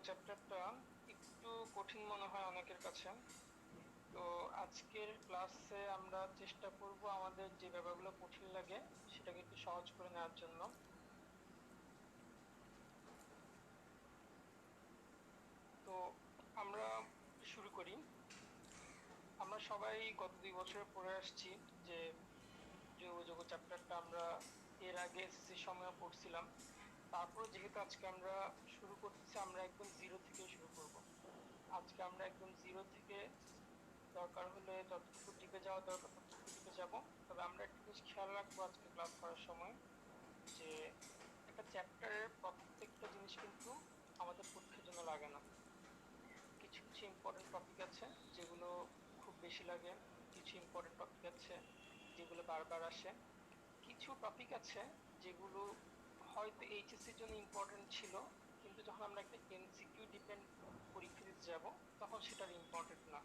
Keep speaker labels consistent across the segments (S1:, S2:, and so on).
S1: চ্যাপ্টারটা একটু কঠিন মনে হয় অনেকের কাছে। তো আজকের ক্লাসে আমরা চেষ্টা করব আমাদের যে ব্যাপারগুলো কঠিন লাগে সেটাকে একটু সহজ করে নেওয়ার জন্য। তো আমরা শুরু করি। আমরা সবাই গত 2 বছরে পড়ে আসছি যে জৈব চ্যাপ্টারটা আমরা এর আগে এসএসসি সময় পড়ছিলাম। তারপর যেহেতু আজকে আমরা শুরু করতেছি, আমরা একদম জিরো থেকে শুরু করব। আজকে আমরা একদম জিরো থেকে দরকার হলে যতটুকু ডিপে যাওয়া দরকার ততটুকু ডিপে যাব। তবে আমরা একটা জিনিস খেয়াল রাখবো আজকে ক্লাস করার সময়, যে একটা চ্যাপ্টারের প্রত্যেকটা জিনিস কিন্তু আমাদের পরীক্ষার জন্য লাগে না। কিছু কিছু ইম্পর্টেন্ট টপিক আছে যেগুলো খুব বেশি লাগে, কিছু ইম্পর্টেন্ট টপিক আছে যেগুলো বারবার আসে, কিছু টপিক আছে যেগুলো হয়তো এইচএসসির জন্য ইম্পর্টেন্ট ছিল, কিন্তু যখন আমরা একটা এমসিকিউ ডিপেন্ড পরীক্ষা দিতে যাব তখন সেটার ইম্পর্টেন্ট না।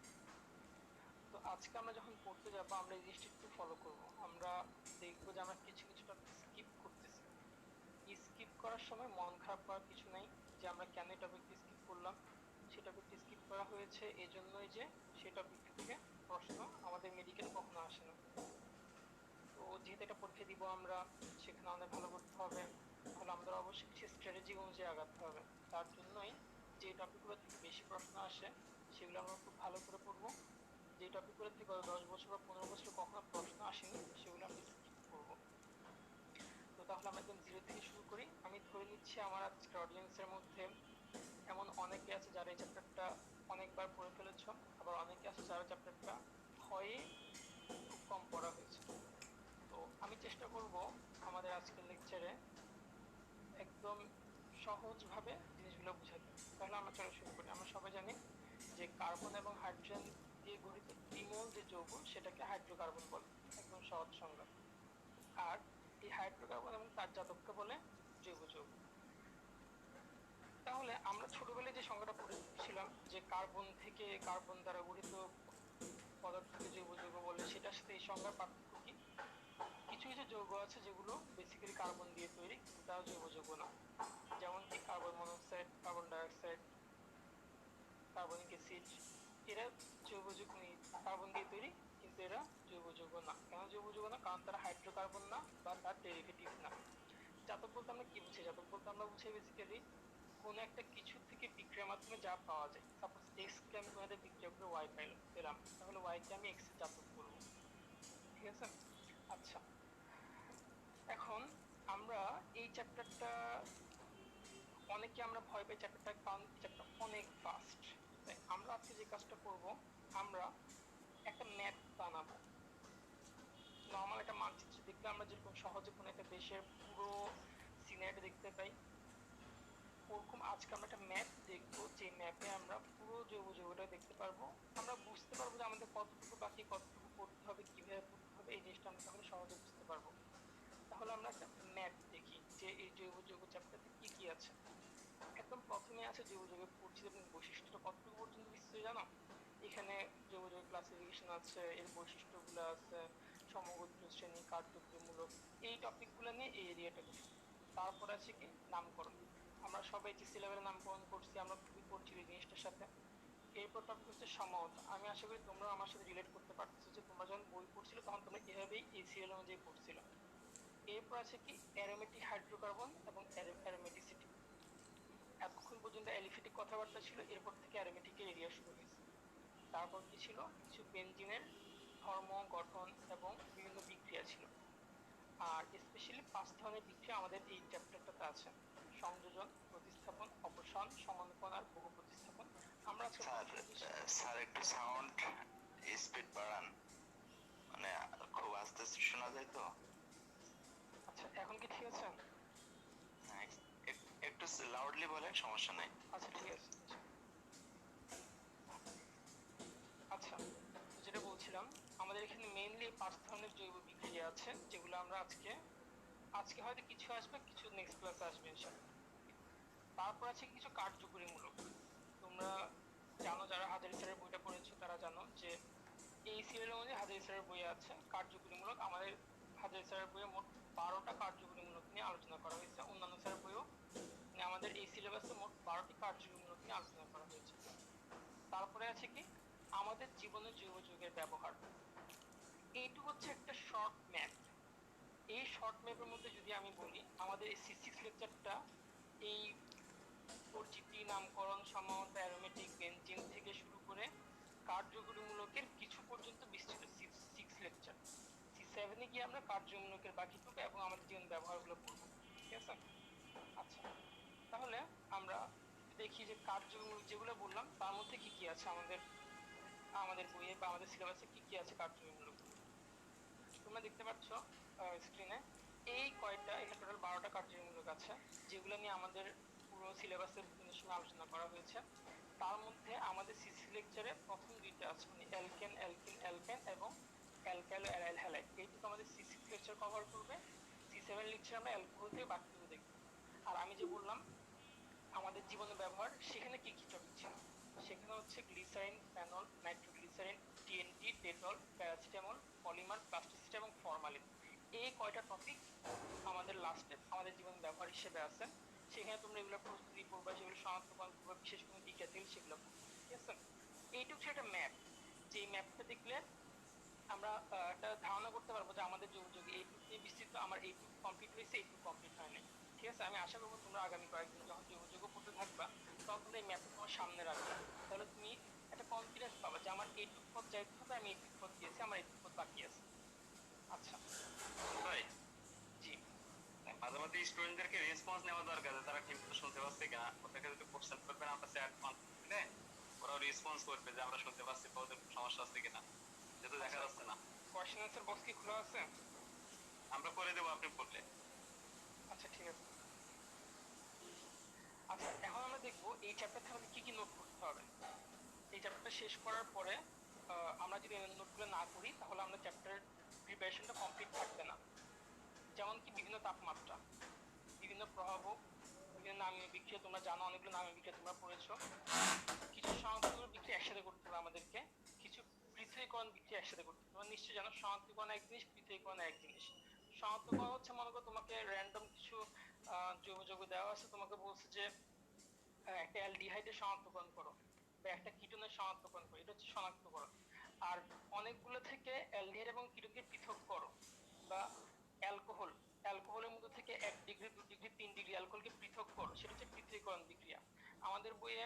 S1: তো আজকে আমরা যখন পড়তে যাবো আমরা এই জিনিসটা একটু ফলো করব। আমরা দেখবো যে আমরা কিছু কিছু টপিক স্কিপ করতেছি। স্কিপ করার সময় মন খারাপ করার কিছু নাই, যে আমরা কেন এই টপিকটি স্কিপ করলাম। সেই টপিকটি স্কিপ করা হয়েছে এজন্যই যে সেই টপিকটি থেকে প্রশ্ন আমাদের মেডিকেল কখনো আসে না। তো যেহেতু এটা পরীক্ষা দিব আমরা, সেখানে আমাদের ভালো করতে হবে, তাহলে আমাদের অবশ্যই কিছু স্ট্র্যাটেজি অনুযায়ী আগাতে হবে। তার জন্যই যে টপিকগুলো থেকে বেশি প্রশ্ন আসে সেগুলো আমরা খুব ভালো করে পড়বো। যে টপিকগুলো থেকে 10 বছর বা 15 বছর কখনো প্রশ্ন আসেনি সেগুলো আমরা স্কিপ করবো। তো তাহলে আমরা একদম জিরো থেকে শুরু করি। আমি ধরে নিচ্ছি আমার আজকের অডিয়েন্সের মধ্যে এমন অনেকে আছে যারা এই চ্যাপ্টারটা অনেকবার পড়ে ফেলেছো, আবার অনেকে আছে যারা চ্যাপ্টারটা ভয়ে খুব কম পড়া হয়েছে। তো আমি চেষ্টা করব আমাদের আজকের লেকচারে একদম সহজ ভাবে জিনিসগুলো বুঝাতে। তাহলে আমরা চলো শুরু করি। আমরা সবাই জানি যে কার্বন এবং হাইড্রোজেন দিয়ে গঠিত দ্বিমল যে যৌগ সেটাকে হাইড্রোকার্বন বলে, একদম সহজ সংজ্ঞা। আর এই হাইড্রোকার্বন এবং তার জাতককে বলে জৈব যৌগ। তাহলে আমরা ছোটবেলায় যে সংজ্ঞাটা পড়েছিলাম যে কার্বন থেকে, কার্বন দ্বারা গঠিত পদার্থকে জৈব যৌগ বলে, সেটার সাথে এই সংজ্ঞার পার্থক্য কি? কিছু কিছু যৌগ আছে যেগুলো বেসিক্যালি কার্বন দিয়ে তৈরি কিন্তু তারা জৈব যৌগ না। যেমন কি carbon monoxide, carbon dioxide, carbonic acid, এরা জৈব যৌগ, কার্বন দিয়ে তৈরি কিন্তু এরা জৈব যৌগ না। কেন জৈব যৌগ না? কারণ তারা হাইড্রোকার্বন না বা তার ডেরিভেটিভ না। জাতক বলতে আমরা কি বুঝি? জাতক বলতে আমরা বুঝি বেসিক্যালি কোন একটা কিছু থেকে বিক্রিয়ার মাধ্যমে যা পাওয়া যায়। সাপোজ এক্স কে আমি তোমাদের বিক্রিয়া করে ওয়াই পেলাম, তাহলে ওয়াই কে আমি এক্স এর জাতক বলবো। ঠিক আছে? আচ্ছা, এখন আমরা এই চ্যাপ্টারটা, অনেকে আমরা ভয় পাই চ্যাপ্টারটা, কারণ এই চ্যাপ্টার অনেক ফাস্ট। তাই আমরা আজকে যে কাজটা করব, আমরা একটা ম্যাপ বানাবো। নর্মাল একটা মানচিত্র দেখলে আমরা যেরকম সহজে কোনো একটা দেশের পুরো সিনারিটা দেখতে পাই, ওরকম আজকে আমরা একটা ম্যাপ দেখবো, যে ম্যাপে আমরা পুরো জৈব যৌগটা দেখতে পারবো। আমরা বুঝতে পারবো যে আমাদের কতটুকু বাকি, কতটুকু পড়তে হবে, কিভাবে পড়তে হবে, এই জিনিসটা আমরা তাহলে সহজে বুঝতে পারবো। তাহলে আমরা একটা ম্যাপ দেখি যে এই জৈব যৌগ চ্যাপ্টারতে কি কি আছে। একদম প্রথমে আছে জৈব যৌগের পরিচিতি এবং বৈশিষ্ট্য। কতটুকু পর্যন্ত নিশ্চয়ই জানো? এখানে জৈব যৌগের ক্লাসিফিকেশন আছে, এর বৈশিষ্ট্যগুলো আছে, সমগোত্র শ্রেণী, কার্যকরীমূলক, এই টপিকগুলো নিয়ে এই এরিয়াটা গঠিত। তারপর আছে কি নামকরণ। আমরা সবাই এইচএসসি লেভেলে নামকরণ করছি, আমরা খুবই পরিচিত এই জিনিসটার সাথে। এরপর টপিক হচ্ছে সমাহত। আমি আশা করি তোমরা আমার সাথে রিলেট করতে পারতেছো যে তোমরা যখন বই পড়ছিলে তখন তোমরা এভাবেই এই সিরিয়াল অনুযায়ী পড়ছিলে। এরপর আছে কি অ্যারোমেটিক হাইড্রোকার্বন এবং অ্যারোমেটিসিটি। এতক্ষণ পর্যন্ত অ্যালিফেটিক কথাবার্তা ছিল, এরপর থেকে অ্যারোমেটিকের এরিয়া শুরু হয়েছে। তারপর কি ছিল? কিছু বেনজিনের ধর্ম, গঠন এবং বিভিন্ন বিক্রিয়া ছিল। আর স্পেশালি 5 ধরনের বিক্রিয়া আমাদের এই চ্যাপ্টারটাতে আছে: সংযোজন, প্রতিস্থাপন, অপসারণ, সমানুপান আর বহু প্রতিস্থাপন। আমরা আজকে
S2: স্যার একটু সাউন্ড স্পিড বাড়ান, মানে খুব আস্তে আস্তে শোনা যায় তো।
S1: আচ্ছা, এখন কি ঠিক আছে?
S2: একটু লাউডলি বলেন, সমস্যা নাই।
S1: আচ্ছা ঠিক আছে। আচ্ছা, যেটা বলছিলাম, আমাদের এখানে মেইনলি 5 ধরনের জৈব বিক্রিয়া আছে যেগুলো আমরা আজকে আজকে হয়তো কিছু আসবে, কিছু নেক্সট ক্লাসে আসবে ইনশাআল্লাহ। তারপর আছে কিছু কার্যকরীমূলক। তোমরা জানো, যারা হাজারী স্যারের বইটা পড়েছো তারা জানো যে এই সিরিয়াল অনুযায়ী হাজারী স্যারের বই আছে কার্যকরীমূলক। আমাদের হাজারী স্যারের বইয়ে মোট 12টা কার্যকরীমূলক নিয়ে আলোচনা করা হয়েছে, অন্যান্য স্যারের বইও আমাদের এই সিলেবাসে মোট 12টি কার্যক্রমমূলক নিয়ে আলোচনা করা হয়েছে। তারপরে আছে কি আমাদের জীবনে জৈব যৌগের ব্যবহার। এইটুকু হচ্ছে একটা শর্ট ম্যাপ। এই শর্ট ম্যাপের মধ্যে যদি আমি বলি আমাদের এই C6 লেকচারটা এই পরিচিতি, নামকরণ, সামান্যতা, অ্যারোমেটিক, বেনজিন থেকে শুরু করে কার্যকরীমূলকের কিছু পর্যন্ত বিস্তৃত 6 লেকচার। C7 এ গিয়ে আমরা কার্যমূলকের বাকিটুকু এবং আমাদের জীবন ব্যবহারগুলো পড়ব। ঠিক আছে? আচ্ছা, তাহলে আমরা দেখি যে কার্যমূলক যেগুলো বললাম তার মধ্যে কি কি আছে আমাদের আমাদের বইয়ে বা আমাদের সিলেবাসে কি কি আছে কার্যমূলক। তোমরা দেখতে পাচ্ছ স্ক্রিনে এই কয়টা, এখানে টোটাল 12টা কার্যমূলক আছে যেগুলো নিয়ে আমাদের পুরো সিলেবাসের বিভিন্ন সময় আলোচনা করা হয়েছে। তার মধ্যে আমাদের সিসি লেকচারে প্রথম দুইটা আছে, মানে অ্যালকেন অ্যালকিন অ্যালকেন এবং অ্যালকাইলো অ্যারাইল হ্যালাইড। এইটুকু আমাদের C6 লেকচার কভার করবে। C7 লেকচার আমরা অ্যালকোহল থেকে বাকিটুকু দেখব। আর আমি যে বললাম আমাদের জীবনে ব্যবহার, সেখানে কি কি টপিক ছিল? সেখানে হচ্ছে glycerine, phenol, nitroglycerine, TNT, Dettol, paracetamol, polymer, plasticity এবং ফরমালিন। এই কয়টা টপিক আমাদের লাস্টে আমাদের জীবন ব্যবহার হিসেবে আছে। সেখানে তোমরা এগুলো প্রস্তুতি করবা, সেগুলো শনাক্তকরণ করবা, বিশেষ কোনো দিক আছে সেগুলো করবা। ঠিক আছে? এইটুকু একটা ম্যাপ, যে ম্যাপটা দেখলে আমরা একটা ধারণা করতে পারবো যে আমাদের যৌগ এইটুকু নিয়ে বিস্তৃত, আমার এইটুকু কমপ্লিট হয়েছে, এইটুকু কমপ্লিট হয়নি। ঠিক আছে? আমি আশা করবো তোমরা আগামী কয়েকদিন যখন যৌগ পড়তে থাকবা তখন তোমরা এই ম্যাপটা তোমার সামনে রাখবে। তাহলে তুমি একটা কনফিডেন্স পাবা যে আমার এইটুকু পথ যাইতে হবে, আমি এইটুকু পথ দিয়েছি, আমার এইটুকু পথ বাকি আছে। আচ্ছা
S3: ভাই,
S1: জি,
S3: মাঝে মধ্যে স্টুডেন্টদেরকে রেসপন্স নেওয়া দরকার যে তারা ঠিক মতো শুনতে পাচ্ছে কিনা। ওদেরকে যদি কোশ্চেন করবেন আমরা চ্যাট দিলে ওরা রেসপন্স করবে যে আমরা শুনতে পাচ্ছি বা ওদের সমস্যা আছে কিনা, যেহেতু দেখা যাচ্ছে না।
S1: কোয়েশ্চেন আনসার বক্স কি খোলা আছে?
S3: আমরা করে দেবো আপনি বললে।
S1: আচ্ছা ঠিক আছে। আচ্ছা, এখন আমরা দেখবো এই চ্যাপ্টার থেকে আমাদের কি কি নোট করতে হবে। এই চ্যাপ্টারটা শেষ করার পরে আমরা যদি নোটগুলো না করি তাহলে আমরা চ্যাপ্টারের প্রিপারেশনটা কমপ্লিট থাকবে না। যেমন কি বিভিন্ন তাপমাত্রা, বিভিন্ন প্রভাবক, বিভিন্ন নামীয় বিক্রিয়া, তোমরা জানো অনেকগুলো নামীয় বিক্রিয়া তোমরা পড়েছো। কিছু শনাক্তকরণ বিক্রিয়া একসাথে করতে হবে আমাদেরকে, কিছু পৃথকীকরণ বিক্রিয়া একসাথে করতে হবে। তোমরা নিশ্চয়ই জানো শনাক্তকরণ এক জিনিস, পৃথকীকরণ এক জিনিস। শনাক্তকরণ হচ্ছে মনে করো তোমাকে র্যান্ডম কিছু জৈব যৌগ দেওয়া আছে, তোমাকে বলছে যে একটা অ্যালডিহাইডের শনাক্তকরণ করো বা একটা কিটোনের শনাক্তকরণ করো, এটা হচ্ছে শনাক্তকরণ। আর অনেকগুলো থেকে অ্যালডিহাইড এবং কিটোনকে পৃথক করো, বা অ্যালকোহলের মধ্যে থেকে 1 ডিগ্রি 2 ডিগ্রি 3 ডিগ্রি অ্যালকোহলকে পৃথক করো, সেটা হচ্ছে পৃথকীকরণ বিক্রিয়া। আমাদের বইয়ে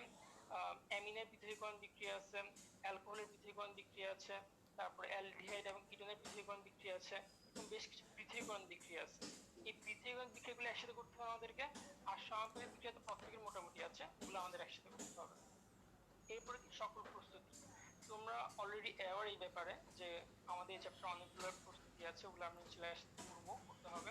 S1: অ্যামিনের পৃথকীকরণ বিক্রিয়া আছে, অ্যালকোহলের পৃথকীকরণ বিক্রিয়া আছে, তারপরে অ্যালডিহাইড এবং কিটোনের পৃথকীকরণ বিক্রিয়া আছে, এবং বেশ কিছু পৃথকীকরণ বিক্রিয়া আছে। এই পৃথকীকরণ বিক্রিয়াগুলো একসাথে করতে হবে আমাদেরকে। আর শনাক্তকরণ বিক্রিয়া তো প্রত্যেকের মোটামুটি আছে, ওগুলো আমাদের একসাথে করতে হবে। এরপরে কি সকল প্রস্তুতি, তোমরা অলরেডি অ্যাওয়ার এই ব্যাপারে যে আমাদের এই চ্যাপ্টার অনেকগুলো প্রস্তুতি আছে, ওগুলো আমি করতে হবে।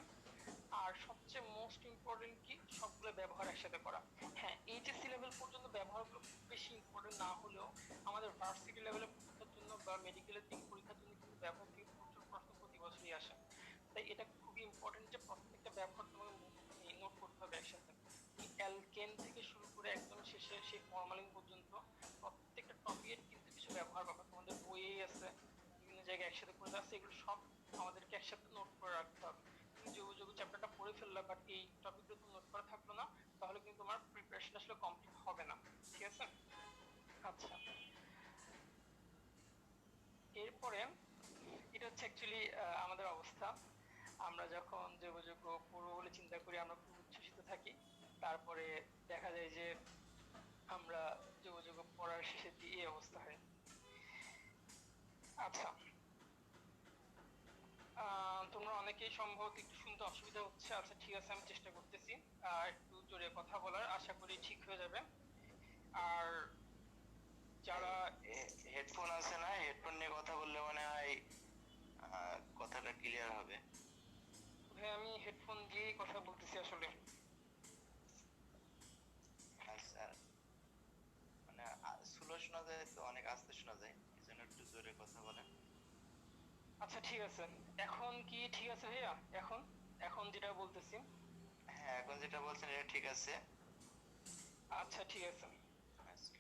S1: আর সবচেয়ে মোস্ট ইম্পর্টেন্ট কি সবগুলো ব্যবহার একসাথে করা। হ্যাঁ, এইচএসসি লেভেল পর্যন্ত ব্যবহারগুলো খুব বেশি ইম্পর্টেন্ট না হলেও আমাদের ভার্সিটি লেভেলের পরীক্ষার জন্য বা মেডিকেলের দিক পরীক্ষার জন্য কিন্তু ব্যবহার থেকে প্রচুর প্রশ্ন প্রতি বছরই আসে। তাই এটা খুবই ইম্পর্টেন্ট যে প্রত্যেকটা ব্যবহার তোমাকে নোট করতে হবে একসাথে। অ্যালকেন থেকে শুরু করে একদম শেষে সেই ফরমালিন পর্যন্ত প্রত্যেকটা টপিকের কিন্তু কিছু ব্যবহার পাবে, তোমাদের বইয়েই আছে, বিভিন্ন জায়গায় একসাথে করে দেওয়া আছে, এগুলো সব আমাদেরকে একসাথে নোট করে রাখতে হবে। তুমি জৈব যৌগ চ্যাপ্টারটা পড়ে ফেললা বাট এই টপিকগুলো তুমি নোট করা থাকলো না, তাহলে কিন্তু তোমার প্রিপারেশন আসলে কমপ্লিট হবে না। ঠিক আছে? আচ্ছা, এরপরে এটা হচ্ছে অ্যাকচুয়ালি আমাদের অবস্থা। আমরা যখন জৈব যৌগ পড়বো বলে চিন্তা করি আমরা খুব উচ্ছ্বসিত থাকি, তারপরে দেখা যায় যে আমরা জৈব যৌগ পড়ার শেষে দিয়ে এই অবস্থা হয়। আচ্ছা, তোমরা অনেকেই সম্ভবত একটু শুনতে অসুবিধা হচ্ছে। আচ্ছা ঠিক আছে, আমি চেষ্টা করতেছি একটু জোরে কথা বলার, আশা করি ঠিক হয়ে যাবে। আর যারা
S2: হেডফোন আছে না, হেডফোন নিয়ে কথা বললে মনে হয় কথাটা ক্লিয়ার হবে।
S1: ভাই আমি হেডফোন দিয়েই কথা বলতেছি আসলে।
S2: আচ্ছা, মানে স্লো শোনা যায় তো, অনেক আস্তে শোনা যায়, এই জন্য একটু জোরে কথা বলেন।
S1: আচ্ছা ঠিক আছে, এখন কি ঠিক আছে ভাইয়া? এখন এখন যেটা বলতেছি।
S2: হ্যাঁ, এখন যেটা বলছেন এটা ঠিক আছে।
S1: আচ্ছা ঠিক আছে।
S2: আচ্ছা।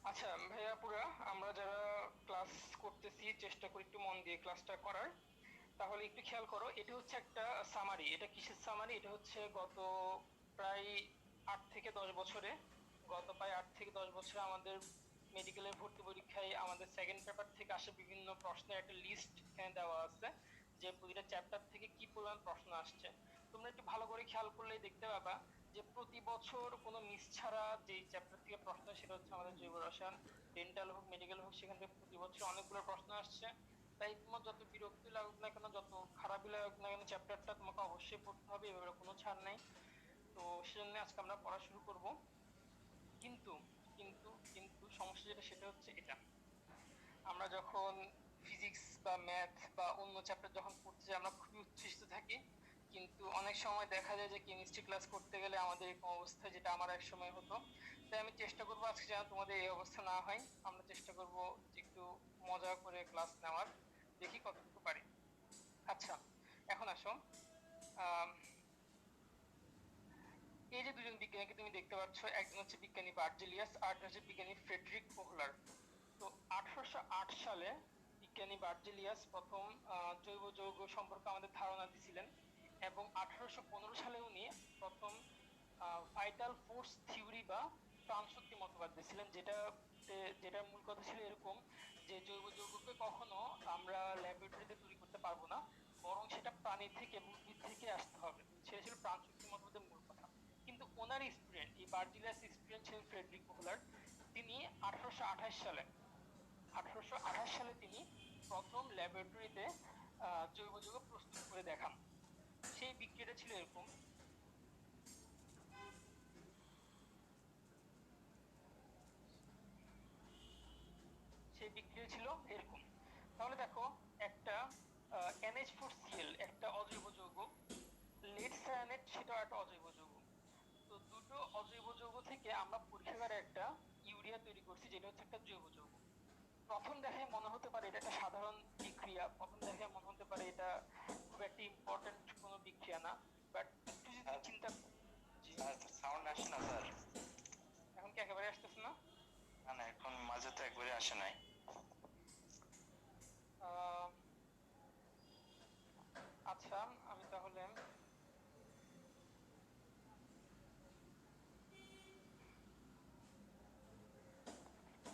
S1: আচ্ছা ভাইয়া পুরা আমরা যারা ক্লাস করতেছি চেষ্টা করি একটু মন দিয়ে ক্লাসটা করার। তাহলে একটু খেয়াল করো, এটা হচ্ছে একটা সামারি। এটা কিসের সামারি? এটা হচ্ছে গত প্রায় 8 থেকে 10 বছরে, গত প্রায় 8 থেকে 10 বছরে আমাদের মেডিকেলের ভর্তি পরীক্ষায় আমাদের সেকেন্ড পেপার থেকে আসে বিভিন্ন প্রশ্নের একটা লিস্ট এখানে দেওয়া আছে, যে প্রতিটা চ্যাপ্টার থেকে কি পরিমাণ প্রশ্ন আসছে। তোমরা একটু ভালো করে খেয়াল করলেই দেখতে পাবা যে প্রতি বছর কোনো মিস ছাড়া যে চ্যাপ্টার থেকে প্রশ্ন, সেটা হচ্ছে আমাদের জৈব রসায়ন, ডেন্টাল হোক মেডিকেল হোক, সেখান থেকে প্রতি বছর অনেকগুলো প্রশ্ন আসছে। তাই তোমার যত বিরক্তি লাগুক না কেন, যত খারাপই লাগুক না কেন, চ্যাপ্টারটা তোমাকে অবশ্যই পড়তে হবে, এভাবে কোনো ছাড় নাই। তো সেজন্য আজকে আমরা পড়া শুরু করব। কিন্তু কিন্তু কিন্তু সমস্যা যেটা, সেটা হচ্ছে এটা, আমরা যখন ফিজিক্স বা ম্যাথ বা অন্য চ্যাপ্টার যখন পড়তে যাই, আমরা খুবই উচ্ছ্বসিত থাকি, কিন্তু অনেক সময় দেখা যায় যে কেমিস্ট্রি ক্লাস করতে গেলে আমাদের এরকম অবস্থা, যেটা আমার এক সময় হতো। তাই আমি চেষ্টা করবো আজকে যেন তোমাদের এই অবস্থা না হয়। আমরা চেষ্টা করব যে একটু মজা করে ক্লাস নেওয়ার, দেখি কতটুকু পারি। আচ্ছা, এখন আসো, আহ এই যে দুজন বিজ্ঞানীকে তুমি দেখতে পাচ্ছ, একজন হচ্ছে বিজ্ঞানী বার্জেলিয়াস, আর একজন হচ্ছে বিজ্ঞানী ফ্রেডরিক ওহলার। তো 1808 সালে বিজ্ঞানী বার্জেলিয়াস প্রথম জৈব যৌগ সম্পর্কে আমাদের ধারণা দিয়েছিলেন, এবং 1815 সালে উনি প্রথম ভাইটাল ফোর্স থিওরি বা প্রাণশক্তি মতবাদ দিয়েছিলেন, যেটার মূল কথা ছিল এরকম যে জৈব যৌগকে কখনো আমরা ল্যাবরেটরিতে তৈরি করতে পারবো না, বরং সেটা প্রাণী থেকে, উদ্ভিদ থেকে আসতে হবে। সেটা ছিল প্রাণশক্তি মতবাদের মূল কথা। কিন্তু ওনার স্টুডেন্ট, এই বার্জিলিয়াস স্টুডেন্ট ছিলেন ফ্রেডরিক ওহলার। তিনি 1828 সালে তিনি প্রথম ল্যাবরেটরিতে জৈব যৌগ প্রস্তুত করে দেখান। সেই বিক্রিয়াটা ছিল এরকম, তাহলে দেখো, একটা NH4Cl একটা অজৈব যৌগ, লেড সায়ানেট সেটাও একটা অজৈব যৌগ। তো দুটো অজৈব যৌগ থেকে আমরা পরীক্ষাগারে একটা ইউরিয়া তৈরি করছি, যেটা হচ্ছে একটা জৈব যৌগ। প্রথম দেখায় মনে হতে পারে এটা একটা সাধারণ বিক্রিয়া, প্রথম দেখায় মনে হতে পারে এটা খুব একটা ইম্পর্টেন্ট কোনো বিক্রিয়া না, বাট একটু যদি চিন্তা,
S2: স্যার সাউন্ড আসে না স্যার?
S1: এখন কি একেবারে আসতেছে না?
S2: না না, এখন মাঝে তো একবারে আসে নাই।
S1: আচ্ছা, আমি তাহলে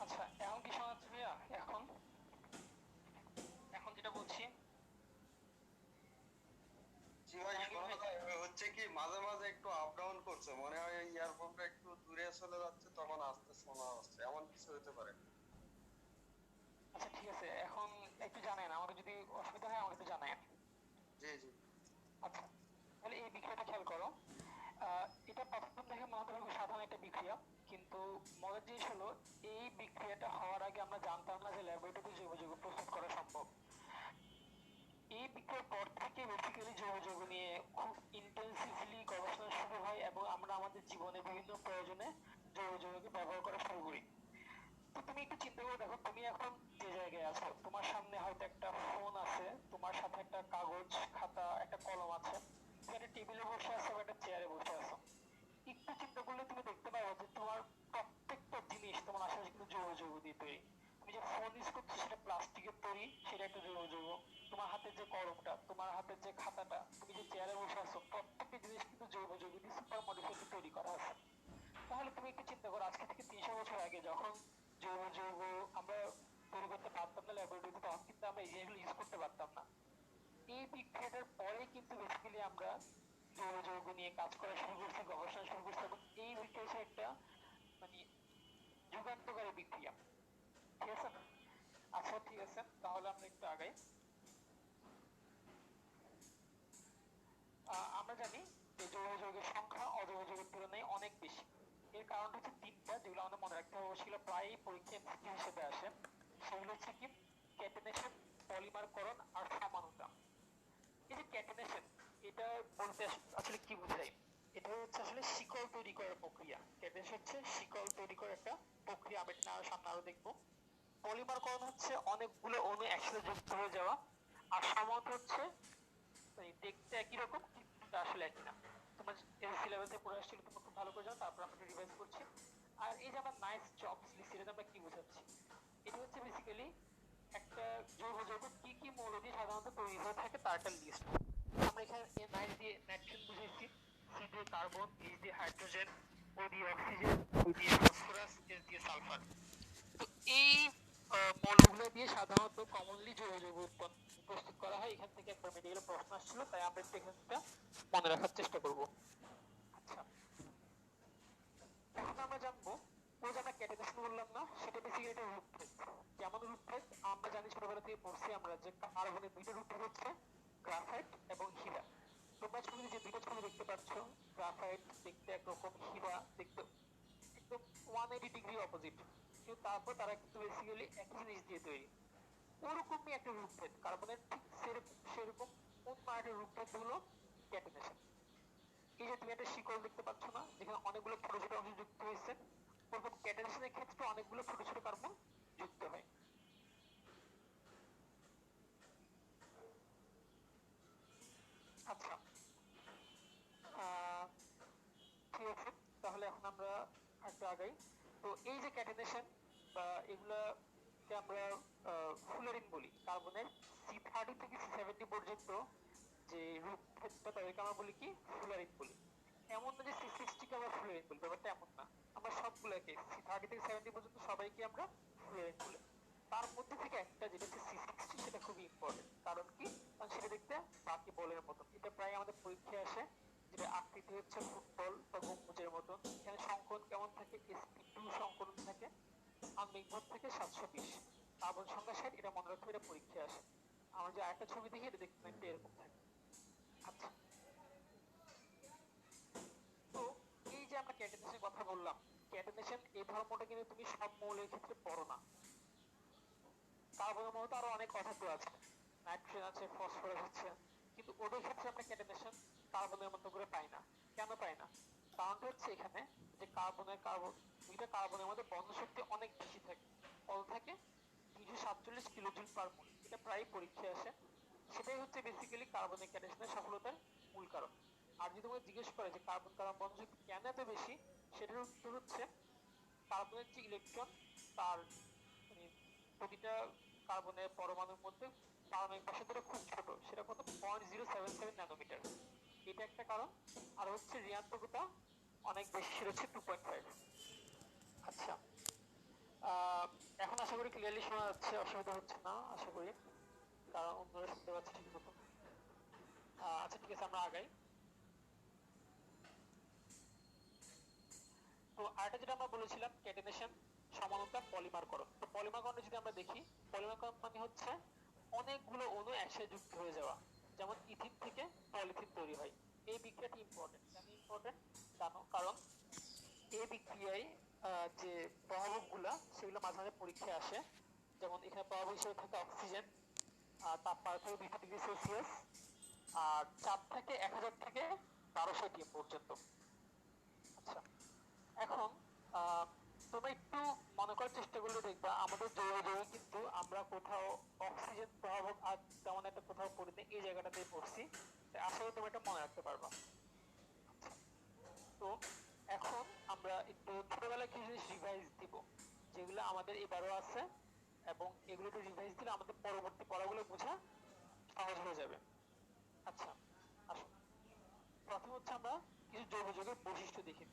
S1: আচ্ছা, এখন কি শোনা যাচ্ছে ভাইয়া? এখন এখন যেটা বলছি,
S4: জি ভাই, শোনা যায়। হচ্ছে কি, মাঝে মাঝে একটু আপ ডাউন করছে, মনে হয় ইয়ারফোনটা একটু দূরে চলে যাচ্ছে, তখন আস্তে শোনা যাচ্ছে, এমন কিছু হতে পারে।
S1: আচ্ছা ঠিক আছে, এখন একটু জানেন, আমাকে যদি অসুবিধা হয় আমাকে একটু জানেন।
S4: জি জি।
S1: আচ্ছা, তাহলে এই বিক্রিয়াটা খেয়াল করো। এটা প্রথম দেখে মনে হতে পারে সাধারণ একটা বিক্রিয়া, কিন্তু মজার জিনিস হলো এই বিক্রিয়াটা হওয়ার আগে আমরা জানতাম না যে ল্যাবরেটরিতে জৈব যৌগ প্রস্তুত করা সম্ভব। এই বিক্রিয়ার পর থেকে বেসিক্যালি জৈব যৌগ নিয়ে খুব ইন্টেন্সিভলি গবেষণা শুরু হয়, এবং আমরা আমাদের জীবনে বিভিন্ন প্রয়োজনে জৈব যৌগকে ব্যবহার করা শুরু করি। তো তুমি একটু চিন্তা করে দেখো, তুমি এখন যে জায়গায় আছো, তোমার সামনে হয়তো একটা ফোন আছে, তোমার সাথে একটা কাগজ খাতা একটা কলম আছে, তুমি একটা টেবিলে বসে আছো বা একটা চেয়ারে বসে আছো। একটু চিন্তা করলে তুমি দেখতে পাবে যে তোমার প্রত্যেকটা জিনিস তোমার আশেপাশে কিন্তু জৈব যৌগ দিয়ে তৈরি। তুমি যে ফোন ইউজ করছো সেটা প্লাস্টিকের তৈরি, সেটা একটা জৈব যৌগ। তোমার হাতের যে কলমটা, তোমার হাতের যে খাতাটা, তুমি যে চেয়ারে বসে আছো, প্রত্যেকটা জিনিস কিন্তু জৈব যৌগ দিয়ে সুপার মডিফাইড তৈরি করা আছে। তাহলে তুমি একটু চিন্তা করো, আজকে থেকে 300 বছর আগে যখন জৈব যৌগ আমরা তৈরি করতে পারতাম না ল্যাবরেটরিতে, তখন কিন্তু আমরা এই জিনিসগুলো ইউজ করতে পারতাম না। এই বিক্রিয়াটার পরে কিন্তু বেসিক্যালি আমরা জৈব যৌগ নিয়ে কাজ করা শুরু করছি, গবেষণা শুরু করছি, এবং এই বিক্রিয়া একটা মানে যুগান্তকারী বিক্রিয়া। ঠিক আছে? আচ্ছা ঠিক আছে, তাহলে আমরা একটু আগাই। আমরা জানি যে জৈব যৌগের সংখ্যা অজৈব যৌগের তুলনায় অনেক বেশি। এর কারণ হচ্ছে তিনটা, যেগুলো আমাদের মনে রাখতে হবে, সেগুলো প্রায় পরীক্ষায় এমসিকিউ হিসেবে আসে। সেগুলো হচ্ছে কি, ক্যাটেনেশন, পলিমারকরণ আর সমানুতা। এই যে ক্যাটেনেশন, এটা বলতে আসলে কি বোঝায়? এটা হচ্ছে আসলে শিকল তৈরি করার প্রক্রিয়া। ক্যাটেনেশন হচ্ছে শিকল তৈরি করার একটা প্রক্রিয়া, আমি এটা সামনে আরো দেখবো। পলিমারকরণ হচ্ছে অনেকগুলো অণু একসাথে যুক্ত হয়ে যাওয়া, আর সমানুতা হচ্ছে দেখতে একই রকম কিন্তু আসলে একই না। তোমার এই সিলেবাসে পড়ে আসছিল, তোমরা খুব ভালো করে জানো, তারপর আমরা রিভাইজ করছি। আর এই যে আমরা নাইস জবস লিখছি, এটা আমরা কি বোঝাচ্ছি? এটা হচ্ছে বেসিক্যালি একটা জৈব যৌগ কি কি মৌল দিয়ে সাধারণত তৈরি হয়ে থাকে তার একটা লিস্ট। আমরা এখানে নাইস দিয়ে নাইট্রোজেন বুঝাইছি, সি দিয়ে কার্বন, এইচ দিয়ে হাইড্রোজেন, ও দিয়ে অক্সিজেন, ও দিয়ে ফসফরাস, এস দিয়ে সালফার। তো এই মৌলগুলো দিয়ে সাধারণত কমনলি জৈব যৌগ প্রস্তুত করা হয়। এখান থেকে একবার মেডিকেলে প্রশ্ন আসছিল, তাই আমরা টেকনিকটা মনে রাখার চেষ্টা করব। আচ্ছা, এখন আমরা জানবো ওই যে আমরা ক্যাটালিসিস বললাম না, সেটা বেসিক্যালি একটা রূপভেদ। কেমন রূপভেদ? আমরা জানি ছোটবেলা থেকে পড়ছি আমরা যে কার্বনের দুইটা রূপভেদ হচ্ছে গ্রাফাইট এবং হীরা। তোমরা ছবিতে যে দুইটা ছবি দেখতে পাচ্ছ, গ্রাফাইট দেখতে একরকম, হীরা দেখতে একদম 180 ডিগ্রি অপোজিট, কিন্তু তারপর তারা কিন্তু বেসিক্যালি একই জিনিস দিয়ে তৈরি। ওরকমই একটা রূপভেদ কার্বনের, ঠিক সেরকম অন্য একটা রূপভেদ হলো ক্যাটালিসিস। এই যে তুমি একটা শিকড় দেখতে পাচ্ছ না, যেখানে অনেকগুলো ছোট ছোট অংশ যুক্ত হয়েছে, ওরকম ক্যাটালিসিসের ক্ষেত্রে অনেকগুলো ছোট ছোট কার্বন যুক্ত হয়। আচ্ছা, ঠিক আছে, তাহলে এখন আমরা একটা আগাই। তো এই যে ক্যাটানেশন বা এগুলাকে আমরা ফুলারিন বলি। কার্বনের C30 থেকে C70 পর্যন্ত যে রূপভেদটা, তাদেরকে আমরা বলি কি? ফুলারিন বলি। এমন না যে C60 কে আমরা ফুলারিন বলি, ব্যাপারটা এমন না। আমরা সবগুলোকে C30 থেকে 70 পর্যন্ত সবাইকে আমরা ফুলারিন বলি। তার মধ্যে থেকে একটা যেটা হচ্ছে C60, সেটা খুবই ইম্পর্টেন্ট। কারণ কি? কারণ সেটা দেখতে বাকি বলের মতন। এটা প্রায় আমাদের পরীক্ষায় আসে, যেটা আকৃতি হচ্ছে ফুটবল বা গম্বুজের মতন। এখানে সংকলন কেমন থাকে? sp2 সংকলন থাকে। আণবিক ভর থাকে 720, কার্বন সংখ্যা 60। এটা মনে রাখতে, এটা পরীক্ষায় আসে। আমরা যে আরেকটা ছবি দেখি, এটা দেখতে একটা এরকম থাকে। আচ্ছা, তো এই যে আমরা ক্যাটানেশনের কথা বললাম, ক্যাটানেশন এই ধর্মটা কিন্তু তুমি সব মৌলের ক্ষেত্রে পড়ো না। কার্বনের মধ্যে আরো অনেক অধাতু আছে, নাইট্রোজেন আছে, ফসফরাস আছে, কিন্তু ওদের ক্ষেত্রে আমরা ক্যাটানেশন কার্বনের মতো করে পাই না। কেন পাই না? কারণটা হচ্ছে এখানে যে দুইটা কার্বনের মধ্যে বন্ধন শক্তি অনেক বেশি থাকে। কত থাকে? 247 কিলোজুল পার মোল। এটা প্রায় পরীক্ষায় আসে। সেটাই হচ্ছে বেসিক্যালি কার্বনের ক্যাটানেশনের সফলতার মূল কারণ। আর যদি তোমাকে জিজ্ঞেস করে যে কার্বন কার্বন বন্ধন শক্তি কেন এত বেশি, সেটার উত্তর হচ্ছে কার্বনের যে ইলেকট্রন, তার মানে প্রতিটা কার্বনের পরমাণুর মধ্যে পারমাণবিক ব্যাসার্ধটা খুব ছোট, সেটা কত? 0.077 ন্যানোমিটার। এটা একটা কারণ। আর হচ্ছে ঋণাত্মকতা অনেক বেশি, সেটা হচ্ছে 2.5। আচ্ছা, এখন আশা করি ক্লিয়ারলি শোনা যাচ্ছে, অসুবিধা হচ্ছে না আশা করি, কারণ অন্যরা শুনতে পাচ্ছে ঠিক মতো। আচ্ছা, ঠিক আছে, আমরা আগাই। তো আরেকটা যেটা আমরা বলেছিলাম, ক্যাটানেশন সমানতা পলিমারকরণ। তো পলিমারকরণটা যদি আমরা দেখি, পলিমারকরণ মানে হচ্ছে অনেকগুলো অণু একসাথে যুক্ত হয়ে যাওয়া। যেমন ইথিন থেকে পলিথিন তৈরি হয়। এই বিক্রিয়াটি ইম্পর্টেন্ট। কেন ইম্পর্টেন্ট জানো? কারণ এই বিক্রিয়ায় যে প্রভাবক গুলা, সেগুলো মাঝে মাঝে পরীক্ষায় আসে। যেমন এখানে প্রভাবক হিসেবে থাকে অক্সিজেন, তাপমাত্রা থাকে 200 ডিগ্রি সেলসিয়াস, আর চাপ থাকে 1000 থেকে 1200 ATM পর্যন্ত। আচ্ছা, এখন আহ, তোমরা একটু মনে করার চেষ্টা করলে দেখবা আমাদের জৈব যৌগে কিন্তু আমরা কোথাও অক্সিজেন প্রভাবক আর তেমন একটা কোথাও পড়িনি, এই জায়গাটাতে পড়ছি। আশা করি তোমরা এটা মনে রাখতে পারবা। তো এখন আমরা একটু ছোটবেলায় কিছু জিনিস রিভাইজ দিব, যেগুলো আমাদের এবারও আছে, এবং এগুলো একটু রিভাইজ দিলে আমাদের পরবর্তী পড়াগুলো বোঝা সহজ হয়ে যাবে। আচ্ছা, আসুন, প্রথম হচ্ছে আমরা কিছু জৈব যৌগের বৈশিষ্ট্য দেখি।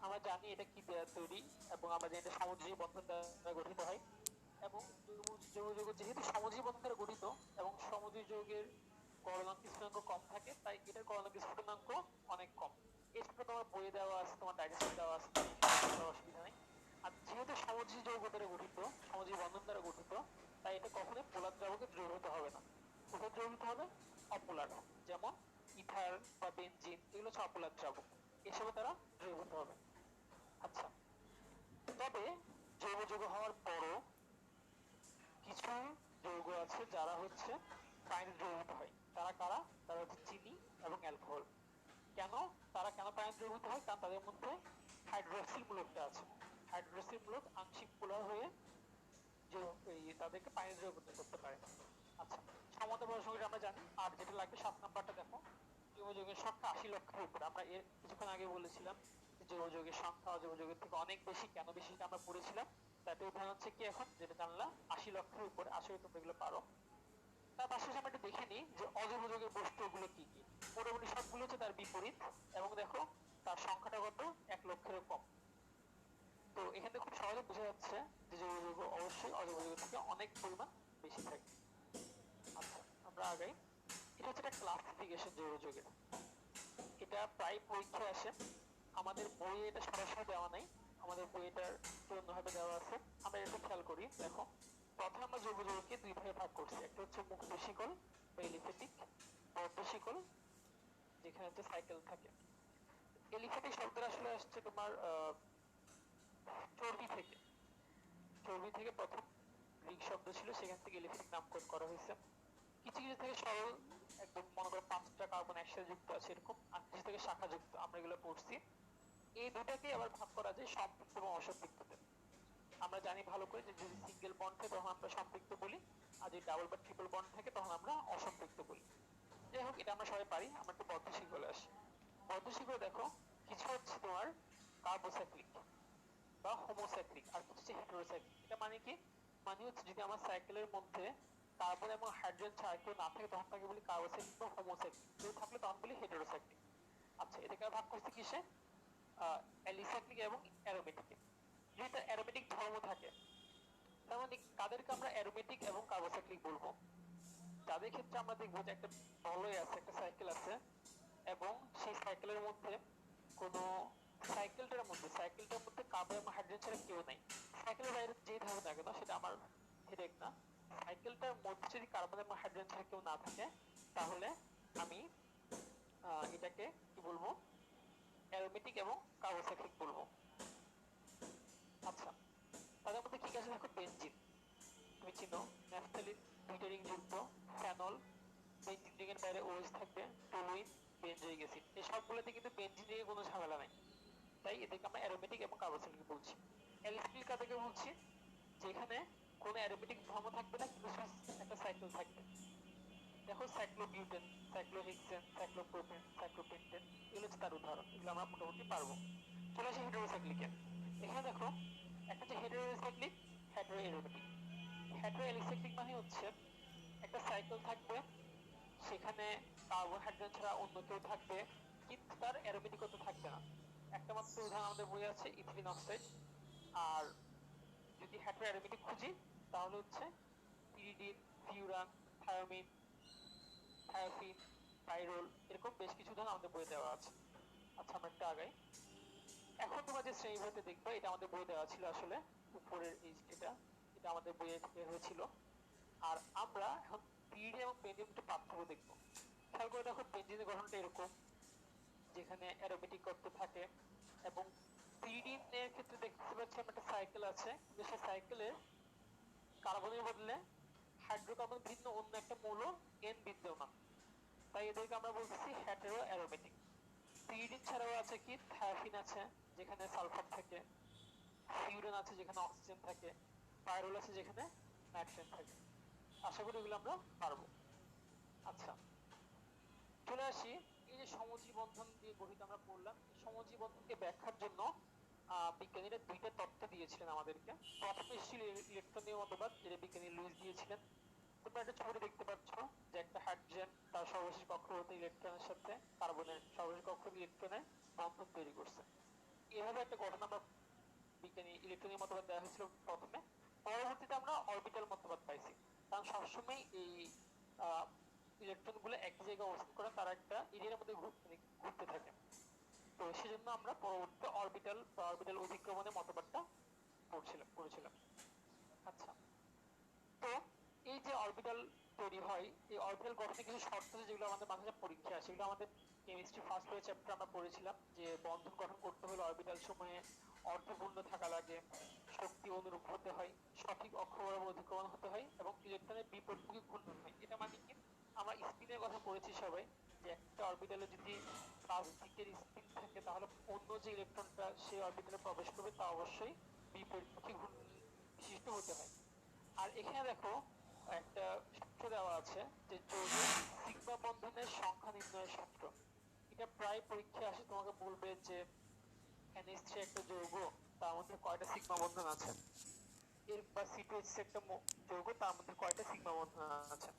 S1: আমরা জানি এটা কি দ্বারা তৈরি, এবং আমরা জানি এটা সমযোজী বন্ধন দ্বারা গঠিত হয়। এবং জৈব যৌগ যেহেতু সমযোজী বন্ধন দ্বারা গঠিত এবং সমযোজী যৌগের গলনাঙ্ক স্ফুটনাঙ্ক কম থাকে, তাই এটার গলনাঙ্ক স্ফুটনাঙ্ক অনেক কম। এই সূত্র তোমার বইয়ে দেওয়া আছে, তোমার ডাইজেস্টে দেওয়া আছে, অসুবিধা নেই। আর যেহেতু সমযোজী যৌগ দ্বারা গঠিত, সমযোজী বন্ধন দ্বারা গঠিত, তাই এটা কখনোই পোলার দ্রাবকে দ্রবীভূত হবে না। কোথায় দ্রবীভূত হবে? অপোলার। যেমন ইথার বা বেনজিন, এগুলো হচ্ছে অপোলার দ্রাবক, এসবে তারা দ্রবীভূত হবে। আচ্ছা, তবে জৈব যৌগ হওয়ার পরও কিছু যৌগ আছে যারা হচ্ছে পানিতে দ্রবীভূত হয়। তারা কারা? তারা হচ্ছে চিনি এবং অ্যালকোহল। কেন পানিতে দ্রবীভূত হয়? কারণ তাদের মধ্যে হাইড্রক্সিল মূলকটা আছে। হাইড্রক্সিল মূলক আংশিক পোলার হয়ে যে তাদেরকে পানিতে দ্রবীভূত করতে পারে। আচ্ছা, সমতা প্রসঙ্গে আমরা জানি। আর যেটা লাগবে 7 নাম্বারটা দেখো, জৈব যৌগের সংখ্যা 80 লক্ষের উপর। আমরা এর কিছুক্ষণ আগে বলেছিলাম জৈব যৌগের সংখ্যা জৈব যৌগের থেকে অনেক বেশি। কেন বেশি সেটা আমরা পড়েছিলাম। তাতে উদাহরণ হচ্ছে কি, এখন যেটা জানলাম 80 লক্ষের উপর। আসলে তোমরা এগুলো পারো। তার পাশাপাশি আমরা একটু দেখে নিই যে অজৈব যৌগের বস্তুগুলো কি কি। মোটামুটি সবগুলো হচ্ছে তার বিপরীত। এবং দেখো তার সংখ্যাটা কত 1 লক্ষেরও কম। তো এখানে খুব সহজে বোঝা যাচ্ছে যে জৈব যৌগ অবশ্যই অজৈব যৌগ থেকে অনেক পরিমাণ বেশি থাকে। আচ্ছা আমরা আগাই। এটা হচ্ছে একটা ক্লাসিফিকেশন জৈব যৌগের, এটা প্রায় পরীক্ষায় আসে। আমাদের বইয়ে এটা সরাসরি দেওয়া নাই, আমাদের বইয়ে এটার অন্যভাবে দেওয়া আছে। আমরা একটু খেয়াল করি, দেখো প্রথমে আমরা জৈব যৌগকে দুই ভাগে ভাগ করছি, একটা হচ্ছে মুক্ত শিকল বা এলিফ্যাটিক, বদ্ধ শিকল যেখানে হচ্ছে সাইকেল থাকে। এলিফ্যাটিক শব্দটা আসলে আসছে তোমার চর্বি থেকে, চর্বি থেকে প্রথম গ্রিক শব্দ ছিল, সেখান থেকে এলিফ্যাটিক নামকরণ করা হয়েছে। কিছু কিছু থেকে সরল একদম মনে করো 5টা কার্বন একসাথে যুক্ত আছে এরকম, আর কিছু থেকে শাখা যুক্ত, আমরা এগুলো পড়ছি। এই দুটাকে আবার ভাগ করা যায় সম্পৃক্ত এবং অসম্পৃক্ততে। আমরা জানি ভালো করে যে যদি সিঙ্গেল বন্ড থাকে তখন আমরা সম্পৃক্ত বলি, আর যদি ডাবল বা ট্রিপল বন্ড থাকে তখন আমরা অসম্পৃক্ত বলি। যাই হোক এটা আমরা সবাই পারি। আমরা একটু বদ্ধ শিকলে আসি। বদ্ধ শিকলে দেখো কিছু হচ্ছে তোমার কার্বোসাইক্লিক বা হোমোসাইক্লিক, আর কিছু হচ্ছে হেটেরোসাইক্লিক। এটা মানে কি, মানে হচ্ছে যদি আমার সাইকেলের মধ্যে কার্বন এবং হাইড্রোজেন ছাড়া কেউ না থাকে তখন তাকে বলি কার্বোসাইক্লিক বা হোমোসাইক্লিক, কেউ থাকলে তখন বলি হেটেরোসাইক্লিক। আচ্ছা এটাকে ভাগ করছে কিসে, অ্যালিসাইক্লিক এবং অ্যারোমেটিকে। যদি তার অ্যারোমেটিক ধর্ম থাকে, তার মানে কাদেরকে আমরা অ্যারোমেটিক এবং কার্বোসাইক্লিক বলবো, যাদের ক্ষেত্রে আমরা দেখবো যে একটা বলয় আছে, একটা সাইকেল আছে, এবং সেই সাইকেলের মধ্যে কোনো সাইকেলটার মধ্যে কার্বন এবং হাইড্রোজেন ছাড়া কেউ নাই। সাইকেলের বাইরে যে ধরো না কেন সেটা আমার হেডেক না, সাইকেলটার মধ্যে যদি কার্বন এবং হাইড্রোজেন ছাড়া কেউ না থাকে তাহলে আমি এটাকে কি বলবো, অ্যারোমেটিক এবং কার্বোসাইক্লিক বলবো। আচ্ছা তাদের মধ্যে কি আছে দেখো, বেনজিন তুমি চিনো, ন্যাফথালিন 2টা রিং যুক্ত, ফেনল বেনজিন রিং এর বাইরে ওএইচ থাকবে, টলুইন বেনজোইক অ্যাসিড, এই সবগুলোতে কিন্তু বেনজিন রিং এর কোনো ঝামেলা নাই, তাই এদেরকে আমরা অ্যারোমেটিক এবং কার্বোসাইক্লিক বলছি। অ্যালিসাইক্লিক কাদেরকে বলছি, যেখানে কোনো অ্যারোমেটিক ধর্ম থাকবে না কিন্তু একটা সাইকেল থাকবে। দেখো সাইক্লোবিউটেন, সাইক্লোহেক্সেন, সাইক্লোপ্রোপেন, সাইক্লোপেন্টেন, এগুলো হচ্ছে তার উদাহরণ, এগুলো আমরা মোটামুটি পারবো। চলে আসি হেটেরোসাইক্লিকে। এখানে দেখো একটা হচ্ছে heterocyclic, hetero aromatic. Hetero alicyclic মানে হচ্ছে একটা সাইকেল থাকবে, সেখানে কার্বোহাইড্রোজেন ছাড়া অন্য কেউ থাকবে কিন্তু তার অ্যারোমেটিকতা থাকবে না। একটা মাত্র উদাহরণ আমাদের বই আছে, ইথিলিন অক্সাইড। আর যদি হেটেরো অ্যারোমেটিক খুঁজি তাহলে হচ্ছে পিরিডিন, ফিউরান, থায়োমিন, থায়োফিন, পাইরোল, এরকম বেশ কিছু উদাহরণ আমাদের বইয়ে দেওয়া আছে। আচ্ছা আমরা একটা আগাই। এখন তোমরা যে শ্রেণীবিভাগটা দেখবে এটা আমাদের বই দেওয়া ছিল, আসলে উপরের এটা এটা আমাদের বইয়ে থেকে হয়েছিল। আর আমরা এখন পিরিডিন এবং বেনজিন একটু পার্থক্য দেখবো। খেয়াল করে দেখো বেনজিনের গঠনটা এরকম, যেখানে অ্যারোমেটিক তত্ত্ব থাকে, এবং পিরিডিনের ক্ষেত্রে দেখতে পাচ্ছি আমরা একটা সাইকেল আছে, কিন্তু সেই সাইকেলে কার্বনের বদলে হাইড্রোকার্বন ভিন্ন অন্য একটা মৌল এন বিদ্যমান, তাই এদেরকে আমরা বলতেছি হেটেরো অ্যারোমেটিক। পিরিডিন ছাড়াও আছে কি, থায়োফিন আছে যেখানে সালফার থাকে, ফিউরান আছে যেখানে অক্সিজেন থাকে, পাইরোল আছে যেখানে নাইট্রোজেন থাকে। আশা করি এগুলো আমরা পারবো। আচ্ছা চলে আসি, এই যে সমজীব বন্ধন দিয়ে গঠিত আমরা পড়লাম, এই সমজীব বন্ধনকে ব্যাখ্যার জন্য বিজ্ঞানীরা 2টা তত্ত্ব দিয়েছিলেন আমাদেরকে। প্রথমে ছিল ইলেকট্রনীয় মতবাদ, যেটা বিজ্ঞানী লুইস দিয়েছিলেন। তোমরা একটা ছবি দেখতে পাচ্ছ যে একটা হাইড্রোজেন তার সর্বশেষ কক্ষপথে ইলেকট্রনের সাথে কার্বনের সর্বশেষ কক্ষপথে ইলেকট্রনের বন্ধন তৈরি করছে। এভাবে একটা ঘটনা আমরা বিজ্ঞানী ইলেকট্রনীয় মতবাদ দেওয়া হয়েছিল প্রথমে, পরবর্তীতে আমরা অরবিটাল মতবাদ পাইছি। কারণ সবসময় এই ইলেকট্রন গুলো একই জায়গায় অবস্থান করে, তারা একটা এরিয়ার মধ্যে ঘুরতে থাকে। তো সেজন্য আমরা পরবর্তীতে অরবিটাল বা অরবিটাল অধিক্রমণের মতবাদটা পড়ছিলাম। আচ্ছা তো এই যে অরবিটাল তৈরি হয়, এই অরবিটাল গঠনে কিছু শর্ত আছে যেগুলো আমাদের মাঝে পরীক্ষা আসে। এগুলো আমাদের কেমিস্ট্রি ফার্স্ট ইয়ার চ্যাপ্টার আমরা পড়েছিলাম, যে বন্ধন গঠন করতে হলে অরবিটাল সময়ে অর্ধপূর্ণ থাকা লাগে, শক্তি অনুরূপ হতে হয়, সঠিক অক্ষ বরাবর অধিক্রমণ হতে হয়, এবং ইলেকট্রনের বিপরীতমুখী ঘূর্ণন হয়। এটা মানে কি, আমরা স্পিনের কথা পড়েছি সবাই, যে একটা অরবিটালে যদি প্লাস দিকের স্পিন থাকে তাহলে অন্য যে ইলেকট্রনটা সেই অরবিটালে প্রবেশ করবে তা অবশ্যই বিপরীতমুখী ঘূর্ণন বিশিষ্ট হতে হয়। আর এখানে দেখো একটা সূত্র দেওয়া আছে, যে যৌগের সিগমা বন্ধনের সংখ্যা নির্ণয়ের সূত্র। এটা প্রায় পরীক্ষায় আসে, তোমাকে বলবে যে NH3 একটা যৌগ, তার মধ্যে কয়টা সিগমা বন্ধন আছে, এর বা C2H6 একটা যৌগ, তার মধ্যে কয়টা সিগমা বন্ধন আছে।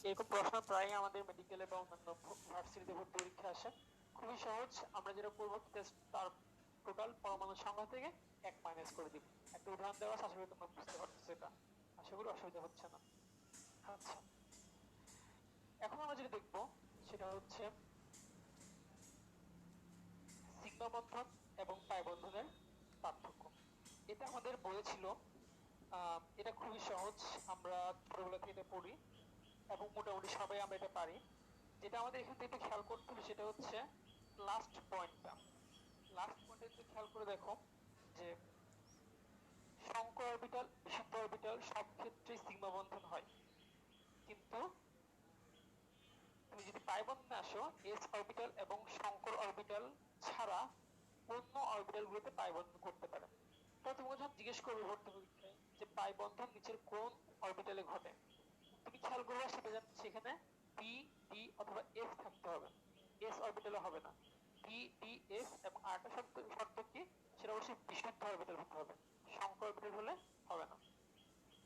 S1: এরকম প্রশ্ন প্রায় আমাদের মেডিকেলে বা অন্যান্য ভার্সিটিতে ভর্তি পরীক্ষা আসে। খুবই সহজ। আমরা যেটা করবো জাস্ট তার টোটাল পরমাণু সংখ্যা থেকে 1 মাইনাস করে দিব। একটা উদাহরণ দেওয়া আছে, আশা করি তোমরা বুঝতে পারছো এটা, আশা করি অসুবিধা হচ্ছে না। আচ্ছা, এখন আমরা যেটা দেখবো সেটা হচ্ছে সিগমা বন্ধন এবং পাই বন্ধনের পার্থক্য। এটা আমাদের বইয়ে ছিল। এটা খুবই সহজ, আমরা ছোটবেলা থেকে এটা পড়ি এবং মোটামুটি সবাই আমরা এটা পারি। যেটা আমাদের এখান থেকে একটু খেয়াল করতে হবে সেটা হচ্ছে লাস্ট পয়েন্টটা। লাস্ট পয়েন্টে একটু খেয়াল করে দেখো যে শঙ্কু অরবিটাল, বিশুদ্ধ অরবিটাল সব ক্ষেত্রেই সিগমা বন্ধন হয়, কিন্তু তুমি যদি পাই বন্ধনে আসো এস অরবিটাল এবং শঙ্কর অরবিটাল ছাড়া অন্য অরবিটাল গুলোতে পাই বন্ধন করতে পারে। তাহলে তোমাকে যখন জিজ্ঞেস করবে ভর্তি পরীক্ষায় যে পাই বন্ধন নিচের কোন অরবিটালে ঘটে, তুমি খেয়াল করবে সেখানে পি ডি অথবা এফ থাকতে হবে, এস অরবিটালে হবে না। পি ডি এফ এবং আরেকটা শর্ত কি, সেটা অবশ্যই বিশুদ্ধ অরবিটাল হতে হবে, শঙ্কর অরবিটাল হলে হবে না।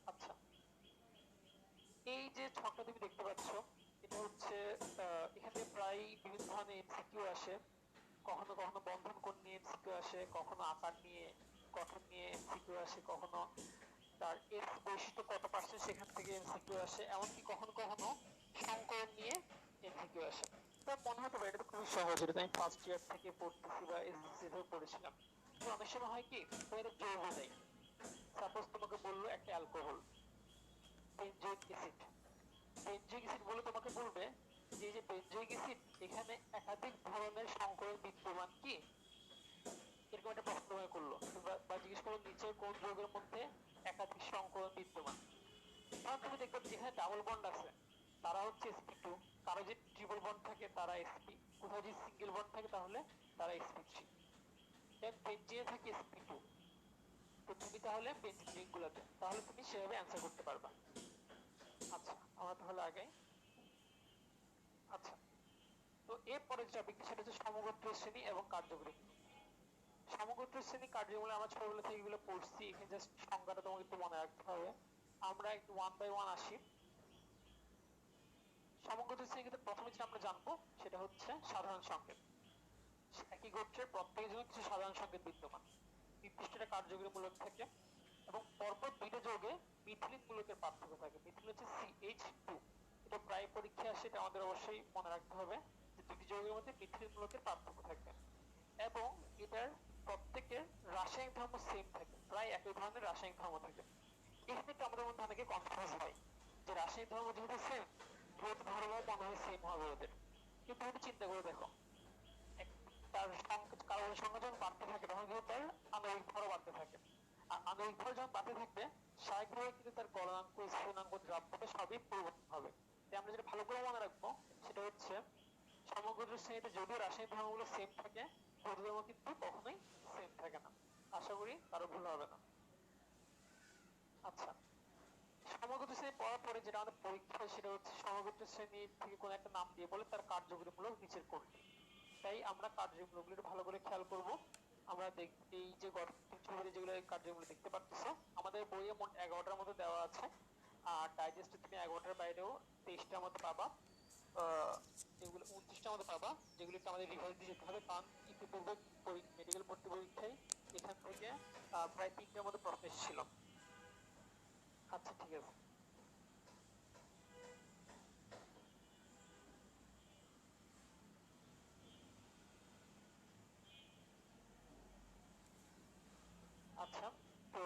S1: আচ্ছা, এই যে ছকটা তুমি দেখতে পাচ্ছ এটা হচ্ছে এখানে প্রায় বিভিন্ন ধরনের এমসিকিউ আসে। কখনো কখনো বন্ধন কোণ নিয়ে এমসিকিউ আসে, কখনো আকার নিয়ে গঠন নিয়ে এমসিকিউ আসে, কখনো তার এস বৈশিষ্ট্য কত পার্সেন্ট সেখান থেকে এমসিকিউ আসে, এমনকি কখনো কখনো সংকলন নিয়ে এমসিকিউ আসে। তো মনে হতে পারে এটা তো খুবই সহজ, এটা আমি ফার্স্ট ইয়ার থেকে পড়তেছি বা এসএসসি থেকে পড়েছিলাম। তো অনেক সময় হয় কি এটা যৌগ দেয়, সাপোজ তোমাকে বললো একটা alcohol benzoic acid, benzoic acid বলে তোমাকে বলবে যে এই যে বেনজোইক অ্যাসিড এখানে একাধিক ধরনের সংকলন বিদ্যমান কি, এরকম একটা প্রশ্ন তোমাকে করলো বা জিজ্ঞেস করলো নিচের কোন যৌগের মধ্যে একাধিক সংকলন বিদ্যমান। তখন তুমি দেখবে যেখানে ডাবল বন্ড আছে তারা হচ্ছে sp2, কারো যে ট্রিপল বন্ড থাকে তারা sp, কোথাও যদি সিঙ্গেল বন্ড থাকে তাহলে তারা sp3, দেন বেনজিনে থাকে sp2। তো তুমি তাহলে বেনজিন গুলাতে তাহলে তুমি সেভাবে অ্যান্সার করতে পারবা। আচ্ছা, আমরা তাহলে আগাই। আচ্ছা, তো এরপরে যে টপিক সেটা হচ্ছে সমগোত্রীয় শ্রেণী এবং কার্যকরী। সমগোত্রীয় শ্রেণী কার্যকরী আমরা ছোটবেলা থেকে এগুলো পড়ছি, এখানে জাস্ট সংজ্ঞাটা তোমাকে একটু মনে রাখতে হবে। আমরা একটু ওয়ান বাই ওয়ান আসি। সমগোত্রীয় শ্রেণীর ক্ষেত্রে প্রথমে যেটা আমরা জানবো সেটা হচ্ছে সাধারণ সংকেত। একই গোত্রের প্রত্যেকের জন্য কিছু সাধারণ সংকেত বিদ্যমান, নির্দিষ্ট একটা কার্যকরী মূলক থাকে এবং পরপর দুইটা যৌগে মিথিলিন মূলকের পার্থক্য থাকে। মিথিলিন হচ্ছে CH2, এটা প্রায় পরীক্ষায় আসে, এটা আমাদের অবশ্যই মনে রাখতে হবে যে দুটি যৌগের মধ্যে মিথিলিন মূলকের পার্থক্য থাকবে এবং এটার প্রত্যেকের রাসায়নিক ধর্ম সেম থাকে, প্রায় একই ধরনের রাসায়নিক ধর্ম থাকে। এখানে একটু আমাদের মধ্যে অনেকে কনফিউজ হয় যে রাসায়নিক ধর্ম যেহেতু সেম, ভৌত ধর্ম মনে হয় সেম হবে ওদের, কিন্তু একটু চিন্তা করে দেখো তার কার্বনের সংখ্যা যখন বাড়তে থাকে তখন কিন্তু তার আণবিক ভরও বাড়তে থাকে, আর আণবিক ভর যখন বাড়তে থাকবে স্বাভাবিকভাবে কিন্তু তার গলনাঙ্ক, স্ফুটনাঙ্ক, দ্রব্যতা সবই পরিবর্তন হবে। তাই আমরা যেটা ভালো করে মনে রাখবো সেটা হচ্ছে সমগোত্রীয় শ্রেণীতে যদিও রাসায়নিক ধর্মগুলো সেম থাকে, ভৌত ধর্ম কিন্তু কখনোই সেম থাকে না। আশা করি কারো ভুল হবে না। আচ্ছা, সমগোত্রীয় শ্রেণী পড়ার পরে যেটা আমাদের পরীক্ষা সেটা হচ্ছে সমগোত্রীয় শ্রেণী থেকে কোন একটা নাম দিয়ে বলে তার কার্যকরীমূলক নিচের কোনটি। তাই আমরা কার্যকরীমূলকগুলো ভালো করে খেয়াল করব। আমরা এই যে ছবিতে যেগুলো কার্যকরীমূলক দেখতে পাচ্ছ আমাদের বইয়ে মোট 11টার মতো দেওয়া আছে, আর ডাইজেস্টে তুমি 11টার বাইরেও 23টার মতো পাবা, যেগুলো 29টার মতো পাবা, যেগুলো একটু আমাদের রিভাইজ দিয়ে যেতে হবে, কারণ ইতিপূর্বে মেডিকেল ভর্তি পরীক্ষায় এখান থেকে প্রায় 3টার মতো প্রশ্ন এসেছিল। আচ্ছা, ঠিক আছে। আচ্ছা, তো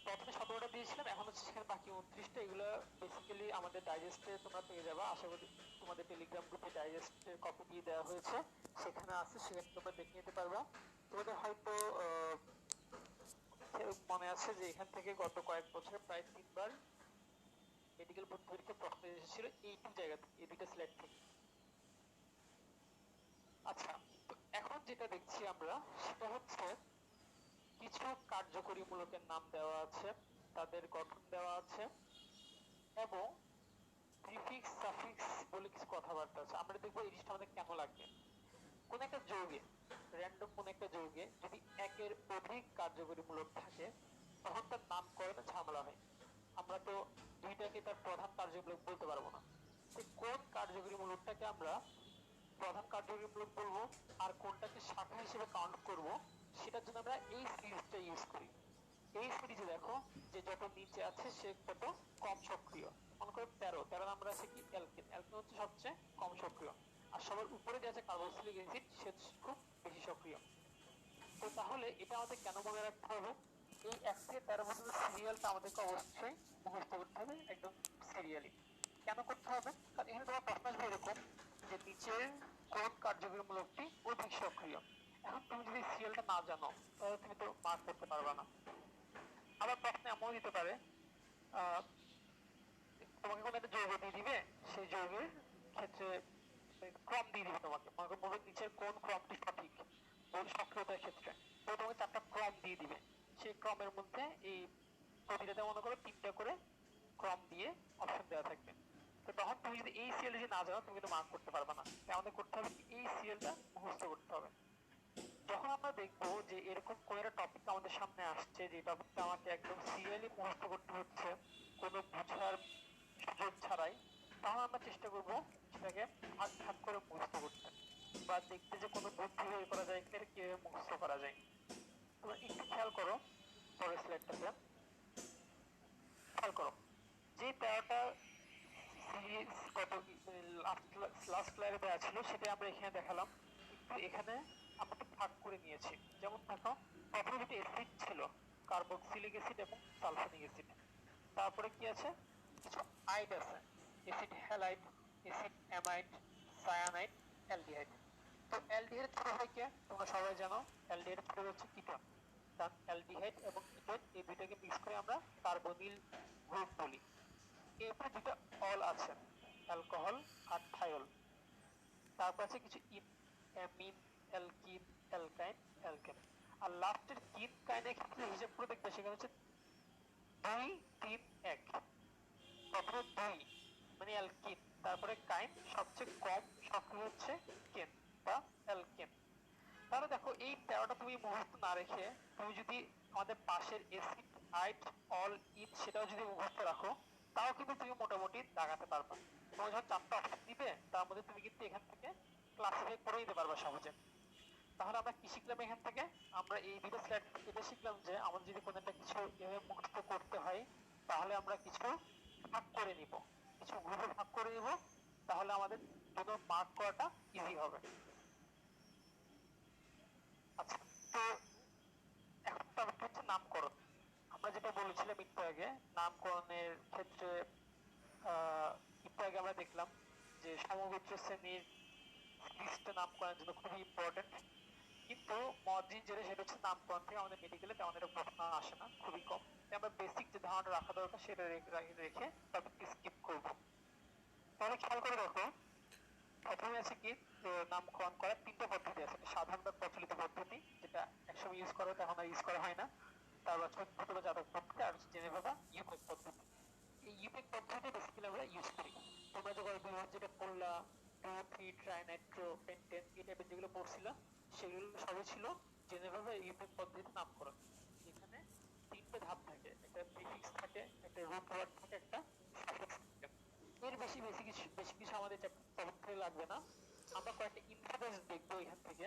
S1: প্রথমে 17টা দিয়েছিলাম, এখন হচ্ছে সেখানে বাকি 29টা, এগুলো বেসিক্যালি আমাদের ডাইজেস্টে তোমরা পেয়ে যাবা। আশা করি তোমাদের টেলিগ্রাম গ্রুপে ডাইজেস্টের কপি দিয়ে দেওয়া হয়েছে, সেখানে আছে, সেখানে তোমরা দেখে নিতে পারবা। তোমাদের হয়তো মনে আছে যে এখান থেকে গত কয়েক বছর প্রায় 3বার মেডিকেল ভর্তি পরীক্ষার প্রশ্ন এসেছিল এই জায়গা থেকে, এই দুইটা স্ল্যাট থেকে। আচ্ছা, তো এখন যেটা দেখছি আমরা সেটা হচ্ছে কিছু কার্যকরী মূলকের নাম দেওয়া আছে, তাদের গঠন দেওয়া আছে এবং প্রিফিক্স সাফিক্স বলে কিছু কথাবার্তা আছে। আমরা দেখবো এই জিনিসটা আমাদের কেন লাগবে। কোন একটা যৌগে, র্যান্ডম কোন একটা যৌগে যদি একের অধিক কার্যকরী মূলক থাকে তখন তার নামকরণে ঝামেলা হয়। আমরা তো দুইটাকে তার প্রধান কার্যকরী মূলক বলতে পারবো না, কোন কার্যকরী মূলকটাকে আমরা প্রধান কার্যকরীমূলক বলবো আর কোনটাকে শাখা হিসেবে কাউন্ট করব, সেটার জন্য আমরা এই সিরিজটা ইউজ করি। এই সিরিজে দেখো যে যত নিচে আছে সে তত কম সক্রিয়। মনে করো 13 নাম্বার আছে কি অ্যালকেন, অ্যালকেন হচ্ছে সবচেয়ে কম সক্রিয়, আর সবার উপরে যে আছে কার্বক্সিলিক অ্যাসিড সে খুব বেশি সক্রিয়। তো তাহলে এটা আমাদের কেন মনে রাখতে হবে, এই 1 থেকে 13 পর্যন্ত সিরিয়ালটা আমাদেরকে অবশ্যই মুখস্থ করতে হবে, একদম সিরিয়ালি। কেন করতে হবে? কারণ এখানে তোমার প্রশ্ন আসবে এরকম যে নিচের কোন কার্যকরীমূলকটি অধিক সক্রিয়। এখন তুমি যদি সিরিয়ালটা না জানো তাহলে তুমি তো মার্ক করতে পারবে না। আবার প্রশ্ন এমন দিতে পারে তোমাকে কোনো একটা যৌগ দিয়ে দিবে, সেই যৌগের ক্ষেত্রে ক্রম দিয়ে দিবে তোমাকে, মনে করো বলবে নিচের কোন ক্রমটি সঠিক সক্রিয়তার ক্ষেত্রে, তো তোমাকে 4টা ক্রম দিয়ে দিবে। সেই ক্রমের মধ্যে এই প্রতিটাতে মনে করো 3টা করে ক্রম দিয়ে অপশন দেওয়া থাকবে। তো তখন তুমি যদি এই সিরিয়াল যদি না জানো তুমি কিন্তু মার্ক করতে পারবে না। আমাদের করতে হবে এই সিরিয়ালটা মুখস্থ করতে হবে। যখন আমরা দেখবো যে এরকম কোন একটা টপিক আমাদের সামনে আসছে যে টপিকটা আমাকে একদম সিরিয়ালি মুখস্থ করতে হচ্ছে কোনো বোঝার সুযোগ ছাড়াই, তখন আমরা চেষ্টা করবো সেটাকে ভাগ ভাগ করে মুখস্থ করতে, বা দেখতে যে কোনো বুদ্ধি বের করা যায় কিনা কিভাবে মুখস্থ করা যায়। তোমরা একটু খেয়াল করো পরের স্লাইডটাতে, খেয়াল করো যে 13টা সিরিজ কত লাস্ট স্লাইডে দেওয়া ছিল সেটা আমরা এখানে দেখালাম, কিন্তু এখানে আমরা একটু ভাগ করে নিয়েছি। যেমন দেখো প্রথমে দুটো অ্যাসিড ছিল, কার্বক্সিলিক অ্যাসিড এবং সালফোনিক অ্যাসিড। তারপরে কি আছে, কিছু আইড আছে, acid halide, acid amide, cyanide, aldehyde. তো অ্যালডিহাইড ছোট হয় কে তোমরা সবাই জানো, অ্যালডিহাইড ছোট হচ্ছে কিটোন। কারণ অ্যালডিহাইড এবং কিটোন এই দুইটাকে মিক্স করে আমরা কার্বনিল গ্রুপ বলি। এরপর দুটো অল আছে, অ্যালকোহল আর থাইল। তারপর আছে কিছু ইন, অ্যামিন, অ্যালকিন, অ্যালকাইন, অ্যালকেন। আর লাস্টের কিন কাইনের ক্ষেত্রে হিসাব করে দেখবে সেখানে হচ্ছে 2 3 1। প্রথমে 2 মানে অ্যালকিন, তারপরে কাইন, সবচেয়ে কম সক্রিয় হচ্ছে কেন বা অ্যালকেন। তাহলে দেখো এই 13টা তুমি মুখস্থ না রেখে তুমি যদি আমাদের পাশের অ্যাসিড, আইড, অল, ইন সেটাও যদি মুখস্থ রাখো তাও কিন্তু তুমি মোটামুটি দাগাতে পারবা। তোমার যখন 4টা অপশন দিবে তার মধ্যে তুমি কিন্তু এখান থেকে ক্লাসিফাই করে নিতে পারবা সহজে। তাহলে আমরা কি শিখলাম এখান থেকে, আমরা এই দুটো স্লাইড এটা শিখলাম যে আমাদের যদি কোনো একটা কিছু এভাবে মুখস্থ করতে হয় তাহলে আমরা কিছু ভাগ করে নিব, কিছু গ্রুপে ভাগ করে নিব, তাহলে আমাদের জন্য মার্ক করাটা ইজি হবে। আচ্ছা, তো এখন টপিক হচ্ছে নামকরণ। আমরা যেটা বলেছিলাম একটু আগে, নামকরণের ক্ষেত্রে একটু আগে আমরা দেখলাম যে সমগোত্র শ্রেণীর লিস্টে নামকরণের জন্য খুবই ইম্পর্টেন্ট। কিন্তু মডার্ন যেটা সেটা হচ্ছে নামকরণ থেকে আমাদের মেডিকেলে তেমন একটা প্রশ্ন আসে না, খুবই কম। আমরা বেসিক যে ধারণা রাখা দরকার সেটা রেখে টপিকটি স্কিপ করব। তাহলে খেয়াল করে দেখো প্রথমে আছে কি নামকরণ করার 3টা পদ্ধতি আছে। সাধারণ বা প্রচলিত পদ্ধতি যেটা একসময় ইউজ করা হতো এখন আর ইউজ করা হয় না, তারপর ছোট জাতক পদ্ধতি, আর জেনেভা বা ইউপেক পদ্ধতি। এই ইউপেক পদ্ধতি বেসিক্যালি আমরা ইউজ করি। তোমরা যখন যেটা পড়লা 2 3 ট্রাইনাইট্রো পেন্টেন এই টাইপের যেগুলো পড়ছিলা সেগুলো সবই ছিল জেনেভা বা ইউপেক পদ্ধতিতে নামকরণ। এখানে 3টে ধাপ থাকে, একটা প্রিফিক্স থাকে, একটা রুট ওয়ার্ড থাকে, একটা সাফিক্স থাকে। এর বেশি কিছু আমাদের চ্যাপ্টারে লাগবে না। আমরা কয়েকটা ইনফারেন্স দেখবো এখান থেকে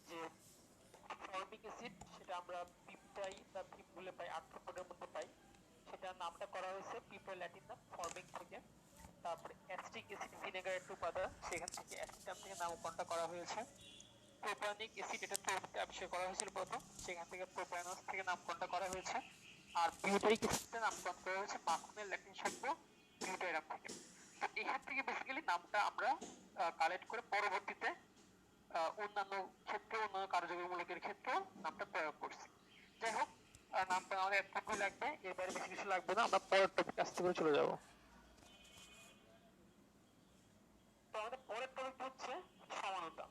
S1: যে ফর্মিক অ্যাসিড সেটা আমরা পিপটাই বা পিপ বলে পাই, আর্থ্রোপোডের মধ্যে পাই, সেটা নামটা করা হয়েছে পিপের ল্যাটিন নাম ফর্মিক থেকে। তারপরে অ্যাসিটিক অ্যাসিড ভিনেগার একটু উপাদান, সেখান থেকে অ্যাসিটাম থেকে নামকরণটা করা হয়েছে। প্রোপানিক অ্যাসিড এটা তৈরিতে আবিষ্কার করা হয়েছিল প্রথম, সেখান থেকে প্রোপানস থেকে নামকরণটা করা হয়েছে। আর বিউটারিক অ্যাসিডের নামকরণ করা হয়েছে মাখনের ল্যাটিন শব্দ বিউটাইরাম থেকে। তো এখান থেকে বেসিক্যালি নামটা আমরা কালেক্ট করে পরবর্তীতে অন্যান্য ক্ষেত্রে অন্যান্য কার্যকরীমূলকের ক্ষেত্রে নামটা প্রয়োগ করছি। যাই হোক নামটা আমাদের এতটুকুই লাগবে, এর বাইরে বেশি কিছু লাগবে না। আমরা পরের টপিক আস্তে করে চলে যাব। তো আমাদের পরের টপিক হচ্ছে সমানতা।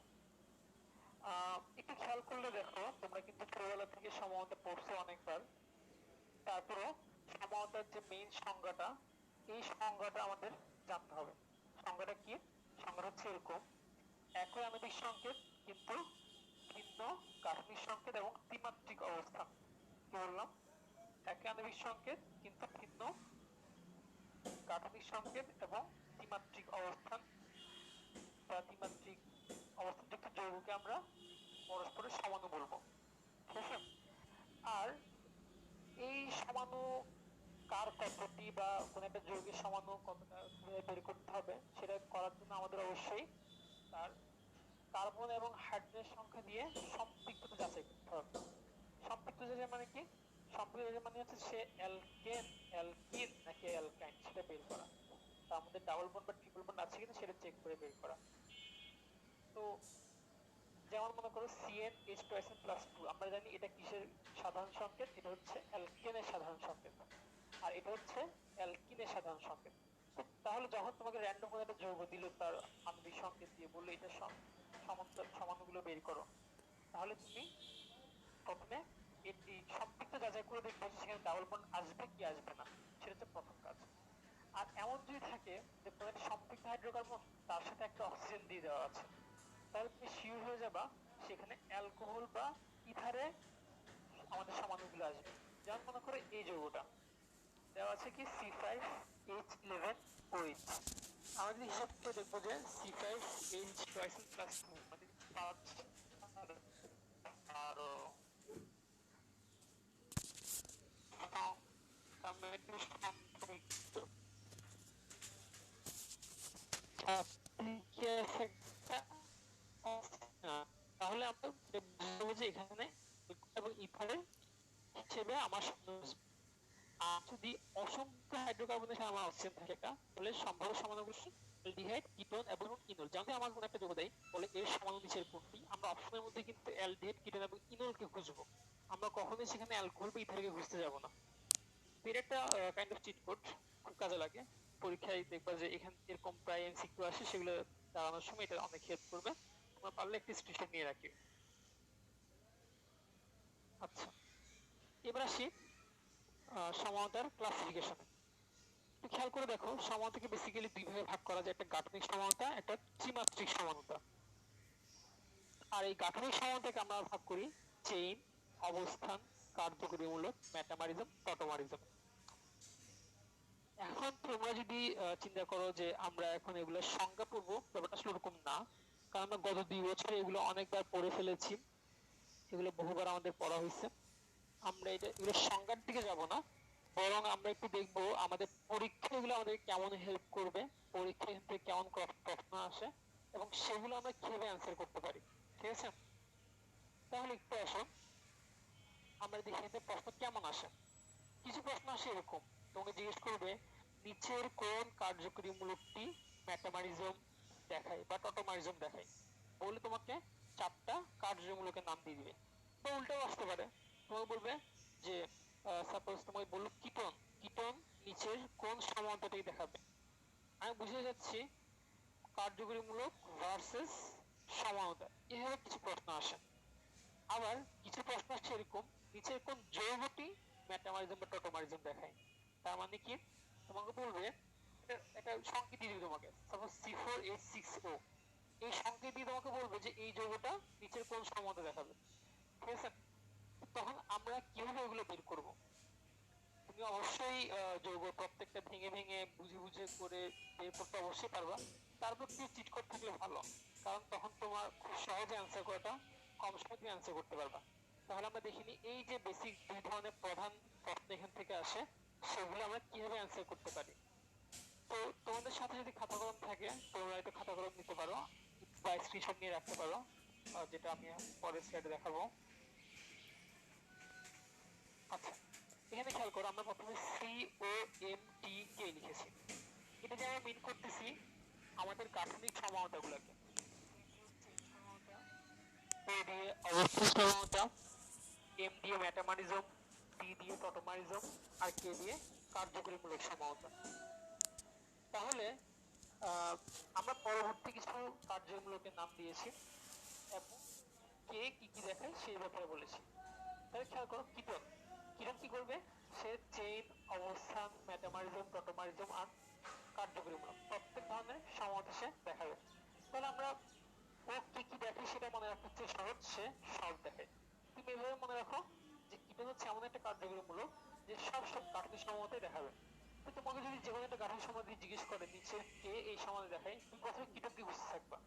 S1: একটু খেয়াল করলে দেখো তোমরা কিন্তু ছোটবেলা থেকে সমানতা পড়ছো অনেকবার, তারপরে সমানতার যে মেইন সংজ্ঞাটা এই সংজ্ঞাটা আমাদের জানতে হবে। সংজ্ঞাটা কি? সংজ্ঞাটা হচ্ছে এরকম, একই আণবিক সংকেত কিন্তু ভিন্ন গাঠনিক সংকেত এবং ত্রিমাত্রিক অবস্থান। কি বললাম? একই আণবিক সংকেত কিন্তু ভিন্ন গাঠনিক সংকেত এবং ত্রিমাত্রিক অবস্থান বা ত্রিমাত্রিক অবস্থানযুক্ত যৌগকে আমরা পরস্পরের সমাণু বলবো, ঠিক আছে? আর এই সমাণু কার কতটি বা কোন একটা যৌগের সমাণু কতটা কিভাবে বের করতে হবে সেটা করার জন্য আমাদের অবশ্যই তার কার্বন এবং হাইড্রোজেনের সংখ্যা দিয়ে সম্পৃক্ততা যাচাই করতে হবে। সম্পৃক্ততা যাচাই মানে কি? সম্পৃক্ততা যাচাই মানে হচ্ছে সে অ্যালকেন, অ্যালকিন নাকি অ্যালকাইন সেটা বের করা। তার মধ্যে ডাবল বন্ড বা ট্রিপল বন্ড আছে কিনা সেটা চেক করে বের করা। তো যেমন মনে করো CnH2SN+2, আমরা জানি এটা কিসের সাধারণ সংকেত? এটা হচ্ছে অ্যালকেনের সাধারণ সংকেত, আর এটা হচ্ছে অ্যালকিনের সাধারণ সংকেত। তাহলে যখন তোমাকে র্যান্ডম কোনো একটা যৌগ দিল তার আণবিক সংকেত দিয়ে বললো এটা সমাণুগুলো বের করো, তাহলে তুমি প্রথমে এই সম্পৃক্ত যাচাই করে দেখবো যে সেখানে ডাবল বন্ড আসবে কি আসবে না, সেটা হচ্ছে প্রথম কাজ। আর এমন যদি থাকে যে কোনো একটা সম্পৃক্ত হাইড্রোকার্বন তার সাথে একটা অক্সিজেন দিয়ে দেওয়া আছে, তাহলে তুমি শিওর হয়ে যাবা সেখানে অ্যালকোহল বা ইথারে আমাদের সমাণুগুলো আসবে। যেমন মনে করো এই যৌগটা দেওয়া আছে কি C5H11OH, আমরা যদি হিসাব করে দেখবো যে C5H2SN+2 মানে 5 আরো তাহলে আমরা বুঝবো যে এখানে এবং ইথারের হিসেবে আমার আর যদি অসংখ্য হাইড্রোকার্বনের সাথে আমার অক্সিজেন থাকে তাহলে সম্ভাব্য সমাণুগুলো অ্যালডিহাইড, কিটোন এবং ইনল। যদি আমার কোনো একটা যৌগ দেয় বলে এর সমাণু নিচের কোনটি, আমরা অপশনের মধ্যে কিন্তু অ্যালডিহাইড, কিটোন এবং ইনলকে খুঁজবো, আমরা কখনোই সেখানে অ্যালকোহল বা ইথারকে খুঁজতে যাব না। এর একটা কাইন্ড অফ চিট কোড খুব কাজে লাগে পরীক্ষায়, দেখবা যে এখানে এরকম প্রায় এমসিকিউ আসে, সেগুলো দাঁড়ানোর সময় এটা অনেক হেল্প করবে, তোমরা পারলে একটা স্ক্রিনশট নিয়ে রাখি। আচ্ছা, এবার আসি সমানতার ক্লাসিফিকেশনে। একটু খেয়াল করে দেখো, সমানতাকে বেসিক্যালি দুই ভাগে ভাগ করা যায়, একটা গাঠনিক সমানতা, একটা ত্রিমাত্রিক সমানতা। আর এই গাঠনিক সমানতাকে আমরা ভাগ করি চেইন, অবস্থান, কার্যকরীমূলক, মেটামারিজম, টটোমারিজম। এখন তোমরা যদি চিন্তা করো যে আমরা এখন এগুলো সংজ্ঞা পড়বো, ব্যাপারটা আসলে ওরকম না, কারণ আমরা গত 2 বছরে এগুলো অনেকবার পড়ে ফেলেছি, এগুলো বহুবার আমাদের পড়া হয়েছে। আমরা এগুলো সংজ্ঞার দিকে যাব না, বরং আমরা একটু দেখবো আমাদের পরীক্ষা এগুলো আমাদের কেমন হেল্প করবে, পরীক্ষা এখান থেকে কেমন প্রশ্ন আসে এবং সেগুলো আমরা কিভাবে অ্যান্সার করতে পারি, ঠিক আছে? তাহলে একটু আসো আমরা দেখি এখানে প্রশ্ন কেমন আসে। কিছু প্রশ্ন আসে এরকম, তোমাকে জিজ্ঞেস করবে নিচের কোন কার্যকরী মূলকটি মেটামারিজম দেখায় বা টটোমারিজম দেখায়, বলে তোমাকে 4টা কার্যকরী মূলকের নাম দিয়ে দিবে। বা উল্টাও আসতে পারে, তোমাকে বলবে যে সাপোজ তোমাকে বললো কিটোন, কিটোন নিচের কোন সমান্তরটাই দেখাবে। আমি বুঝে যাচ্ছি কার্যকরীমূলক ভার্সেস সমানতা, এভাবে কিছু প্রশ্ন আসে। আবার কিছু প্রশ্ন আসছে এরকম, নিচের কোন যৌগটি মেটামারিজম বা টটোমারিজম দেখায়। তার মানে কি, তোমাকে বলবে একটা সংকেত দিয়ে দিবে তোমাকে, সাপোজ C4H6O, এই সংকেত দিয়ে তোমাকে বলবে যে এই যৌগটা নিচের কোন সমানতা দেখাবে, ঠিক আছে? তখন আমরা কিভাবে এগুলো বের করব? তুমি অবশ্যই যৌগ প্রত্যেকটা ভেঙে ভেঙে বুঝে বুঝে করে বের করতে অবশ্যই পারবা, তারপর তুমি চিট কোড থাকলে ভালো, কারণ তখন তোমার খুব সহজে অ্যান্সার করাটা কম সময় তুমি অ্যান্সার করতে পারবা। তাহলে আমরা দেখিনি এই যে বেসিক 2 ধরনের প্রধান প্রশ্ন এখান থেকে আসে, সেগুলো আমরা কিভাবে অ্যান্সার করতে পারি। তো তোমাদের সাথে যদি খাতা কলম থাকে তোমরা একটু খাতা কলম নিতে পারো বা স্ক্রিনশট নিয়ে রাখতে পারো, যেটা আমি পরের স্লাইডে দেখাবো। আচ্ছা, এখানে খেয়াল করো আমরা প্রথমে COMTK লিখেছি, এটা যে আমরা মিন করতেছি আমাদের গাঠনিক সমানতাগুলোকে। A দিয়ে অবস্থান সমানতা, M দিয়ে মেটামারিজম, T দিয়ে টটোমারিজম, আর K দিয়ে কার্যকরীমূলক সমানতা। তাহলে আমরা পরবর্তী কিছু কার্যমূলকের নাম দিয়েছি এবং কে কি কি দেখায় সেই ব্যাপারে বলেছি। তাহলে খেয়াল করো কিটোন, কিটোন কি করবে, সে চেইন, অবস্থান, মেটামারিজম, টটোমারিজম আর কার্যকরীমূলক প্রত্যেক ধরনের সমানতা সে দেখাবে। তাহলে আমরা ও কি কি দেখে সেটা মনে রাখতে হচ্ছে সহজ, সে সব দেখে। তুমি এভাবে মনে রাখো যে কিটোন হচ্ছে এমন একটা কার্যকরীমূলক যে সব গাঠনিক সমানতাই দেখাবে। তো তোমাকে যদি যে কোনো একটা গাঠনিক সমানতা জিজ্ঞেস করে নিচে কে এই সমানতা দেখায়, তুমি প্রথমে কিটোনকে বুঝতে থাকবা,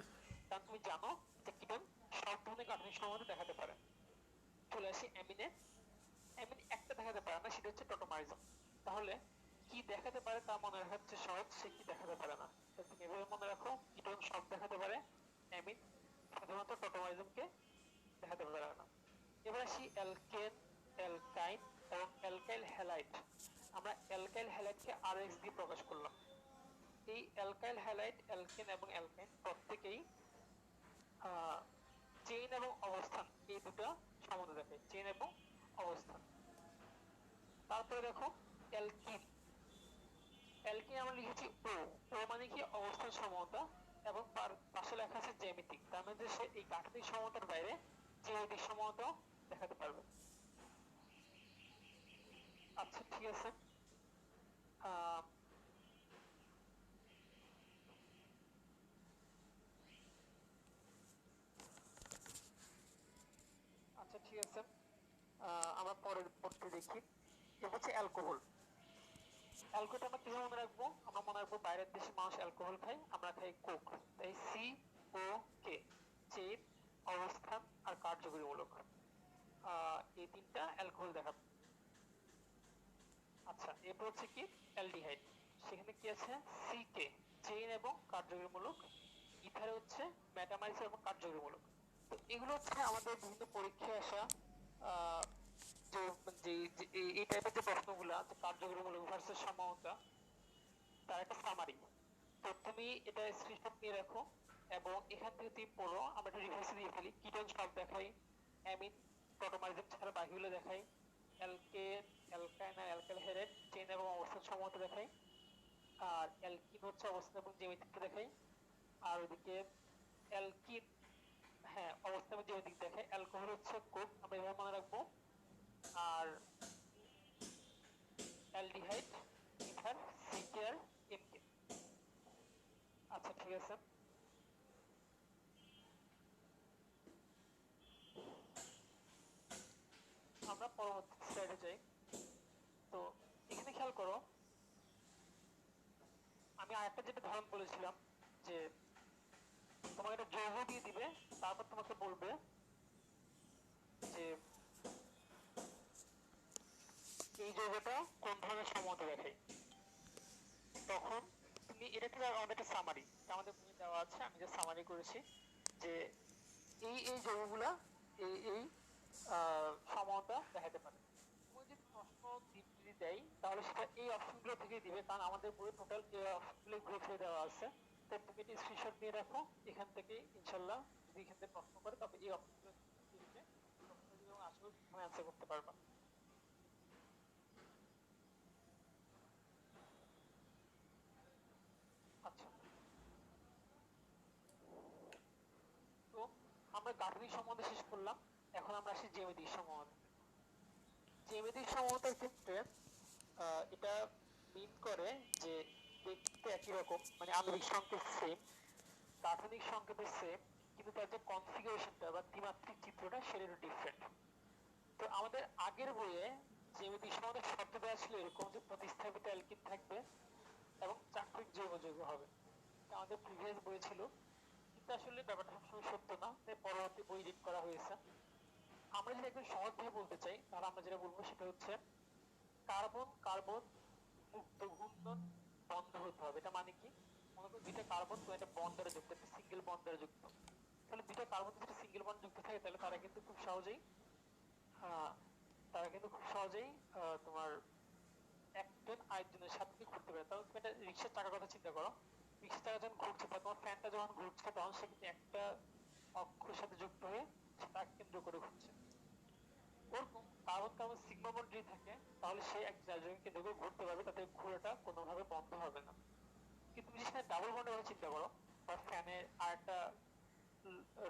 S1: কারণ তুমি জানো যে কিটোন সব ধরনের গাঠনিক সমতা দেখাতে পারে। চলে আসি অ্যামিনে। অ্যামিন একটা দেখাতে পারে না, সেটা হচ্ছে টোটোমারিজম। তাহলে কি দেখাতে পারে তা মনে রাখা হচ্ছে সহজ, সে কি দেখাতে পারে না। তুমি এভাবে মনে রাখো, কিটোন সব দেখাতে পারে, অ্যামিন সাধারণত টোটোমারিজমকে দেখাতে পারে না। এবার আসি অ্যালকেন, অ্যালকাইন এবং অ্যালকাইল হ্যালাইড। আমরা অ্যালকাইল হ্যালাইডকে RX দিয়ে প্রকাশ করলাম। এই অ্যালকাইল হ্যালাইড, অ্যালকেন এবং অ্যালকাইন প্রত্যেকেই চেইন এবং অবস্থান এই দুটো সম্বন্ধে দেখায়, চেইন এবং অবস্থান। তারপরে দেখো অ্যালকিন। অ্যালকিন আমরা লিখেছি ও, ও মানে কি অবস্থান সমতা, এবং তার পাশে লেখা আছে জ্যামিতিক, তার মানে সে এই গাঠনিক সমতার বাইরে জ্যামিতিক সমতাও দেখাতে পারবে। আচ্ছা ঠিক আছে, আহ আচ্ছা ঠিক আছে, আমরা পরের পড়তে দেখি। এটা হচ্ছে অ্যালকোহল। অ্যালকোহল আমরা কিভাবে মনে রাখবো? আমরা মনে রাখবো বাইরের দেশে মানুষ অ্যালকোহল খায়, আমরা খাই কোক। তাই COK, চেইন, অবস্থান আর কার্যকরীমূলক, এই তিনটা অ্যালকোহল দেখাবে। আচ্ছা এরপর হচ্ছে কি অ্যালডিহাইড। সেখানে কি আছে? CK, চেইন এবং কার্যকরীমূলক। ইথারে হচ্ছে মেটামাইসিস এবং কার্যকরীমূলক। তো এগুলো হচ্ছে আমাদের বিভিন্ন পরীক্ষায় আসা আহ, যে এই টাইপের যে প্রশ্নগুলো আছে, কার্যকরীমূলক ভার্সেস সম্ভাবনা, তার একটা সামারি। তো তুমি এটা স্ক্রিনশট নিয়ে রাখো এবং এখান থেকে তুমি পড়ো। আমরা একটা রিভার্স দিয়ে ফেলি। কিটোন সব দেখাই, অ্যামিন প্রোটোমারিজম ছাড়া বাকিগুলো দেখাই, অ্যালকেন, অ্যালকাইন আর অ্যালকাইল হ্যালাইড চেইন এবং অবস্থান সম্ভাবনা দেখাই, আর অ্যালকিন হচ্ছে অবস্থান এবং জ্যামিতিক দেখাই, আর ওইদিকে অ্যালকিন হ্যাঁ অবস্থান এবং জ্যামিতিক দেখাই। অ্যালকোহল হচ্ছে কোক, আমরা এভাবে মনে রাখবো। আর অ্যালডিহাইড, ইথার, সিকে আর এমকে। আচ্ছা ঠিক আছে, আমরা পরবর্তী স্লাইডে যাই। তো এখানে খেয়াল করো, আমি আরেকটা যেটা ধরন বলেছিলাম যে তোমাকে একটা যৌগ দিয়ে দিবে, তারপর তোমাকে বলবে যে এই যৌগটা কোন ধরনের সমতা দেখায়। তখন তুমি এটা থেকে আমাদের একটা সামারি, আমাদের বইয়ে দেওয়া আছে, আমি যে সামারি করেছি যে এই যৌগগুলা এই সমতা দেখাতে পারে। তুমি যদি প্রশ্ন যদি দেয় তাহলে সেটা এই অপশনগুলো থেকে দিবে, কারণ আমাদের বইয়ে টোটাল এই অপশনগুলো গ্রুপে দেওয়া আছে। তো তুমি এটা স্ক্রিনশট নিয়ে রাখো, এখান থেকে ইনশাল্লাহ যদি এখান থেকে প্রশ্ন করে তবে এই অপশনগুলো দিবে, প্রশ্ন দিবে এবং আশা করি তুমি অ্যান্সার করতে পারবা। আচ্ছা, তো আমরা গাঠনিক সম্বন্ধে শেষ করলাম, এখন আমরা আসি জ্যামিতিক সম্বন্ধে। জ্যামিতিক সমতার ক্ষেত্রে এটা মিন করে যে দেখতে একই রকম, মানে আণবিক সংকেত সেম, গাঠনিক সংকেতের সেম, কিন্তু তার যে কনফিগারেশনটা বা ত্রিমাত্রিক চিত্রটা সেটা একটু ডিফারেন্ট। তো আমাদের আগের বইয়ে জ্যামিতিক সমতার শর্ত দেওয়া ছিল এরকম যে প্রতিস্থাপিত অ্যালকিন থাকবে এবং চাক্রিক জৈব যৌগ হবে। এটা আমাদের প্রিভিয়াস বই ছিল, কিন্তু আসলে ব্যাপারটা সবসময় সত্য না, তাই পরবর্তী বই রিড করা হয়েছে। আমরা যদি একদম সহজভাবে বলতে চাই তাহলে আমরা যেটা বলবো সেটা হচ্ছে কার্বন কার্বন মুক্ত ঘূর্ণন বন্ধ হতে হবে। এটা মানে কি? মনে করো দুইটা কার্বন তো একটা বন্ড দ্বারা যুক্ত, একটা সিঙ্গেল বন্ড দ্বারা যুক্ত। তাহলে দুইটা কার্বন যদি সিঙ্গেল বন্ড যুক্ত থাকে তাহলে তারা কিন্তু খুব সহজেই আহ, তোমার একজন আরেকজনের সাথে ঘুরতে পারে। তাহলে তুমি একটা রিক্সার চাকার কথা চিন্তা করো, রিক্সার চাকা যখন ঘুরছে বা তোমার ফ্যানটা যখন ঘুরছে তখন সে কিন্তু একটা অক্ষের সাথে যুক্ত হয়ে তাকে কেন্দ্র করে ঘুরছে। ওরকম কার্বন কার্বন সিগমা বন্ড যদি থাকে তাহলে সে একজনকে কেন্দ্র করে ঘুরতে পারবে, তাতে ঘোরাটা কোনোভাবে বন্ধ হবে না। কিন্তু তুমি সেখানে ডাবল বন্ডের কথা চিন্তা করো, বা ফ্যানের আরেকটা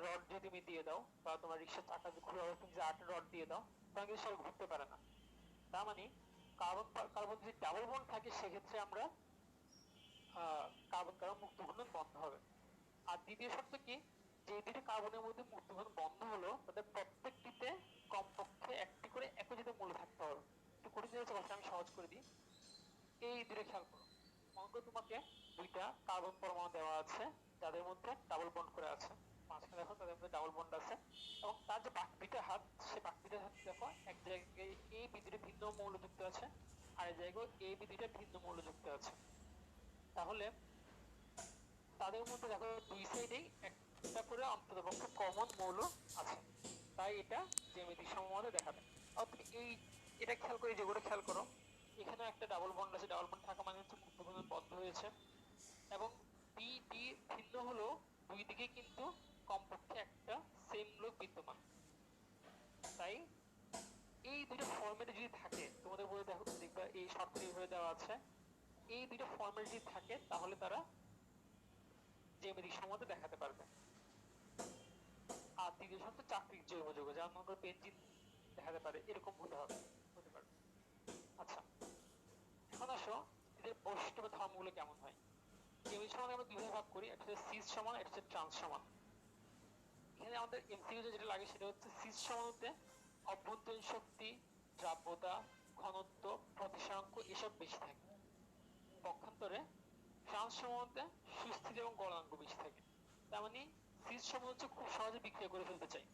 S1: রড যদি তুমি দিয়ে দাও, বা তোমার রিক্সার চাকা ঘুরে তুমি যদি আরেকটা রড দিয়ে দাও, তাহলে কিন্তু সে ঘুরতে পারে না। তার মানে কার্বন কার্বন যদি ডাবল বন্ড থাকে সেক্ষেত্রে আমরা কার্বন কার্বন মুক্ত ঘূর্ণন বন্ধ হবে। আর দ্বিতীয় শর্ত কি, যে দুটো কার্বনের মধ্যে মুক্ত ঘূর্ণন বন্ধ হলো তাদের প্রত্যেকটিতে কমপক্ষে একটি করে একযোজিত মূল থাকতে হবে। একটু কঠিন হচ্ছে কথা, আমি সহজ করে দিই। এই দুটো খেয়াল করো, মনে করো তোমাকে দুইটা কার্বন পরমাণু দেওয়া আছে যাদের মধ্যে ডাবল বন্ড করে আছে, মাঝখানে দেখো তাদের মধ্যে ডাবল বন্ড আছে, এবং তার যে বাকি দুইটা হাত, সে বাকি দুইটা হাত দেখো এক জায়গায় এ বি দুটো ভিন্ন মৌল যুক্ত আছে, আর এক জায়গায় এ বি দুইটা ভিন্ন মৌল যুক্ত আছে। তাহলে তাদের মধ্যে দেখো দুই সাইডেই একটা করে অন্ততপক্ষে কমন মৌল আছে, তাই এটা জ্যামিতিক সমমতে দেখাবে। অর্থাৎ এই এটা খেয়াল করে, যেগুলো খেয়াল করো এখানে একটা ডাবল বন্ড আছে, ডাবল বন্ড থাকা মানে হচ্ছে মুক্ত বন্ধন বদ্ধ হয়েছে, এবং বি ডি ভিন্ন হলেও দুই দিকে কিন্তু কমপক্ষে একটা সেম লোক বিদ্যমান। তাই এই দুটো ফরম্যাটে যদি থাকে, তোমাদের বইয়ে দেখো দেখবা এই শর্তটি এইভাবে দেওয়া আছে, এই দুটো ফরম্যাট যদি থাকে তাহলে তারা জ্যামিতিক সমমতে দেখাতে পারবে। আর দ্বিতীয় শর্ত চাকরির জৈব যৌগ, যেমন মনে করো বেনজিন দেখাতে পারে, এরকম হতে পারে। আচ্ছা, এখন আসো এদের বৈশিষ্ট্য বা ধর্মগুলো কেমন হয়। জ্যামিতিক সমমতে আমরা দুই ভাগে ভাগ করি, একটা হচ্ছে সিস সমান, একটা হচ্ছে ট্রান্স সমান। এখানে আমাদের এমসিকিউ যেটা লাগে সেটা হচ্ছে সিস সমানুতে অভ্যন্তরীণ শক্তি, দ্রাব্যতা, ঘনত্ব, প্রতিসরাঙ্ক এসব বেশি থাকে। পক্ষান্তরে ট্রান্স সমানুতে সুস্থিতি এবং গলনাঙ্ক বেশি থাকে। তার মানে সিস সমান হচ্ছে খুব সহজে বিক্রিয়া করে ফেলতে চাই,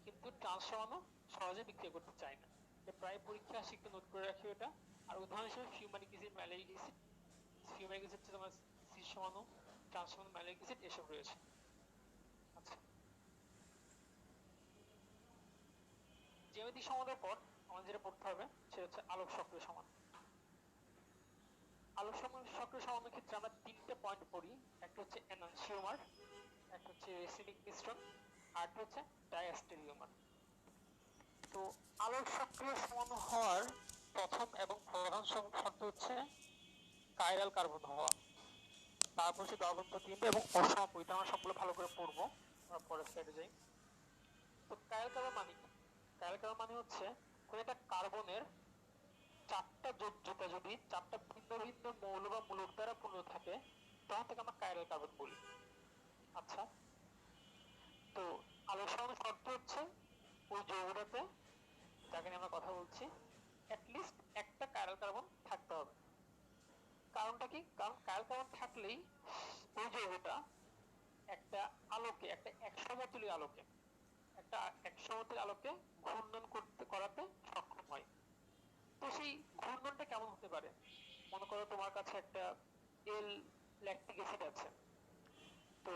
S1: কিন্তু ট্রান্স সমানও সহজে বিক্রিয়া করতে চায় না। প্রায় পরীক্ষা আসে, একটু নোট করে রাখি ওটা। আর উদাহরণ হিসেবে fumaric acid, malic acid, fumaric acid তোমার সিস সমানও, ট্রান্স সমান ম্যালিক অ্যাসিড এসব রয়েছে। আচ্ছা, জ্যামিতিক সমাধানের পর আমাদের যেটা পড়তে হবে সেটা হচ্ছে আলোক সক্রিয় সমান। আলোক সক্রিয় সমাধানের ক্ষেত্রে আমরা তিনটে পয়েন্ট পড়ি, একটা হচ্ছে এনানসিওমার, একটা হচ্ছে রেসিমিক মিশ্রণ, আর একটা হচ্ছে ডায়াস্টেরিওমার। তো আলোক সক্রিয় সমান হওয়ার প্রথম এবং প্রধান শর্ত হচ্ছে কাইরাল কার্বন হওয়া, তারপর হচ্ছে দ্রবণ প্রতিবিম্ব এবং অসমপরিত। আমরা সবগুলো ভালো করে পড়বো, আমরা পরের স্লাইডে যাই। তো কাইরাল কার্বন মানে কি? কাইরাল কার্বন মানে হচ্ছে কোন একটা কার্বনের চারটা যোজ্যতা যদি চারটা ভিন্ন ভিন্ন মৌল বা মূলক দ্বারা পূর্ণ থাকে, তখন থেকে আমরা কাইরাল কার্বন বলি। আচ্ছা, তো আলোক সমানুর শর্ত হচ্ছে ওই যৌগটাতে, যাকে নিয়ে আমরা কথা বলছি, অ্যাটলিস্ট একটা কাইরাল কার্বন থাকতে হবে। কারণটা কি? কারণ কাইরাল কার্বন থাকলেই ওই যৌগটা একটা আলোকে, একটা একসমতুলী আলোকে, একটা একসমতুলী আলোকে ঘূর্ণন করাতে সক্ষম হয়। তো সেই ঘূর্ণনটা কেমন হতে পারে? মনে করো তোমার কাছে একটা এল ল্যাকটিক অ্যাসিড আছে। তো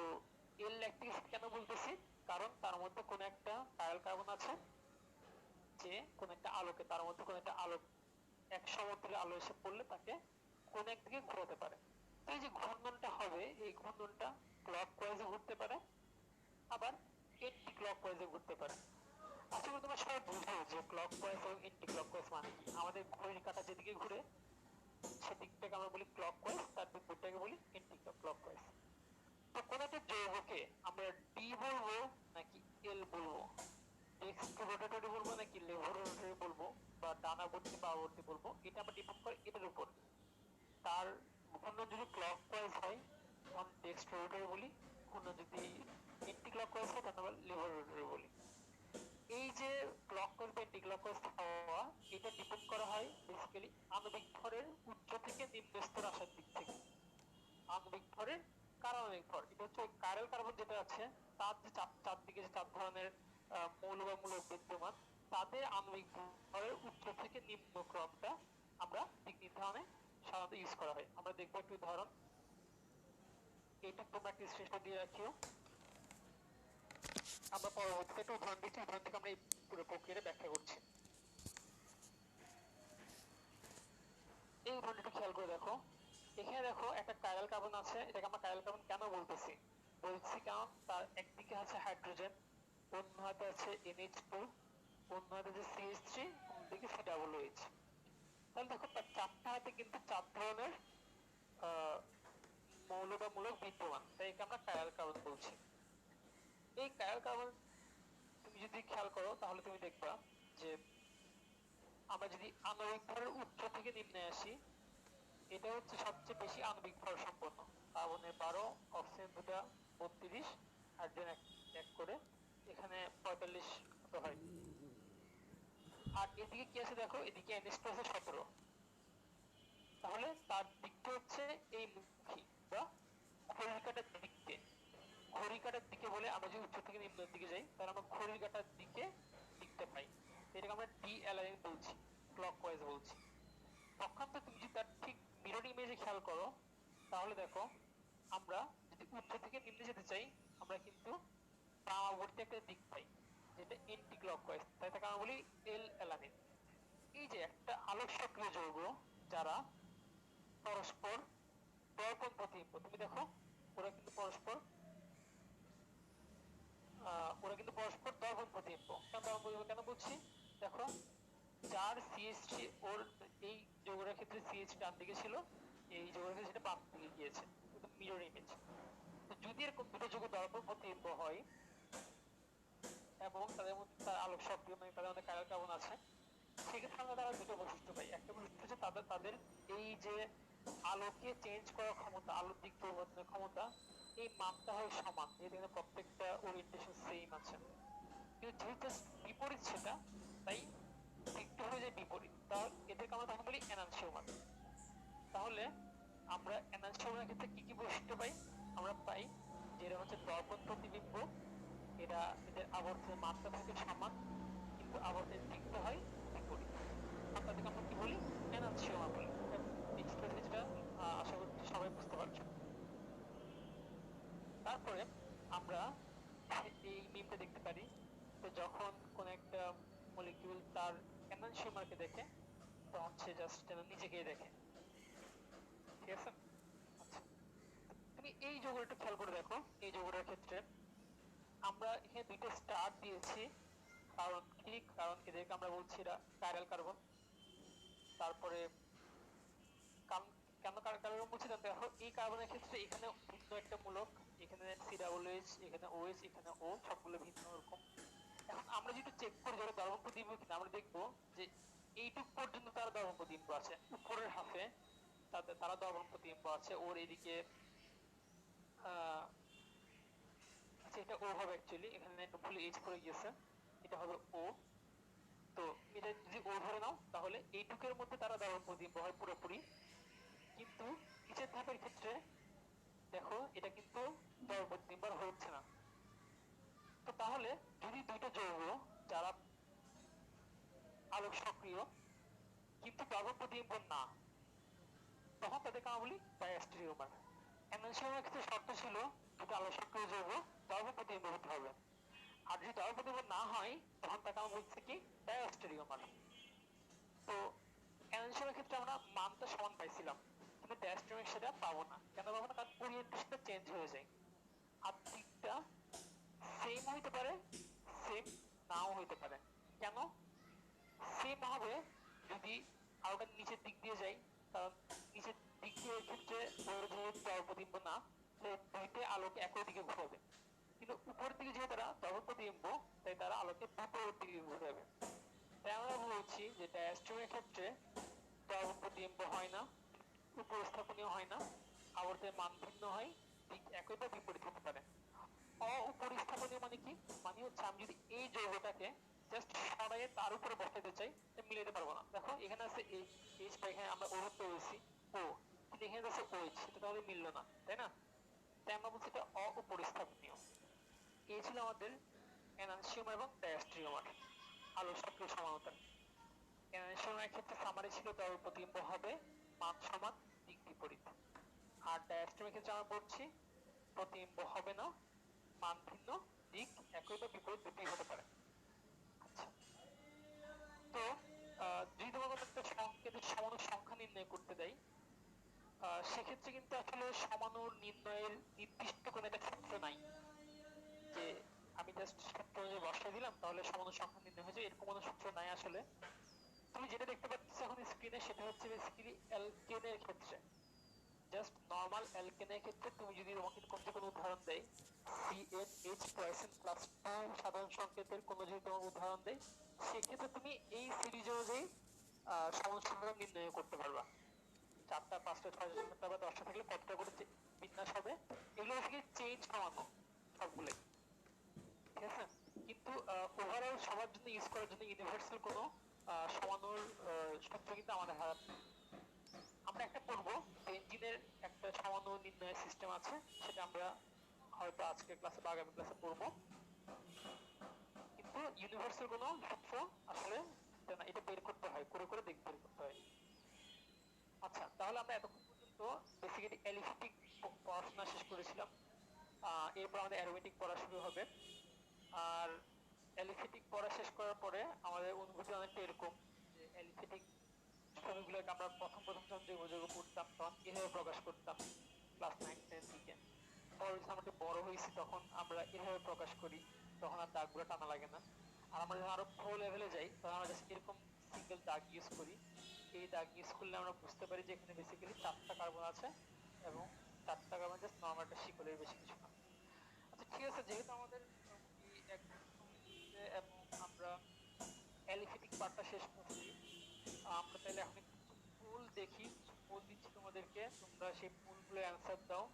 S1: এল ল্যাকটিক অ্যাসিড কেন বলতেছি? কারণ তার মধ্যে কোন একটা কাইরাল কার্বন আছে, যে কোন একটা আলোকে, তার মধ্যে কোন একটা আলো, এক সমতুল্য আলো এসে পড়লে তাকে কোন একদিকে ঘোরাতে পারে। তো এই যে ঘূর্ণনটা হবে, এই ঘূর্ণনটা ক্লকওয়াইজে ঘুরতে পারে, আবার এন্টি ক্লকওয়াইজে ঘুরতে পারে। আশা করি তোমরা সবাই বুঝো যে ক্লকওয়াইজ এবং এন্টি ক্লকওয়াইজ মানে কি। আমাদের ঘড়ির কাঁটা যেদিকে ঘুরে সেদিকটাকে আমরা বলি ক্লকওয়াইজ, তার বিপরীতটাকে বলি এন্টি ক্লকওয়াইজ। তো কোন একটা যৌগকে আমরা ডি বলবো নাকি এল বলবো, এক্সট্রো রোটেটরি বলবো নাকি লেভো রোটেটরি বলবো, বা ডানাবর্তী বামবর্তী বলবো, এটা আমরা ডিপেন্ড করে এটার উপর। তার ঘূর্ণন যদি ক্লকওয়াইজ হয় তখন ডেক্সট্রো রোটেটরি বলি, ঘূর্ণন যদি এন্টি ক্লকওয়াইজ হয় তখন আমরা লেভো রোটেটরি বলি। এই যে ক্লকওয়াইজ বা এন্টি ক্লকওয়াইজ হওয়া, এটা ডিপেন্ড করা হয় বেসিক্যালি আণবিক ভরের উচ্চ থেকে নিম্ন স্তর আসার দিক থেকে। আণবিক ভরের কার্বনিক ভর, এটা হচ্ছে কাইরাল কার্বন যেটা আছে তার যে চারদিকে যে চার ধরনের মৌল বা মূলক বিদ্যমান, তাদের আণবিক ভরের উচ্চ থেকে নিম্ন ক্রমটা আমরা দিক নির্ধারণে সাধারণত ইউজ করা হয়। আমরা দেখবো একটু উদাহরণ, এটা তোমরা একটা স্ক্রিনশট দিয়ে রাখিও। আমরা পরবর্তীতে একটা উদাহরণ দিচ্ছি, উদাহরণ থেকে আমরা এই পুরো প্রক্রিয়াটা ব্যাখ্যা করছি। এই উদাহরণটা খেয়াল করে দেখো, এখানে দেখো একটা কাইরাল কার্বন আছে, এটাকে আমরা কাইরাল কার্বন কেন বলতেছি? বলছি কারণ তার একদিকে আছে হাইড্রোজেন, অন্য হাতে আছে NH2, অন্য হাতে আছে CH3, অন্যদিকে COOH। তাহলে দেখো তার চারটা হাতে কিন্তু চার ধরনের মৌল বা মূলক বিদ্যমান, তাই একে আমরা কাইরাল কার্বন বলছি। এই কাইরাল কার্বন তুমি যদি খেয়াল করো তাহলে তুমি দেখবা যে আমরা যদি আণবিক ভরের উচ্চ থেকে নিম্নে আসি, এটা হচ্ছে সবচেয়ে বেশি আণবিক ভর সম্পন্ন। কার্বনের 12, অক্সিজেন 2টা 32, হাইড্রোজেন এক করে, এখানে 45 মতো হয়। আর এদিকে কি আছে দেখো, এদিকে NH2 আছে 17। তাহলে তার দিকটা হচ্ছে হচ্ছে এই মুখী বা ঘড়ির কাঁটার দিকে, ঘড়ির কাঁটার দিকে বলে আমরা যদি উচ্চ থেকে নিম্নের দিকে যাই তাহলে আমরা ঘড়ির কাঁটার দিকে দিকটা পাই, এটাকে আমরা ডি অ্যালাইন বলছি, ক্লকওয়াইজ বলছি। পক্ষান্তরে তুমি যদি তার ঠিক মিরর ইমেজে খেয়াল করো তাহলে দেখো আমরা যদি উচ্চ থেকে নিম্নে যেতে চাই আমরা কিন্তু বামাবর্তী একটা দিক পাই যেটা এন্টি ক্লকওয়াইজ, তাই তাকে আমরা বলি এল অ্যালানিন। এই যে একটা আলোক সক্রিয় যৌগ যারা পরস্পর দর্পণ প্রতিবিম্ব, তুমি দেখো ওরা কিন্তু পরস্পর দর্পণ প্রতিবিম্ব। কেন দর্পণ প্রতিবিম্ব কেন বলছি, দেখো যার সিএইচ ওর এই যৌগের ক্ষেত্রে সিএইচ ডান দিকে ছিল, এই যৌগের ক্ষেত্রে সেটা বাম দিকে গিয়েছে, এটা মিরর ইমেজ। তো যদি এরকম দুটো যৌগ দর্পণ প্রতিবিম্ব হয় এবং তাদের মধ্যে তার আলোক সক্রিয় মানে তাদের মধ্যে কার্বন কার্বন আছে, সেক্ষেত্রে আমরা তারা দুটো বৈশিষ্ট্য পাই। একটা বৈশিষ্ট্য হচ্ছে তাদের এই যে আলোকে চেঞ্জ করার ক্ষমতা, আলোর দিক পরিবর্তনের ক্ষমতা, এই মানটা হয় সমান, যেহেতু প্রত্যেকটা ওরিয়েন্টেশন সেম আছে। কিন্তু যেহেতু বিপরীত সেটা, তাই দিকটা হয়ে যায় বিপরীত। তাহলে এদেরকে আমরা তখন বলি এনানসিওমার। তাহলে আমরা এনানসিওমারের ক্ষেত্রে কি কি বৈশিষ্ট্য পাই? আমরা পাই যে এরা হচ্ছে দর্পণ প্রতিবিম্ব, এরা এদের আবর্তনের মাত্রা থাকে সমান কিন্তু আবর্তনের দিকটা হয় বিপরীত, তাদেরকে আমরা কি বলি? এনানসিওমার বলি। যেটা আশা করছি সবাই বুঝতে পারছো। তারপরে আমরা এই মিমটা দেখতে পারি যে যখন কোন একটা মলিকিউল তার এনানসিওমারকে দেখে তখন সে জাস্ট নিজেকে দেখে, ঠিক আছে? আচ্ছা, তুমি এই যৌগটা একটু খেয়াল করে দেখো। এই যৌগটার ক্ষেত্রে আমরা এখানে দুইটা স্টার দিয়েছি, কারণ কি? কারণ এদেরকে আমরা বলছি এরা কাইরাল কার্বন। তারপরে কেন কার্বন বলছি দেখো, এই কার্বনের ক্ষেত্রে এখানে ভিন্ন একটা মূলক, এখানে COOH, এখানে OH, এখানে O, সবগুলো ভিন্ন রকম। এখন আমরা যদি চেক করি যারা দর্পণ প্রতিবিম্ব কিনা, আমরা দেখবো যে এইটুক পর্যন্ত তারা দর্পণ প্রতিবিম্ব আছে, উপরের হাফে তারা দর্পণ প্রতিবিম্ব আছে। ওর এদিকে আচ্ছা এটা ও হবে অ্যাকচুয়ালি, এখানে ভুলে এইচ করে গিয়েছে, এটা হবে ও। তো এটা যদি ও ধরে নাও তাহলে এইটুকের মধ্যে তারা দর্পণ প্রতিবিম্ব হয় পুরোপুরি। কিন্তু নিচের ধাপের ক্ষেত্রে দেখো এটা কিন্তু দর্পণ প্রতিবিম্ব হচ্ছে না। তো তাহলে যদি দুইটা যৌগ যারা আলোক সক্রিয় কিন্তু দর্পণ প্রতিবিম্ব না, তখন তাদেরকে আমরা বলি ডায়াস্টেরিওমার। এনানসিওমারের ক্ষেত্রে শর্ত ছিল দুটো আলোক সক্রিয় যৌগ দর্পণ প্রতিবিম্ব হতে হবে, আর যদি দর্পণ প্রতিবিম্ব না হয় তখন তাকে আমরা বলছি কি? ডায়াস্টেরিওমার। তো এনানসিওমারের ক্ষেত্রে আমরা মানটা সমান পাইছিলাম, কিন্তু ডায়াস্টেরিওমার সেটা পাবো না। কেন পাবো না? কারণ ওরিয়েন্টেশনটা চেঞ্জ হয়ে যায়, আর দিকটা সেম হইতে পারে, সেম নাও হইতে পারে। কেন সেম হবে? যদি আলোটা নিচের দিক দিয়ে যাই, কারণ নিচের দিক দিয়ে ক্ষেত্রে ওর যেহেতু দর্পণ প্রতিবিম্ব না, দুইটা আলোকে একই দিকে ঘুরবে। কিন্তু উপরের দিকে যেহেতু তারা দর্পণ প্রতিবিম্ব, তাই তারা আলোকে বিপরীত দিকে ঘুরাবে। তাই আমরা বলছি যে ডায়াস্টেরিওমের ক্ষেত্রে দর্পণ প্রতিবিম্ব হয় না, উপস্থাপনীয় হয় না, আবর্তের মান ভিন্ন হয়, দিক একই বা বিপরীত হতে পারে। অপরিস্থাপনীয় মানে কি? মানে হচ্ছে আমি যদি এই যৌগটাকে জাস্ট সরাইয়ে তার উপরে বসাতে চাই, মিলাইতে পারবো না। দেখো এখানে আছে এইচ, এখানে আমরা ও ধরতে বলছি ও, কিন্তু এখানে আছে OH, এটা তাহলে মিললো না, তাই না? তাই আমরা বলছি এটা অপরিস্থাপনীয়। এই ছিল আমাদের এনানসিওমার এবং ডায়াস্টেরিওমার আলোক সক্রিয় সমানতা। এনানসিওমারের ক্ষেত্রে সামারি ছিল দর্পণ প্রতিবিম্ব হবে মান সমান, দিক বিপরীত। আর ডায়াস্টেরিওমারের ক্ষেত্রে আমরা বলছি প্রতিবিম্ব হবে না, মান ভিন্ন, দিক একই বা বিপরীত দুটোই হতে পারে। আচ্ছা, তো যদি তোমাকে একটা সংকেতের সমাণুর সংখ্যা নির্ণয় করতে দেয়, সেক্ষেত্রে কিন্তু আসলে সমাণুর নির্ণয়ের নির্দিষ্ট কোনো একটা সূত্র নাই যে আমি জাস্ট সূত্র বসাই দিলাম তাহলে সমাণুর সংখ্যা নির্ণয় হয়ে যায়, এরকম কোনো সূত্র নাই আসলে। তুমি যেটা দেখতে পাচ্ছ এখন স্ক্রিনে সেটা হচ্ছে বেসিক্যালি অ্যালকেনের ক্ষেত্রে, জাস্ট নরমাল অ্যালকেনের ক্ষেত্রে তুমি যদি তোমাকে কোনো উদাহরণ দেয়, CnH +2 সাধারণ সংকেতের কোনো যদি তোমার উদাহরণ দেয়, সেক্ষেত্রে তুমি এই সিরিজ অনুযায়ী সমস্যাটা নির্ণয় করতে পারবা। 4টা 5টা 6টা 7টা বা 10টা থাকলে কতটা করে বিন্যাস হবে, এগুলো থেকে চেঞ্জ কমানো সবগুলোই, ঠিক আছে? কিন্তু ওভারঅল সবার জন্য ইউজ করার জন্য ইউনিভার্সাল কোনো সমানুর সূত্র কিন্তু আমাদের হাতে। আমরা একটা পড়বো বেনজিনের নির্ণয়ের সিস্টেম আছে, সেটা আমরা হয়তো আজকের ক্লাসে বা আগামী ক্লাসে পড়বো। কিন্তু ইউনিভার্সের কোনো সূত্র আসলে এটা না, এটা বের করতে হয়, করে করে বের করতে হয়। আচ্ছা, তাহলে আমরা এতক্ষণ পর্যন্ত বেসিক্যালি অ্যালিফেটিক পড়াশোনা শেষ করেছিলাম। এরপর আমাদের অ্যারোমেটিক পড়া শুরু হবে। আর অ্যালিফেটিক পড়া শেষ করার পরে আমাদের অনুভূতি অনেকটা এরকম যে অ্যালিফেটিক ছবিগুলোকে আমরা প্রথম প্রথম যখন জৈব পড়তাম তখন এভাবে প্রকাশ করতাম ক্লাস 9-10 দিকে। পরে যখন আমরা একটু বড় হয়েছি তখন আমরা এভাবে প্রকাশ করি, তখন আর দাগগুলো টানা লাগে না। আর আমরা যখন আরো প্রো লেভেলে যাই তখন আমরা জাস্ট এরকম সিঙ্গেল দাগ ইউজ করি। এই দাগ ইউজ করলে আমরা বুঝতে পারি যে এখানে বেসিক্যালি 4টা কার্বন আছে এবং 4টা কার্বন জাস্ট নরমাল একটা শিকলের, বেশি কিছু না। আচ্ছা ঠিক আছে, যেহেতু আমাদের মোটামুটি 1 ঘন্টা সময় দিচ্ছে এবং আমরা অ্যালিফেটিক পার্টটা শেষ করছি, আমরা তাহলে এখন কিছু পোল দেখি, কিছু পোল দিচ্ছি তোমাদেরকে, তোমরা সেই পোলগুলো অ্যান্সার দাও,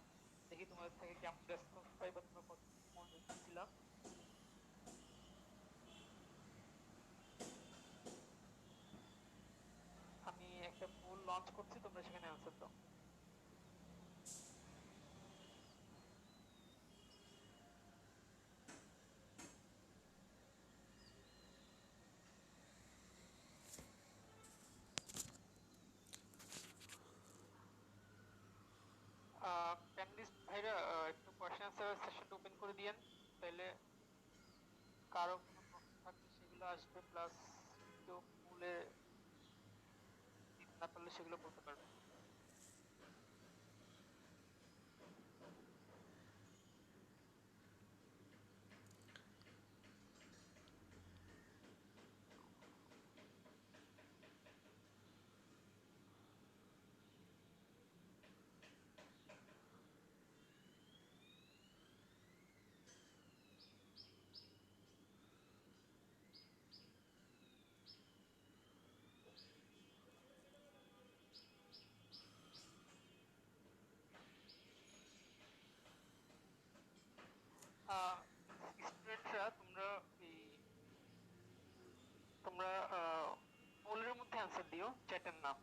S1: দেখি তোমাদের থেকে কেমন রেসপন্স পাই বা তোমরা কত মনোযোগ দিচ্ছিলা। আমি একটা পোল লঞ্চ করছি, তোমরা সেখানে অ্যান্সার দাও। প্যানেলিস্ট ভাইরা একটু কোয়েশ্চেন আনসার সেশনটা ওপেন করে দিয়েন, তাহলে কারো কোনো প্রশ্ন থাকলে সেগুলো আসবে, প্লাস কেউ পোলে দিতে না পারলে সেগুলো বলতে পারবে। স্টুডেন্টরা তোমরা তোমরা পোলের মধ্যে অ্যান্সার দিও, চ্যাটের নাম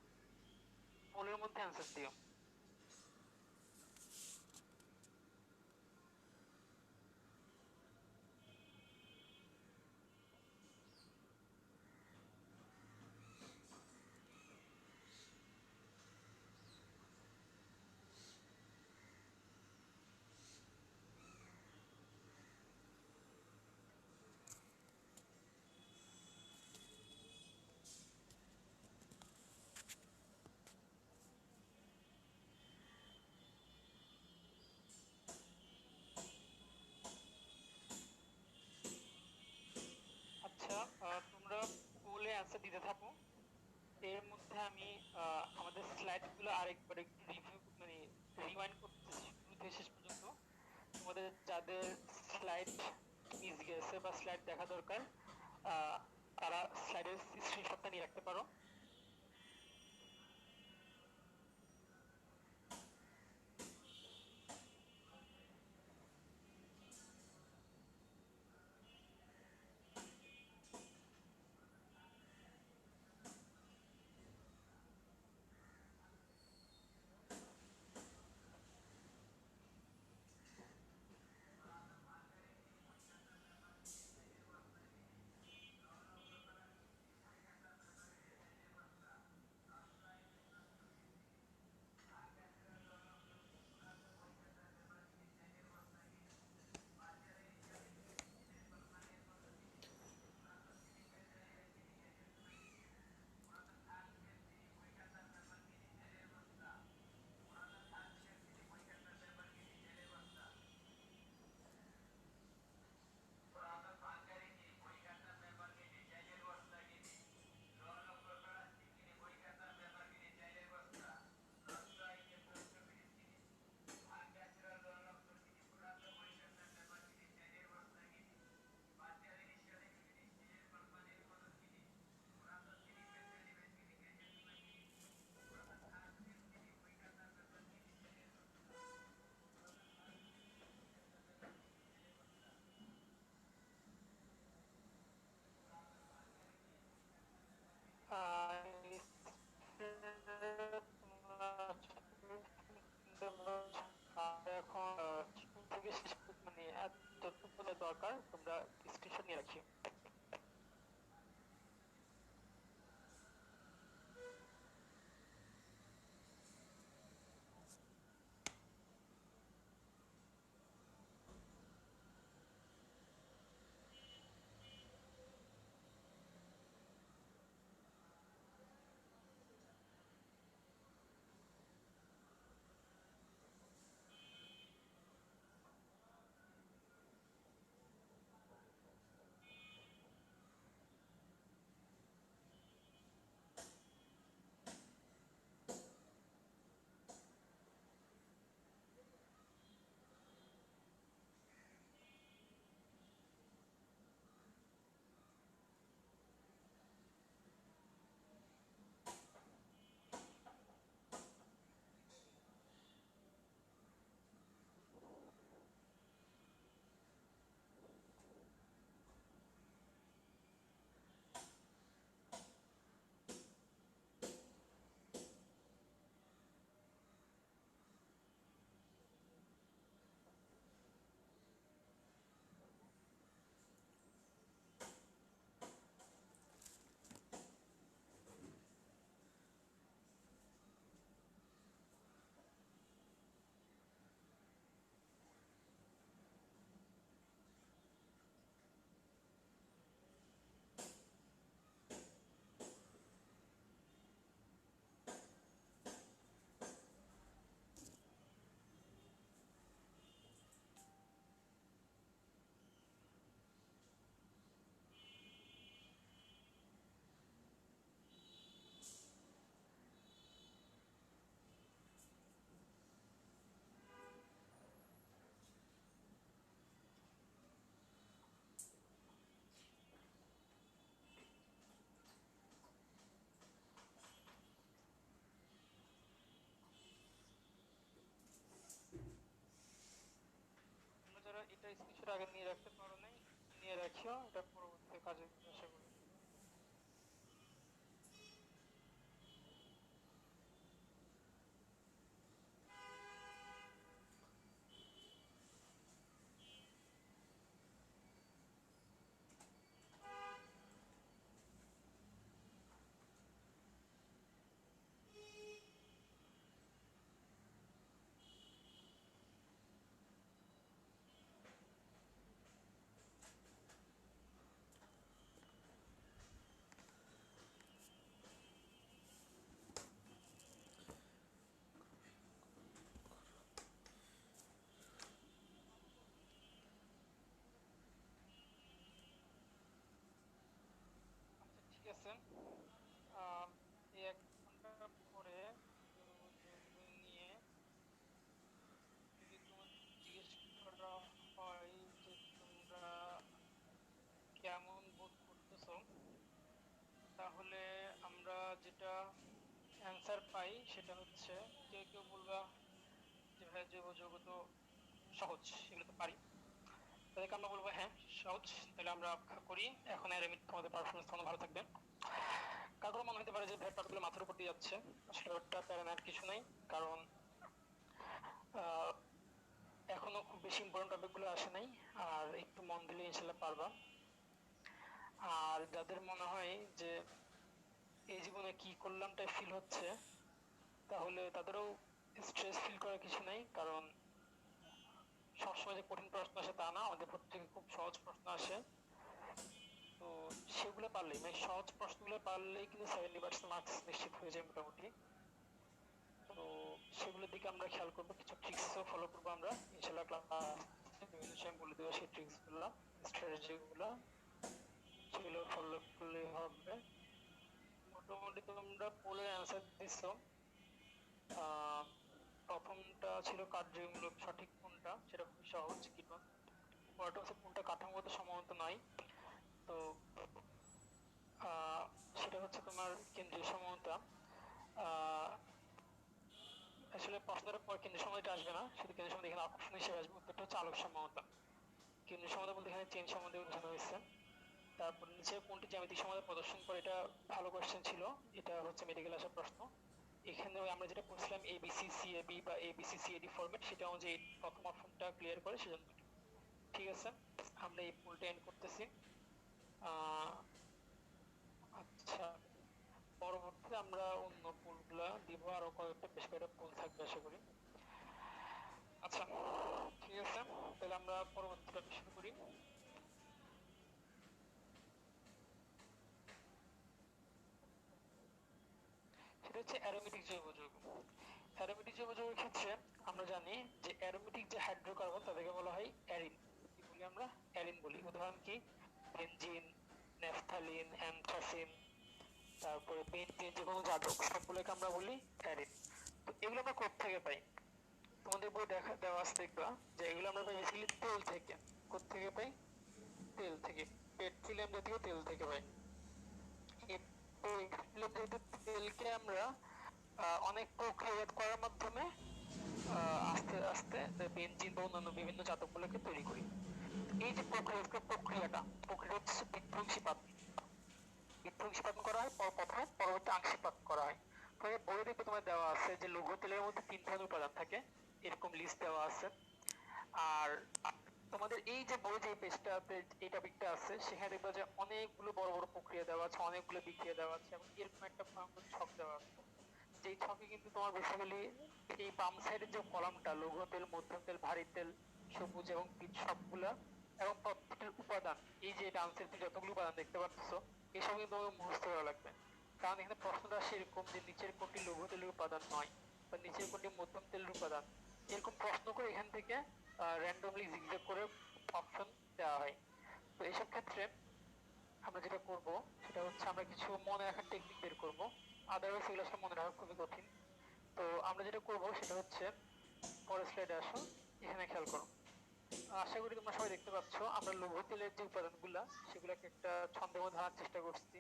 S1: পোলের মধ্যে অ্যান্সার দিও। আচ্ছা, তোমরা পোলে অ্যান্সার দিতে থাকো, এর মধ্যে আমি আমাদের স্লাইডগুলো আরেকবার একটু রিভিউ মানে রিওয়াইন্ড করতেছি শুরু থেকে শেষ পর্যন্ত। তোমাদের যাদের স্লাইড মিস গেছে বা স্লাইড দেখা দরকার, তারা স্লাইডের স্ক্রিনশটটা নিয়ে রাখতে পারো। দরকার, তোমরা স্ক্রিনশট নিয়ে রাখিও। তোমরা যারা এটা স্ক্রিনশট আগে নিয়ে রাখতে পারো নাই, নিয়ে রাখিও, এটা পরবর্তীতে কাজে দিবে আশা করি। আচ্ছা ঠিক আছে, এই 1 ঘন্টা পরে নিয়ে যদি তোমার জিজ্ঞেস করা হয় যে তোমরা কেমন বোধ করতেছো, তাহলে আমরা যেটা অ্যান্সার পাই সেটা হচ্ছে, কেউ কেউ বলবা যে ভাই জৈব যৌগ তো সহজ, এগুলো তো পারি। তাদেরকে আমরা বলবো হ্যাঁ সহজ, তাহলে আমরা করি এখন। আর এমনি তোমাদের পারফরমেন্স তখন ভালো থাকবে। কারো মনে হতে পারে যে ভাই টপিকগুলো মাথার উপর দিয়ে যাচ্ছে, আসলে ওটা প্যারানোর কিছু নাই, কারণ আহ, এখনো খুব বেশি ইম্পর্টেন্ট টপিকগুলো আসে নাই, আর একটু মন দিলে ইনশাল্লাহ পারবা। আর যাদের মনে হয় যে এই জীবনে কি করলামটাই ফিল হচ্ছে, তাহলে তাদেরও স্ট্রেস ফিল করার কিছু নাই, কারণ সবসময় যে কঠিন প্রশ্ন আসে তা না, আমাদের প্রত্যেকে খুব সহজ প্রশ্ন আসে। তো সেগুলো পারলেই, মানে সহজ প্রশ্নগুলো পারলেই কিন্তু 70% মার্কস নিশ্চিত হয়ে যায় মোটামুটি। তো সেগুলোর দিকে আমরা খেয়াল করবো, কিছু ট্রিক্সও ফলো করবো আমরা ইনশাল্লাহ। ক্লাস বিভিন্ন সময় বলে দেবো সেই ট্রিক্স গুলা, স্ট্র্যাটেজি গুলা, সেগুলো ফলো করলে হবে। মোটামুটি তোমরা পোলের অ্যান্সার দিছো। আহ, প্রথমটা ছিল কার্যমূলক সঠিক কোনটা, সেটা খুবই সহজ। কিন্তু পরেরটা হচ্ছে কোনটা কাঠামোগত সমানত নয়। তো আহ, সেটা হচ্ছে তোমার কেন্দ্রীয় সমতা। আহ, আসলে প্রশ্নের পর কেন্দ্রীয় সমতা আসবে না, শুধু কেন্দ্রীয় সমতা এখানে অপশন হিসেবে আসবে। উত্তরটা হচ্ছে আলোক সমতা। কেন্দ্রীয় সমতা বলতে এখানে চেন সম্বন্ধে বোঝানো হয়েছে। তারপর নিচে কোনটি জ্যামিতিক সমতা প্রদর্শন করে, এটা ভালো কোয়েশ্চেন ছিল, এটা হচ্ছে মেডিকেল আসার প্রশ্ন। এখানে আমরা যেটা পড়ছিলাম ABCCAB বা ABCCAD ফরম্যাট, সেটা অনুযায়ী প্রথম অপশনটা ক্লিয়ার করে সেজন্য। ঠিক আছে। আমরা এই পুলটা এন্ড করতেছি। আহ, আচ্ছা, পরবর্তীতে আমরা অন্য পুলগুলা দিব, আরো কয়েকটা বেশ কয়েকটা পুল থাকবে আশা করি। আচ্ছা ঠিক আছে, তাহলে আমরা পরবর্তী টপিক শুরু করি। সেটা হচ্ছে অ্যারোমেটিক জৈব যৌগ। অ্যারোমেটিক জৈব যৌগের ক্ষেত্রে আমরা জানি যে অ্যারোমেটিক যে হাইড্রোকার্বন তাদেরকে বলা হয় অ্যারিন। কি বলি আমরা? অ্যারিন বলি। উদাহরণ কি? বেনজিন, ন্যাফথালিন, অ্যানথ্রাসিন, তারপরে বেনজিন, যে কোনো যাদক সবগুলোকে আমরা বলি অ্যারিন। তো এগুলো আমরা কোথা থেকে পাই? তোমাদের বই দেখা দেওয়া আছে, দেখবা যে এগুলো আমরা পাই বেসিক্যালি তেল থেকে। কোথা থেকে পাই? তেল থেকে। পেট্রোলিয়াম জাতীয় তেল থেকে পাই। এই পেট্রোলিয়াম জাতীয় তেলকে আমরা অনেক প্রক্রিয়াজাত করার মাধ্যমে আস্তে আস্তে বেনজিন বা অন্যান্য বিভিন্ন জাতকগুলোকে তৈরি করি। এই যে প্রক্রিয়াটা হচ্ছে বিধ্বংসীপাত। বিধ্বংসীপাত করা হয় প্রথমে, পরবর্তী আংশিকপাত করা হয়। তবে বইয়ে দেখবে তোমার দেওয়া আছে যে লৌহ তেলের মধ্যে 3 ধরনের উপাদান থাকে, এরকম লিস্ট দেওয়া আছে। আর তোমাদের এই যে বই যে পেজটাতে এই টপিকটা আছে, সেখানে দেখবে যে অনেকগুলো বড় বড় প্রক্রিয়া দেওয়া আছে, অনেকগুলো বিক্রিয়া দেওয়া আছে, এবং এরকম একটা ভয়ঙ্কর ছক দেওয়া আছে। যেই ছকে কিন্তু তোমার বেসিক্যালি এই বাম সাইডের যে কলামটা, লৌহ তেল, মধ্যম তেল, ভারী তেল, সবুজ এবং পিচ সবগুলা, এবং প্রত্যেকটার উপাদান, এই যে ডান সাইডে যতগুলো উপাদান দেখতে পাচ্ছ, এসব কিন্তু তোমাকে মুখস্থ করা লাগবে। কারণ এখানে প্রশ্নটা আসে এরকম যে নিচের কোনটি লৌহ তেলের উপাদান নয়, বা নিচের কোনটি মধ্যম তেলের উপাদান, এরকম প্রশ্ন করে এখান থেকে র্যান্ডমলি জিগজ্যাগ করে অপশন দেওয়া হয়। তো এসব ক্ষেত্রে আমরা যেটা করব সেটা হচ্ছে আমরা কিছু মনে রাখার টেকনিক বের করব। আদারওয়াইজ এগুলো আসলে মনে রাখা খুবই কঠিন। তো আমরা যেটা করব সেটা হচ্ছে, পরের স্লাইডে আসো, এখানে খেয়াল করো। আশা করি তোমরা সবাই দেখতে পাচ্ছ আমরা লৌহ তেলের যে উপাদানগুলা সেগুলোকে একটা ছন্দের মধ্যে আনার চেষ্টা করছি।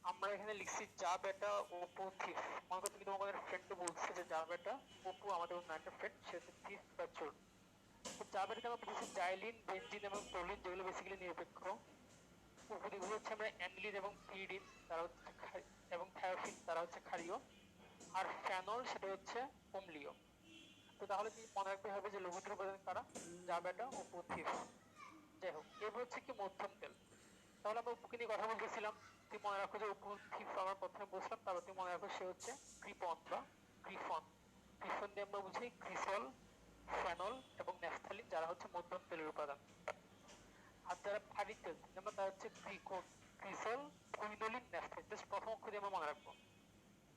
S1: আমরা এখানে লিখছি যা বেটা ওপো থিফ। মনে করো তুমি তোমাদের ফ্রেন্ডকে বলছো যে যা বেটা ওপো আমাদের অন্য একটা ফ্রেন্ড, সে হচ্ছে থিফ বা চোর। তো যা বেটাতে আমরা বুঝেছি জাইলিন, বেনজিন এবং টলিন, যেগুলো বেসিক্যালি নিরপেক্ষ। উপদ্বীপগুলো হচ্ছে আমরা অ্যানিলিন এবং পিরিডিন, তারা হচ্ছে এবং থায়োফিন, তারা হচ্ছে ক্ষারীয়। আর ফেনল সেটা হচ্ছে অম্লীয়। তো তাহলে কি মনে রাখতে হবে যে লঘুত্র উপাদান কারা? যা বেটা ও পথিফ। যাই হোক, এবার হচ্ছে কি মধ্যম তেল। তাহলে আমরা উপকে নিয়ে কথা বলতেছিলাম। তুমি মনে রাখো যে উপথিফ আমরা প্রথমে বসলাম, তারপর তুমি মনে রাখো সে হচ্ছে কৃপন বা গ্রিফন। গ্রিফন দিয়ে আমরা বুঝি গ্রিসল, ফেনল এবং ন্যাফথালিন, যারা হচ্ছে মধ্যম তেলের উপাদান। আর যারা ভারী তেল আমরা, তারা হচ্ছে গ্রিকন, গ্রিসল, কুইনোলিন, ন্যাফথালিন। জাস্ট প্রথম অক্ষর দিয়ে আমরা মনে রাখবো।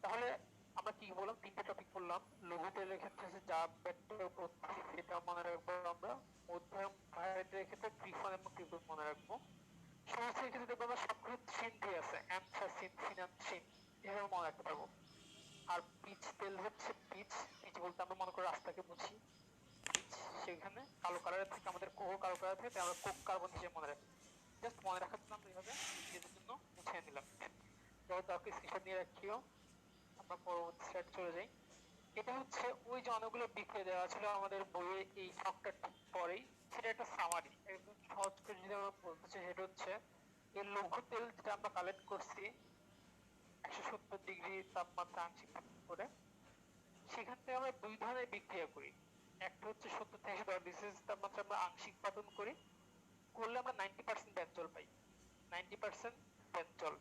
S1: তাহলে আমরা কি বললাম? 3টে টপিক বললাম। লঘু তেলের ক্ষেত্রে হচ্ছে যা বেটা উপথিফ, এটা মনে রাখবো আমরা। মধ্যম ভারী তেলের ক্ষেত্রে গ্রিফন এবং কৃপন মনে রাখবো। সমস্যার ক্ষেত্রে দেখবো আমরা সবগুলো থ্রিন দিয়ে আছে, অ্যানথ্রাসিন, ফিনান্থ্রিন, এভাবে মনে রাখতে পারবো। আর পিচ তেল হচ্ছে পিচ। পিচ বলতে আমরা মনে করি রাস্তাকে বুঝি পিচ। সেখানে কালো কালারের থেকে আমাদের কোকো কালো কালার থেকে, আমরা কোক কার্বন হিসেবে মনে রাখি। জাস্ট মনে রাখার জন্য আমরা এইভাবে নিজেদের জন্য মুছে নিলাম। যখন তাকে স্ক্রিনশট নিয়ে রাখিও। আমরা পরবর্তী স্লাইড চলে যাই। এটা হচ্ছে ওই যে অনেকগুলো বিক্রিয়া দেওয়া ছিল আমাদের বইয়ে এই ছকটার ঠিক পরেই, সেটা একটা সামারি। একদম সহজ করে যদি আমরা বলতে চাই, সেটা হচ্ছে এই লঘু তেল যেটা আমরা কালেক্ট করছি 170 ডিগ্রি তাপমাত্রা আংশিক করে, সেখান থেকে আমরা 2 ধরনের বিক্রিয়া করি। একটা হচ্ছে 70 থেকে 100 ডিগ্রি তাপমাত্রা আমরা আংশিক পাতন করি, করলে আমরা 90% বেঞ্জল পাই। 90% বেঞ্জল।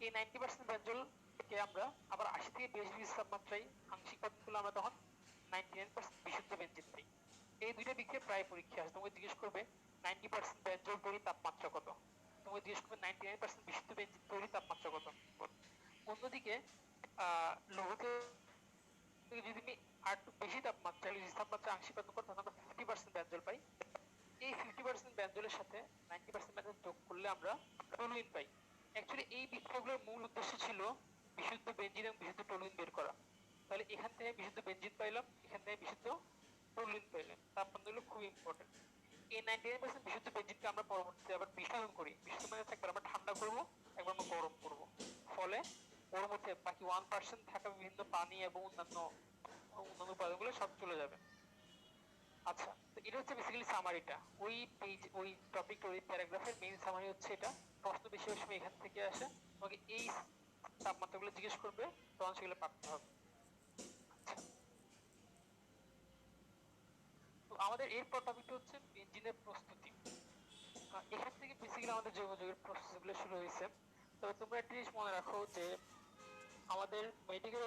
S1: এই 90% বেঞ্জল কে আমরা আবার 80 থেকে 200 ডিগ্রি তাপমাত্রায় আংশিক পাতন করলে আমরা তখন 99% বিশুদ্ধ বেঞ্জিন পাই। এই দুইটা বিক্রিয়া প্রায় পরীক্ষা আসে। তোমাকে জিজ্ঞেস করবে 90% বেঞ্জল তৈরির তাপমাত্রা কত, তোমাকে জিজ্ঞেস করবে 99% বিশুদ্ধ বেঞ্জিন তৈরির তাপমাত্রা কত। অন্যদিকে লৌহতে যদি তুমি আর একটু বেশি তাপমাত্রা আংশিক পাতন করো, তখন আমরা 50% বেঞ্জল পাই। এই 50% বেঞ্জলের সাথে 90% বেঞ্জল যোগ করলে আমরা টলুইন পাই। অ্যাকচুয়ালি এই বিক্রিয়াগুলোর মূল উদ্দেশ্য ছিল বিশুদ্ধ বেঞ্জিন এবং বিশুদ্ধ টলুইন বের করা। তাহলে এখান থেকে বিশুদ্ধ বেঞ্জিন পাইলাম, এখান থেকে বিশুদ্ধ টলুইন পাইলাম। তাপমাত্রাগুলো খুব ইম্পর্টেন্ট। এই 99% বিশুদ্ধ বেঞ্জিনকে আমরা পরবর্তীতে আবার বিশোধন করি। বিশুদ্ধ মানে একবার আমরা ঠান্ডা করব, একবার আমরা গরম করব। ফলে ওর মধ্যে বাকি 1% থাকা বিভিন্ন পানি এবং অন্যান্য উপাদানগুলো সব চলে যাবে। আচ্ছা, তো এটা হচ্ছে বেসিক্যালি সামারিটা। ওই পেজ, ওই টপিক, ওই প্যারাগ্রাফের মেইন সামারি হচ্ছে এটা। প্রশ্ন বেশিরভাগ সময় এখান থেকে আসে, তোমাকে এই তাপমাত্রাগুলো জিজ্ঞেস করবে, তখন সেগুলো পারতে হবে। আচ্ছা, তো আমাদের এরপর টপিকটা হচ্ছে বেঞ্জিনের প্রস্তুতি। এখান থেকে বেসিক্যালি আমাদের যোগাযোগের প্রসেসগুলো শুরু হয়েছে। তবে তোমরা একটা জিনিস মনে রাখো যে আমাদের মেডিকেল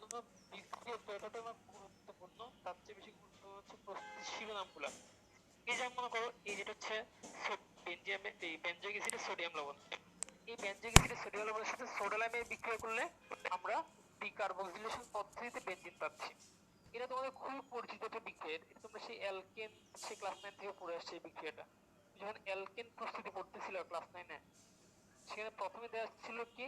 S1: জন্য বিক্রিয়া যতটা না গুরুত্বপূর্ণ তার চেয়ে বেশি গুরুত্বপূর্ণ হচ্ছে প্রস্তুতির শিরোনামগুলো। এই যেমন মনে করো এই যেটা হচ্ছে বেনজিয়ামে এই বেনজোইক অ্যাসিডের সোডিয়াম লবণ, এই বেনজোইক অ্যাসিডের সোডিয়াম লবণের সাথে সোডালাইমের বিক্রিয়া করলে আমরা ডিকার্বক্সিলেশন পদ্ধতিতে বেনজিন পাচ্ছি। এটা তোমাদের খুবই পরিচিত একটা বিক্রিয়া, এটা তোমরা সেই অ্যালকেন সেই ক্লাস 9 থেকে পড়ে আসছে এই বিক্রিয়াটা। যখন অ্যালকেন প্রস্তুতি পড়তেছিল ক্লাস 9 এ, সেখানে প্রথমে দেওয়া ছিল কি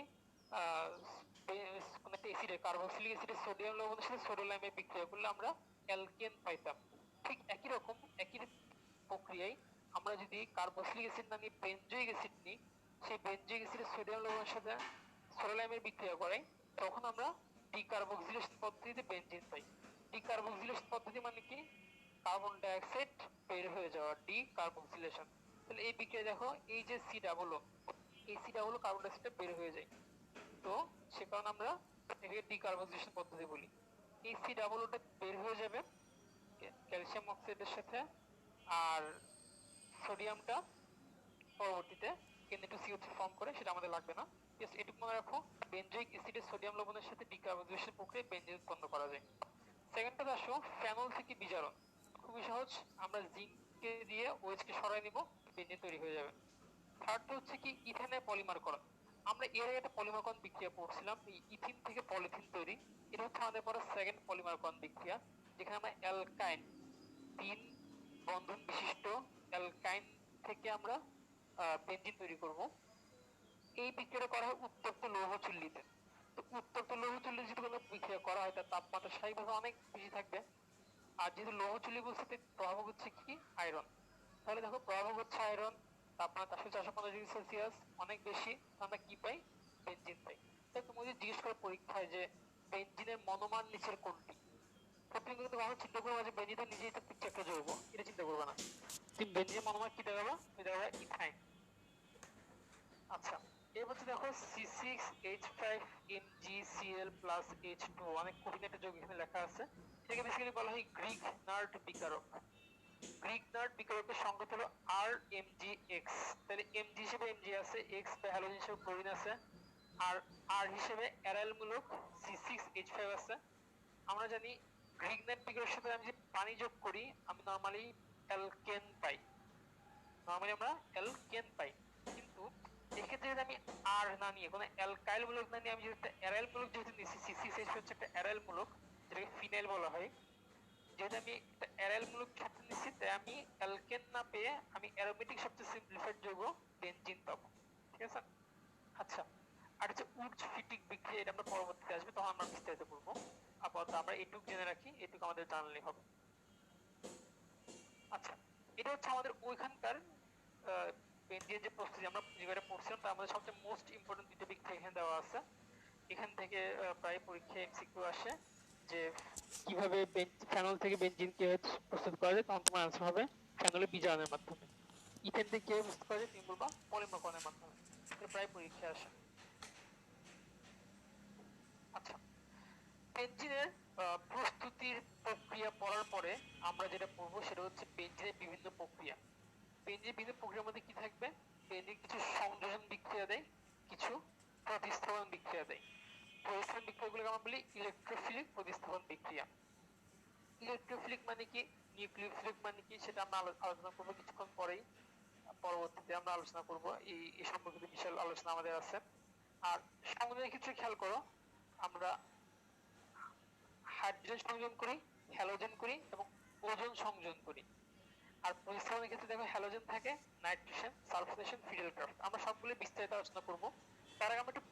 S1: কোন একটা অ্যাসিডে কার্বক্সিলিক অ্যাসিডের সোডিয়াম লবণের সাথে সোডালাইমের বিক্রিয়া করলে আমরা অ্যালকেন পাইতাম। ঠিক একই রকম একই প্রক্রিয়ায় আমরা যদি কার্বক্সিলিক অ্যাসিড না নিয়ে বেনজোইক অ্যাসিড নিই, সেই বেনজোইক অ্যাসিডের সোডিয়াম লবণের সাথে সোডালাইমের বিক্রিয়া করে তখন আমরা ডিকার্বক্সিলেশন পদ্ধতিতে বেনজিন পাই। ডিকার্বক্সিলেশন পদ্ধতি মানে কি? কার্বন ডাই অক্সাইড বের হয়ে যাওয়া, ডিকার্বক্সিলেশন। তাহলে এই বিক্রিয়া দেখো এই যে সি ডাবল ও, এই সি ডাবল ও কার্বন ডাই অক্সাইড বের হয়ে যায়, তো সে কারণে আমরা এটাকে ডিকার্বক্সিলেশন পদ্ধতি বলি। এই সি ডাবল ওটা বের হয়ে যাবে ক্যালসিয়াম অক্সাইডের সাথে, আর সোডিয়ামটা পরবর্তীতে N2CO3 ফর্ম করে, সেটা আমাদের লাগবে না। জাস্ট এটুকু মনে রাখো, বেনজোইক অ্যাসিডের সোডিয়াম লবণের সাথে ডিকার্বক্সিলেশন প্রক্রিয়ায় বেনজিন উৎপন্ন করা যায়। সেকেন্ডটা আসো ফেনল থেকে বিজারণ। খুবই সহজ, আমরা জিঙ্ককে দিয়ে OH কে সরাই নিব, বেনজিন তৈরি হয়ে যাবে। থার্ডটা হচ্ছে কি ইথেনের পলিমারকরণ। আমরা এর আগে একটা পলিমারকরণ বিক্রিয়া পড়ছিলাম, এই ইথিন থেকে পলিথিন তৈরি। এটা হচ্ছে আমাদের পরে সেকেন্ড পলিমারকরণ বিক্রিয়া, যেখানে আমরা অ্যালকাইন 3 বন্ধন বিশিষ্ট অ্যালকাইন থেকে আমরা বেনজিন তৈরি করব। এই বিক্রিয়াটা করা হয় উত্তপ্ত লৌহ চুল্লিতে। তো উত্তপ্ত লৌহ চুল্লিতে যদি কোনো বিক্রিয়া করা হয় তার তাপমাত্রা স্বাভাবিকভাবে অনেক বেশি থাকবে। আর যেহেতু লৌহ চুল্লি বলছে প্রভাবক হচ্ছে কি আয়রন, তাহলে দেখো প্রভাবক হচ্ছে আয়রন, তাপমাত্রা 450 ডিগ্রি সেলসিয়াস অনেক বেশি, আমরা কি পাই? বেনজিন পাই। তাই তুমি যদি জিজ্ঞেস করো পরীক্ষায় যে বেনজিনের মনোমার নিচের কোনটি, প্রথমে কিন্তু কখনো চিন্তা করবো যে বেনজিন নিজেই তো কিছু একটা যৌগ, এটা চিন্তা করবে না। তুমি বেনজিনের মনোমার কি দেখাবা? তুমি দেখাবা ইথাইন। আচ্ছা, এর হচ্ছে দেখো C6H5MgCl+H2, অনেক কঠিন একটা যৌগ এখানে লেখা আছে। এটাকে বেসিক্যালি বলা হয় গ্রিক নার্ড বিকারক। গ্রিক নার্ড বিকারকের সংকেত হলো RMgX। তাহলে Mg হিসেবে Mg আছে, X বা হ্যালোজেন হিসেবে ক্লোরিন আছে, আর R হিসেবে অ্যারাইল মূলক C6H5 আছে। আমরা জানি গ্রিক নার্ড বিকারকের সাথে আমি যে পানি যোগ করি আমি নরমালি অ্যালকেন পাই, নরমালি আমরা অ্যালকেন পাই। কিন্তু এক্ষেত্রে যদি আমি আর না নিয়ে কোনো অ্যালকাইল মূলক না নিয়ে আমি যদি অ্যারাইল মূলক যেহেতু নিচ্ছি, C6H5 হচ্ছে একটা অ্যারাইল মূলক যেটাকে ফিনাইল বলা হয়, যেহেতু আমি একটা অ্যারাইল মূলক সাথে নিচ্ছি তাই আমি অ্যালকেন না পেয়ে আমি অ্যারোমেটিক সবচেয়ে সিম্পলিফাইড যৌগ বেনজিন পাবো। ঠিক আছে? আচ্ছা, আর হচ্ছে উডস ফিটিক বিক্রিয়া, এটা আমরা পরবর্তীতে আসবে তখন আমরা বিস্তারিত করব। আপাতত আমরা এটুকু জেনে রাখি, এটুকু আমাদের জানলেই হবে। আচ্ছা, এটা হচ্ছে আমাদের ওইখানকার বেনজিনের যে প্রস্তুতি আমরা যেটা পড়ছিলাম তার মধ্যে সবচেয়ে মোস্ট ইম্পর্টেন্ট দুটো বিক্রিয়া এখানে দেওয়া আছে। এখান থেকে প্রায় পরীক্ষায় এমসিকিউ আসে যে কিভাবে ফেনল থেকে বেনজিন কে প্রস্তুত করা যায়, তখন তোমার আনসার হবে ফেনলের বিজারণের মাধ্যমে। ইথেন থেকে কিভাবে প্রস্তুত করা যায় তুমি বলবা পলিমারকরণের মাধ্যমে। এটা প্রায় পরীক্ষায় আসে। আচ্ছা, বেনজিনের প্রস্তুতির প্রক্রিয়া পড়ার পরে আমরা যেটা পড়বো সেটা হচ্ছে বেনজিনের বিভিন্ন প্রক্রিয়া। বেনজিনের বিভিন্ন প্রক্রিয়ার মধ্যে কি থাকবে? বেনজিন কিছু সংযোজন বিক্রিয়া দেয়, কিছু প্রতিস্থাপন বিক্রিয়া দেয়। প্রতিস্থাপন বিক্রিয়াগুলোকে আমরা বলি ইলেকট্রোফিলিক প্রতিস্থাপন বিক্রিয়া। ইলেকট্রোফিলিক মানে কি, নিউক্লিওফিলিক মানে কি, সেটা আমরা আলোচনা করবো কিছুক্ষণ পরেই, পরবর্তীতে আমরা আলোচনা করব। এই সম্পর্কিত বিশাল আলোচনা আমাদের আছে। আর সংযোজনের ক্ষেত্রে খেয়াল করো, আমরা হাইড্রোজেন সংযোজন করি, হ্যালোজেন করি এবং ওজোন সংযোজন করি। আর প্রতিস্থাপনের ক্ষেত্রে দেখো হ্যালোজেন থাকে, নাইট্রেশন, সালফোনেশন, ফিডেল ক্রাফট। আমরা সবগুলো বিস্তারিত আলোচনা করব। তার আগে আমরা একটু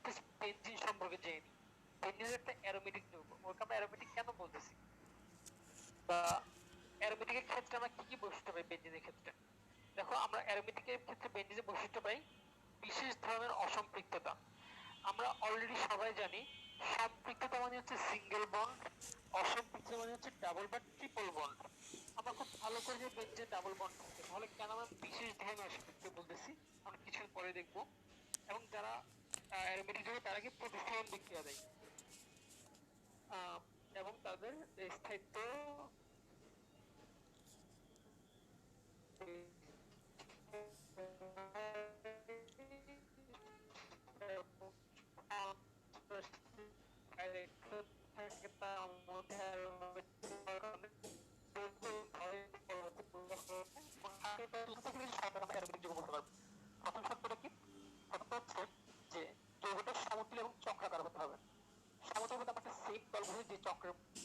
S1: বেনজিন সম্পর্কে জেনে নিই। বেনজিন একটা অ্যারোমেটিক যৌগ, ওকে আমরা অ্যারোমেটিক কেন বলতেছি, বা অ্যারোমেটিকের ক্ষেত্রে আমরা কি কি বৈশিষ্ট্য পাই বেনজিনের ক্ষেত্রে? দেখো আমরা অ্যারোমেটিকের ক্ষেত্রে বেনজিনের বৈশিষ্ট্য পাই বিশেষ ধরনের অসম্পৃক্ততা। আমরা অলরেডি সবাই জানি সম্পৃক্ততা মানে হচ্ছে সিঙ্গেল বন্ড, অসম্পৃক্ততা মানে হচ্ছে ডাবল বা ট্রিপল বন্ড। আমরা খুব ভালো করে যে বেনজিন ডাবল বন্ড থাকে, তাহলে কেন আমরা বিশেষ ধরনের অসম্পৃক্ত বলতেছি আমরা কিছুক্ষণ পরে দেখব। এবং যারা অ্যারোমেটিক যৌগ তারা কি প্রতিস্থাপন বিক্রিয়া দেয় এবং তাদের স্থায়িত্ব এখান থেকে কিছু শর্ত আমরা অ্যারোমেটিক যৌগ বলতে পারবো। প্রথম শর্তটা কি? প্রথমটা হচ্ছে যে যৌগটা সমতুল্য এবং চক্রাকার হতে হবে। সমতুল্য বলতে আমরা একটা সেট তল বুঝি, যে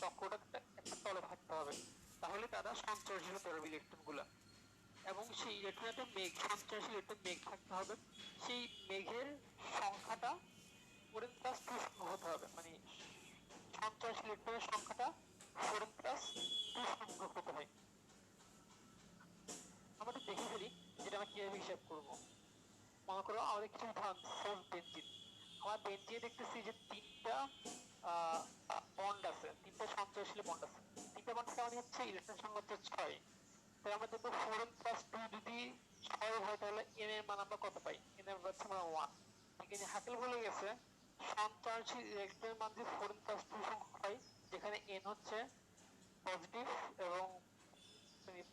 S1: চক্রটা একটা তলে থাকতে হবে, তাহলে তারা সঞ্চয়শীল হতে পারবে ইলেকট্রনগুলা। এবং সেই ইলেকট্রন একটা মেঘ, সঞ্চয়শীল ইলেকট্রন মেঘ থাকতে হবে। সেই মেঘের সংখ্যাটা 4n+2 হতে হবে, মানে সঞ্চয়শীল ইলেকট্রনের সংখ্যাটা 4n+2 সংখ্যক হতে হয়। আমরা একটু দেখে ফেলি যেটা আমরা কিভাবে হিসাব করবো। মনে করো আমাদের কিছু উদাহরণ, সাপোজ বেনজিন। আমার বেনজিনে দেখতেছি যে 3টা বন্ড আছে, 3টা সঞ্চয়শীল বন্ড আছে। 3টা বন্ড মানে হচ্ছে ইলেকট্রন সংখ্যা হচ্ছে 6। তাহলে আমরা দেখবো 4n+2 যদি 6 হয় তাহলে n এর মান আমরা কত পাই? n এর মান হচ্ছে আমরা 1। এখানে হাকেল বলে গেছে সঞ্চয়শীল ইলেকট্রনের মান যদি 4n+2 সংখ্যক হয়, যেখানে n হচ্ছে পজিটিভ এবং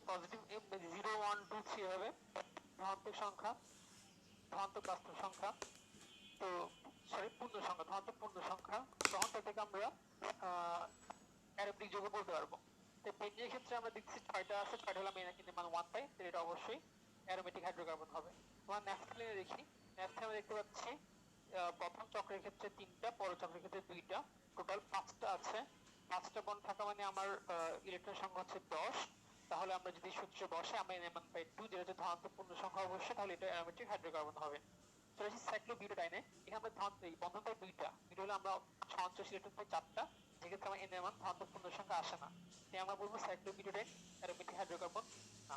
S1: পজিটিভ 0 1 2 3 হবে ধনাত্মক সংখ্যা, ধনাত্মক বাস্তব সংখ্যা, তো সরি পূর্ণ সংখ্যা, ধনাত্মক পূর্ণ সংখ্যা, তখন তাদেরকে আমরা অ্যারোমেটিক যৌগ বলতে পারবো। তো বেনজিনের ক্ষেত্রে আমরা দেখছি 6টা আছে, 6টা হলে আমরা এর মান 1 পাই, তো এটা অবশ্যই অ্যারোমেটিক হাইড্রোকার্বন হবে। আমরা ন্যাপথলিনে দেখি, ন্যাপথলিনে আমরা দেখতে পাচ্ছি প্রথম চক্রের ক্ষেত্রে 3টা, পরের চক্রের ক্ষেত্রে 2টা, টোটাল 5টা আছে। 5টা বন্ড থাকা মানে আমার ইলেকট্রন সংখ্যা হচ্ছে 10। তাহলে আমরা যদি সূত্র বসে আমরা এর মান পাই 2, যেটা হচ্ছে ধনাত্মক পূর্ণ সংখ্যা অবশ্যই, তাহলে এটা অ্যারোমেটিক হাইড্রোকার্বন হবে। চলে আসি সাইক্লোবিউটাডাইনে। এখানে আমরা বন্ধন পাই 2টা, হলে আমরা সঞ্চয়শীল ইলেকট্রন পাই 4টা, যেক্ষেত্রে আমার এন এর মান ধনাত্মক পূর্ণ সংখ্যা আসে না, তাই আমরা বলবো সাইক্লোবিউটাডাইন অ্যারোমেটিক হাইড্রোকার্বন না।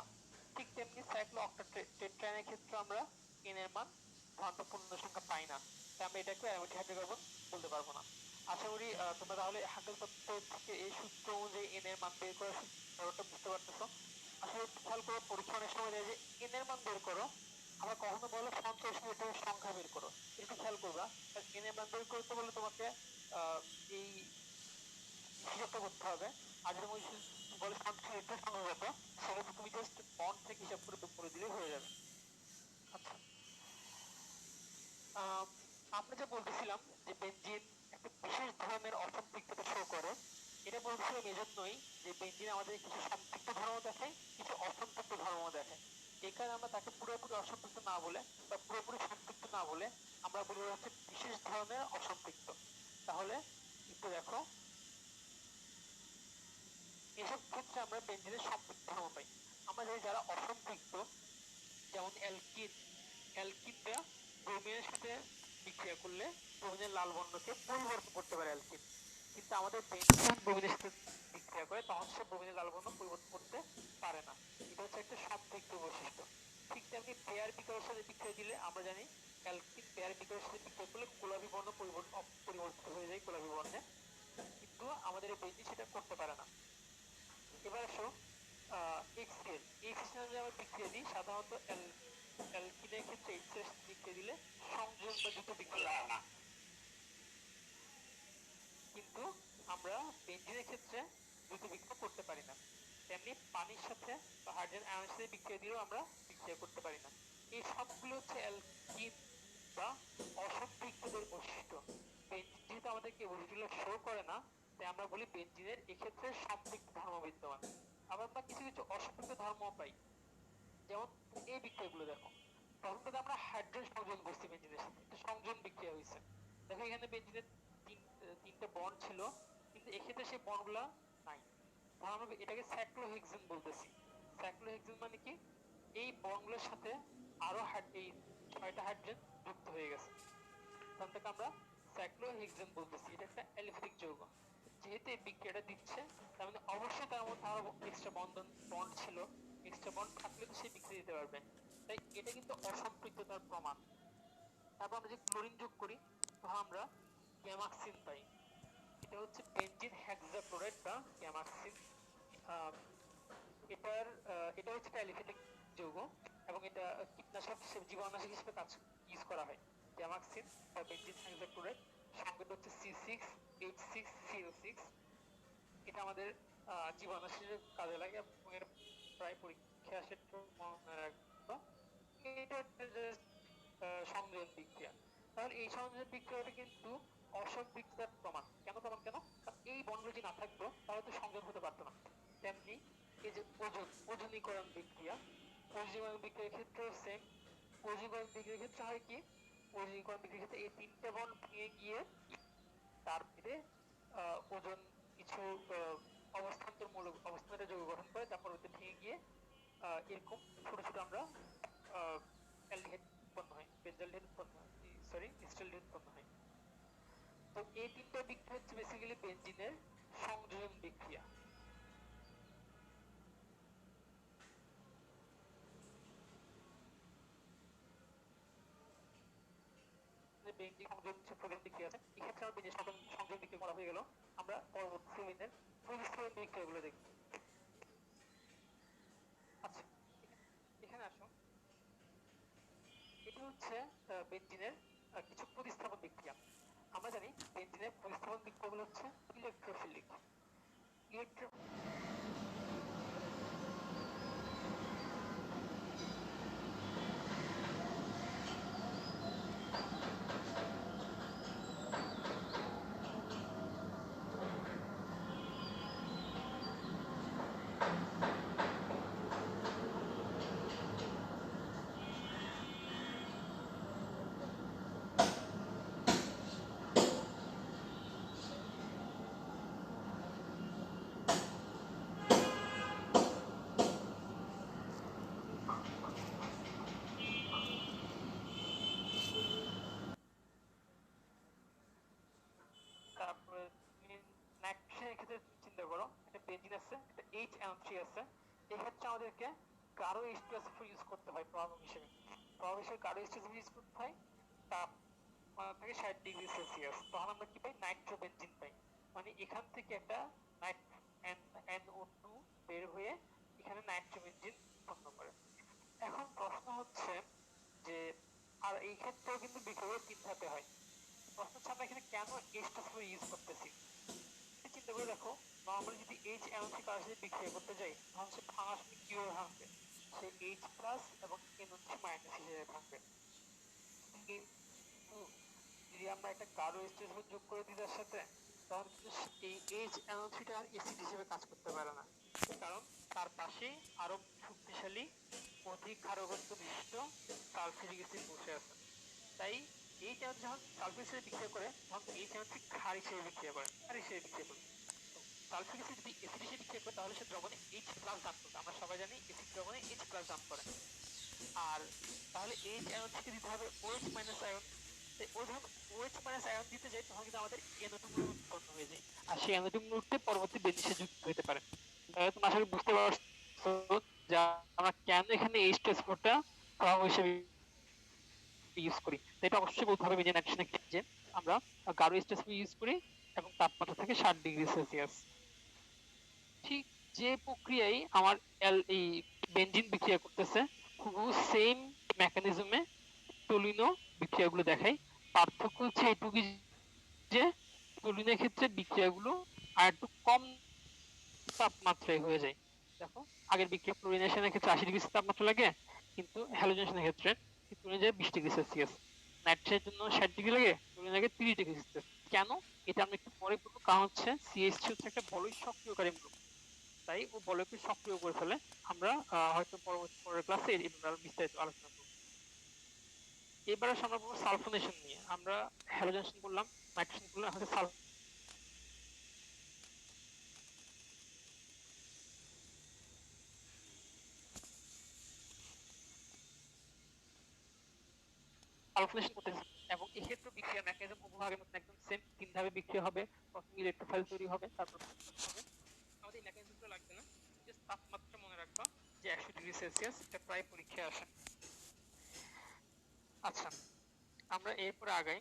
S1: ঠিক তেমনি সাইক্লো অক্টাটেট্রাইনের ক্ষেত্রে আমরা এন এর মান ধনাত্মক পূর্ণ সংখ্যা পাই না, তাই আমরা এটাকে অ্যারোমেটিক হাইড্রোকার্বন বলতে পারবো না। আশা করি তোমরা তাহলে হাকেল তত্ত্ব থেকে এই সূত্র অনুযায়ী এন এর মান বের করার সূত্রটা বুঝতে পারতেছো। আসলে খেয়াল করো, পরীক্ষা অনেক সময় যায় যে এন এর মান বের করো, আমরা কখনো বলো সঞ্চয়শীল ইলেকট্রনের সংখ্যা বের করো। একটু খেয়াল করবা, এন এর মান বের করতে বলে তোমাকে এই হিসাবটা করতে হবে। আর যদি বলে সঞ্চয়শীল ইলেকট্রনের সংখ্যা কত, সেক্ষেত্রে তুমি জাস্ট বন্ড থেকে হিসাব করে দিলেই হয়ে যাবে। আচ্ছা, আমরা যে বলতেছিলাম যে বেনজিন একটা বিশেষ ধরনের অসম্পৃক্ততা শো করে, এটা বলছিলাম এজন্যই যে বেনজিন আমাদের কিছু সম্পৃক্ত ধর্ম দেখায়, কিছু অসম্পৃক্ত ধর্ম দেখায়। এই কারণে আমরা তাকে পুরোপুরি অসম্পৃক্ত না বলে বা পুরোপুরি সম্পৃক্ত না বলে আমরা বলি হচ্ছে বিশেষ ধরনের অসম্পৃক্ত। তাহলে একটু দেখো, এসব ক্ষেত্রে আমরা বেনজিনের সম্পৃক্ত ধর্ম পাই। আমরা জানি যারা অসম্পৃক্ত, যেমন অ্যালকিন, অ্যালকিনটা ব্রোমিনের সাথে বিক্রিয়া করলে ব্রোমিনের লাল বর্ণকে পরিবর্তন করতে পারে অ্যালকিন, কিন্তু আমাদের বেনজিন ব্রোমিনের সাথে বিক্রিয়া করে তখন সে ব্রোমিনের লাল বর্ণ পরিবর্তন করতে পারে না। এটা হচ্ছে একটা সম্পৃক্ত বৈশিষ্ট্য। ঠিক তেমনি পেয়ার বিক্রিয়ার সাথে বিক্রিয়া দিলে আমরা জানি অ্যালকিন পেয়ার বিক্রিয়ার সাথে বিক্রিয়া করলে গোলাপি বর্ণ পরিবর্তিত হয়ে যায় গোলাপি বর্ণে, কিন্তু আমাদের এই বেনজিন সেটা করতে পারে না। এবার আসো এক্সিএল, এক্সিএল আমরা বিক্রিয়া দিই সাধারণত অ্যালকিনের ক্ষেত্রে এইচএস বিক্রিয়া দিলে সংযোজন বা দ্রুত বিক্রিয়া হয় না, কিন্তু আমরা বেনজিনের ক্ষেত্রে দ্রুত বিক্রিয়া করতে পারি না। তেমনি পানির সাথে বা হাইড্রোজেন আয়নের সাথে বিক্রিয়া দিলেও আমরা বিক্রিয়া করতে পারি না। এই সবগুলো হচ্ছে অ্যালকিন বা অসম্পৃক্তদের বৈশিষ্ট্য। বেনজিন যেহেতু আমাদেরকে বৈশিষ্ট্যগুলো শো করে না, তাই আমরা বলি বেনজিনের এক্ষেত্রে সম্পৃক্ত ধর্ম বিদ্যমান। আবার আমরা কিছু কিছু অসম্পৃক্ত ধর্ম পাই, যেমন এই বিক্রিয়াগুলো দেখো, প্রথমত আমরা হাইড্রোজেন সংযোজন করছি বেনজিনের সাথে, একটা সংযোজন বিক্রিয়া হয়েছে। দেখো এখানে বেনজিনের 3টা বন্ড ছিল, কিন্তু এক্ষেত্রে সেই বন্ডগুলো নাই। তাহলে আমরা এটাকে সাইক্লোহেক্সেন বলতেছি। সাইক্লোহেক্সেন মানে কি, এই বন্ডগুলোর সাথে আরো এই 6টা হাইড্রোজেন যুক্ত হয়ে গেছে, তখন থেকে আমরা সাইক্লোহেক্সেন বলতেছি। এটা একটা অ্যালিফ্যাটিক যৌগ। যেহেতু এই বিক্রিয়াটা দিচ্ছে, তার মানে অবশ্যই তার মধ্যে আরো এক্সট্রা বন্ড ছিল, এক্সট্রা বন্ড থাকলে তো সে বিক্রিয়া দিতে পারবে, তাই এটা কিন্তু অসম্পৃক্ততার প্রমাণ। তারপর আমরা যে ক্লোরিন যোগ করি তখন আমরা গ্যামাক্সিন পাই। এটা হচ্ছে বেনজিন হেক্সাক্লোরাইড বা গ্যামাক্সিন। এটা হচ্ছে অ্যালিফ্যাটিক যৌগ এবং এটা কীটনাশক হিসেবে, জীবাণুনাশক হিসেবে ইউজ করা হয়। গ্যামাক্সিন বা বেনজিন হেক্সাক্লোরাইড সংকেত হচ্ছে C6H6Cl6। এটা আমাদের জীবাণুনাশকের কাজে লাগে এবং এর প্রায় পরীক্ষা আসে, মনে রাখবো। এটা সংযোজন বিক্রিয়া। তাহলে এই সংযোজন বিক্রিয়াটা কিন্তু অসম্পৃক্ততার প্রমাণ। কেন? কারণ এই বন্ডগুলো যদি না থাকতো তাহলে তো সংযোজন হতে পারতো না। তেমনি এই যে ওজনীকরণ বিক্রিয়া, ওজীকরণ বিক্রিয়ার ক্ষেত্রেও সেম। ওজীকরণ বিক্রিয়ার ক্ষেত্রে হয় কি, ওজীকরণ বিক্রিয়ার ক্ষেত্রে এই তিনটে বন্ড ভেঙে গিয়ে তারপরে ওজন কিছু অবস্থান্তরমূলক অবস্থানের যৌগ গঠন করে, তারপর ওতে ভেঙে গিয়ে এরকম ছোট ছোট আমরা অ্যালডিহাইড উৎপন্ন হয়, বেঞ্জালডিহাইড উৎপন্ন হয়, সরি এসিটালডিহাইড উৎপন্ন হয়। তো এই তিনটা বিক্রিয়া হচ্ছে বেসিক্যালি বেনজিনের সংযোজন বিক্রিয়া। বেঞ্জিন সংযোজন হচ্ছে প্রধান বিক্রিয়া আছে। এক্ষেত্রে আমরা বেঞ্জিন সংযোজন বিক্রিয়া করা হয়ে গেল, আমরা পরবর্তী শ্রেণীর প্রতিস্থাপন বিক্রিয়াগুলো দেখব। আচ্ছা, এখানে আসো, এটা হচ্ছে বেঞ্জিনের কিছু প্রতিস্থাপন বিক্রিয়া। আমরা জানি বেঞ্জিনের প্রতিস্থাপন বিক্রিয়াগুলো হচ্ছে ইলেকট্রোফিলিক। ইলেকট্রো তারপরে তুমি নাইট্রোজেনের ক্ষেত্রে চিন্তা করো, একটা বেঞ্জিন আছে, একটা HNO3 আছে। এই ক্ষেত্রে আমাদেরকে গাঢ় H2SO4 ইউজ করতে হয় প্রভাবক হিসেবে। প্রভাবক হিসেবে গাঢ় H2SO4 ইউজ করতে হয়, তাপমাত্রা থাকে 60°C। তখন আমরা কি পাই? নাইট্রোবেনজিন পাই। মানে এখান থেকে একটা NO2 বের হয়ে এখানে নাইট্রোবেনজিন উৎপন্ন করে। এখন প্রশ্ন হচ্ছে যে, আর এই ক্ষেত্রেও কিন্তু বিক্রিয়া 3 ধাপে হয়। প্রশ্ন হচ্ছে আমরা এখানে কেন H2SO4 ইউজ করতেছি? চিন্তা করে দেখো, নরমালি যদি HNO3 কারোর সাথে বিক্রিয়া করতে যাই, তখন সে ভাঙার সময় কিভাবে ভাঙবে? সে H+ এবং NO3- হিসেবে ভাঙবে। কিন্তু যদি আমরা একটা গাঢ় H2SO4 যোগ করে দিই তার সাথে, তখন কিন্তু এই HNO3 টা আর অ্যাসিড হিসেবে কাজ করতে পারে না, কারণ তার পাশে আরো শক্তিশালী অধিক ক্ষারকত্ব বিশিষ্ট সালফিউরিক অ্যাসিড বসে আছে। তাই HNO3 যখন সালফিউরিক অ্যাসিড বিক্রিয়া করে, তখন HNO3 ক্ষার হিসেবে বিক্রিয়া করে, সালফিউরিক অ্যাসিড যদি অ্যাসিড হিসেবে বিক্রিয়া করে, তাহলে সে দ্রবণে H+ দান করবে। আমরা সবাই জানি অ্যাসিড দ্রবণে H+ দান করে। আর তাহলে HNO3 কে দিতে হবে OH- আয়ন। ও যখন OH- আয়ন দিতে যায়, তখন কিন্তু আমাদের NO2 গ্রুপ উৎপন্ন হয়ে যায়, আর সেই NO2 গ্রুপটি পরবর্তী বেঞ্জিনে যুক্ত হতে পারে। তুমি আশা করি বুঝতে পারছো যে আমরা কেন এখানে H2SO4 টা প্রভাবক হিসেবে ইউজ করি। এটা অবশ্যই বলতে হবে বেঞ্জিন অ্যাডিশনের ক্ষেত্রে আমরা গাঢ় H2SO4 ইউজ করি এবং তাপমাত্রা থাকে 60°C। ঠিক যে প্রক্রিয়ায় আমার এই বেঞ্জিন বিক্রিয়া করতেছে, হুবহু সেম মেকানিজমে টলুইনো বিক্রিয়াগুলো দেখায়। পার্থক্য হচ্ছে এটুকু যে টলুইনের ক্ষেত্রে বিক্রিয়াগুলো আর একটু কম তাপমাত্রায় হয়ে যায়। দেখো, আগের বিক্রিয়া ফ্লোরিনেশনের ক্ষেত্রে 80°C তাপমাত্রা লাগে, কিন্তু হ্যালোজেনেশনের ক্ষেত্রে টলুইনে যায় 20°C। নাইট্রেটের জন্য 60° লাগে, টলুইনে লাগে 30°C। কেন? এটা আমরা একটু পরে বলবো। কারণ হচ্ছে CH3 হচ্ছে একটা বলয় সক্রিয়কারী মূলক, তাই ও বলয়কে সক্রিয় করে ফেলে। আমরা হয়তো পরের ক্লাসে এবার বিস্তারিত আলোচনা করব। এবারে আমরা বলবো সালফোনেশন নিয়ে। আমরা হ্যালোজেনেশন বললাম, নাইট্রেশন বললাম, এখন সালফোনেশন করতেছি, এবং এক্ষেত্রে বিক্রিয়া মেকানিজম উপভাগের মধ্যে একদম সেম। 3 ধাপে বিক্রিয়া হবে। প্রথমে ইলেকট্রোফাইল তৈরি হবে, তারপর হবে। আমাদের মেকানিজমটা লাগবে না, জাস্ট তাপমাত্রা মনে রাখবা যে 100°C। এটা প্রায় পরীক্ষায় আসে। আচ্ছা, আমরা এরপরে আগাই।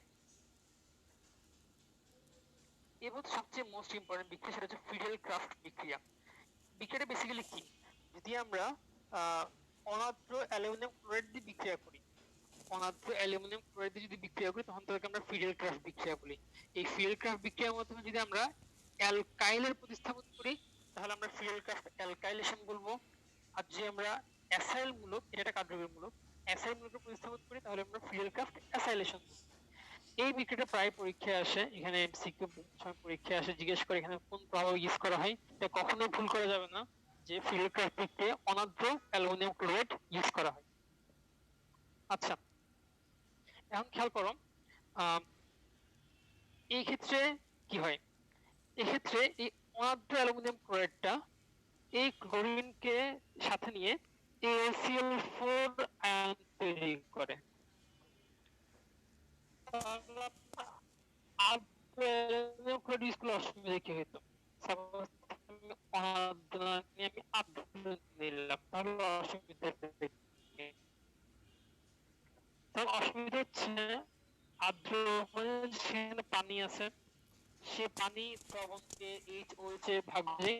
S1: এবার সবচেয়ে মোস্ট ইম্পর্টেন্ট বিক্রিয়া, সেটা হচ্ছে ফিডেল ক্রাফট বিক্রিয়া। বিক্রিয়াটা বেসিক্যালি কি? যদি আমরা অনাদ্র অ্যালুমিনিয়াম ক্লোরাইড দিয়ে বিক্রিয়া করি, অনাদ্র অ্যালুমিনিয়াম ক্লোরাইড দিয়ে যদি বিক্রিয়া করি, তখন তাকে আমরা ফিডেল ক্রাফট বিক্রিয়া বলি। এই ফিডেল ক্রাফট বিক্রিয়ার মাধ্যমে যদি আমরা অ্যালকাইলের প্রতিস্থাপন করি, তাহলে আমরা ফিডেল ক্রাফট অ্যালকাইলেশন বলবো। আর যদি আমরা অ্যাসাইল মূলক, এটা একটা কার্যকরী মূলক, অ্যাসাইল মূলকের প্রতিস্থাপন করি, তাহলে আমরা ফিডেল ক্রাফট অ্যাসাইলেশন বলবো। এই বিক্রিয়াটা প্রায় পরীক্ষায় আসে। এখানে এমসিকিউ সময় পরীক্ষায় আসে, জিজ্ঞেস করে এখানে কোন প্রভাবক ইউজ করা হয়। এটা কখনোই ভুল করা যাবে না। যে ফিল্টারটিতে অনার্দ্র অ্যালুমিনিয়াম ক্লোরাইড ইউজ করা হয়। আচ্ছা, এখন খেয়াল করো, আম, এই ক্ষেত্রে কি হয়, এক্ষেত্রে এই অনার্দ্র অ্যালুমিনিয়াম ক্লোরাইডটা এই ক্লোরিনকে সাথে নিয়ে AlCl4 আয়ন তৈরি করে। আর্দ্র অ্যালুমিনিয়াম ক্লোরাইড ইউজ করলে অসুবিধা কি হতো? সাপোজ অনার্দ্র নিয়ে আমি আর্দ্র নিলাম, তাহলে অসুবিধা কি? তখন অসুবিধা হচ্ছে আর্দ্র মানে সেখানে পানি আছে, সে পানি দ্রবণকে HOH এ ভাগ হয়ে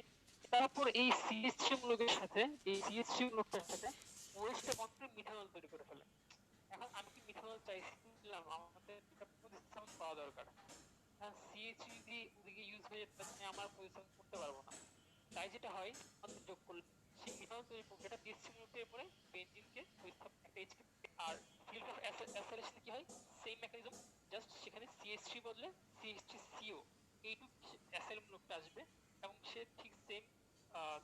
S1: তারপর এই CH3 মূলকের সাথে, এই CH3 মূলকটার সাথে OH টা বন্ধ করে মিথানল তৈরি করে ফেলে। এখন আমি কি মিথানল চাইছিলাম? আমাদের একটা প্রতিস্থাপন পাওয়া দরকার। CH3 যদি ওদিকে ইউজ হয়ে যেত তাহলে আমার প্রতিস্থাপন করতে পারবো না। তাই যেটা হয়, আমাদের যোগ করলে সেই মিথানল তৈরি প্রক্রিয়াটা CH3 মূলকের উপরে বেনজিনকে প্রতিস্থাপন একটা H আর ফিল্ড অফ অ্যাসাইলেশন কি হয়, সেম মেকানিজম, জাস্ট সেখানে CH3 বদলে CH3CO এইটুকু অ্যাসাইল মূলকটা আসবে এবং সে ঠিক সেম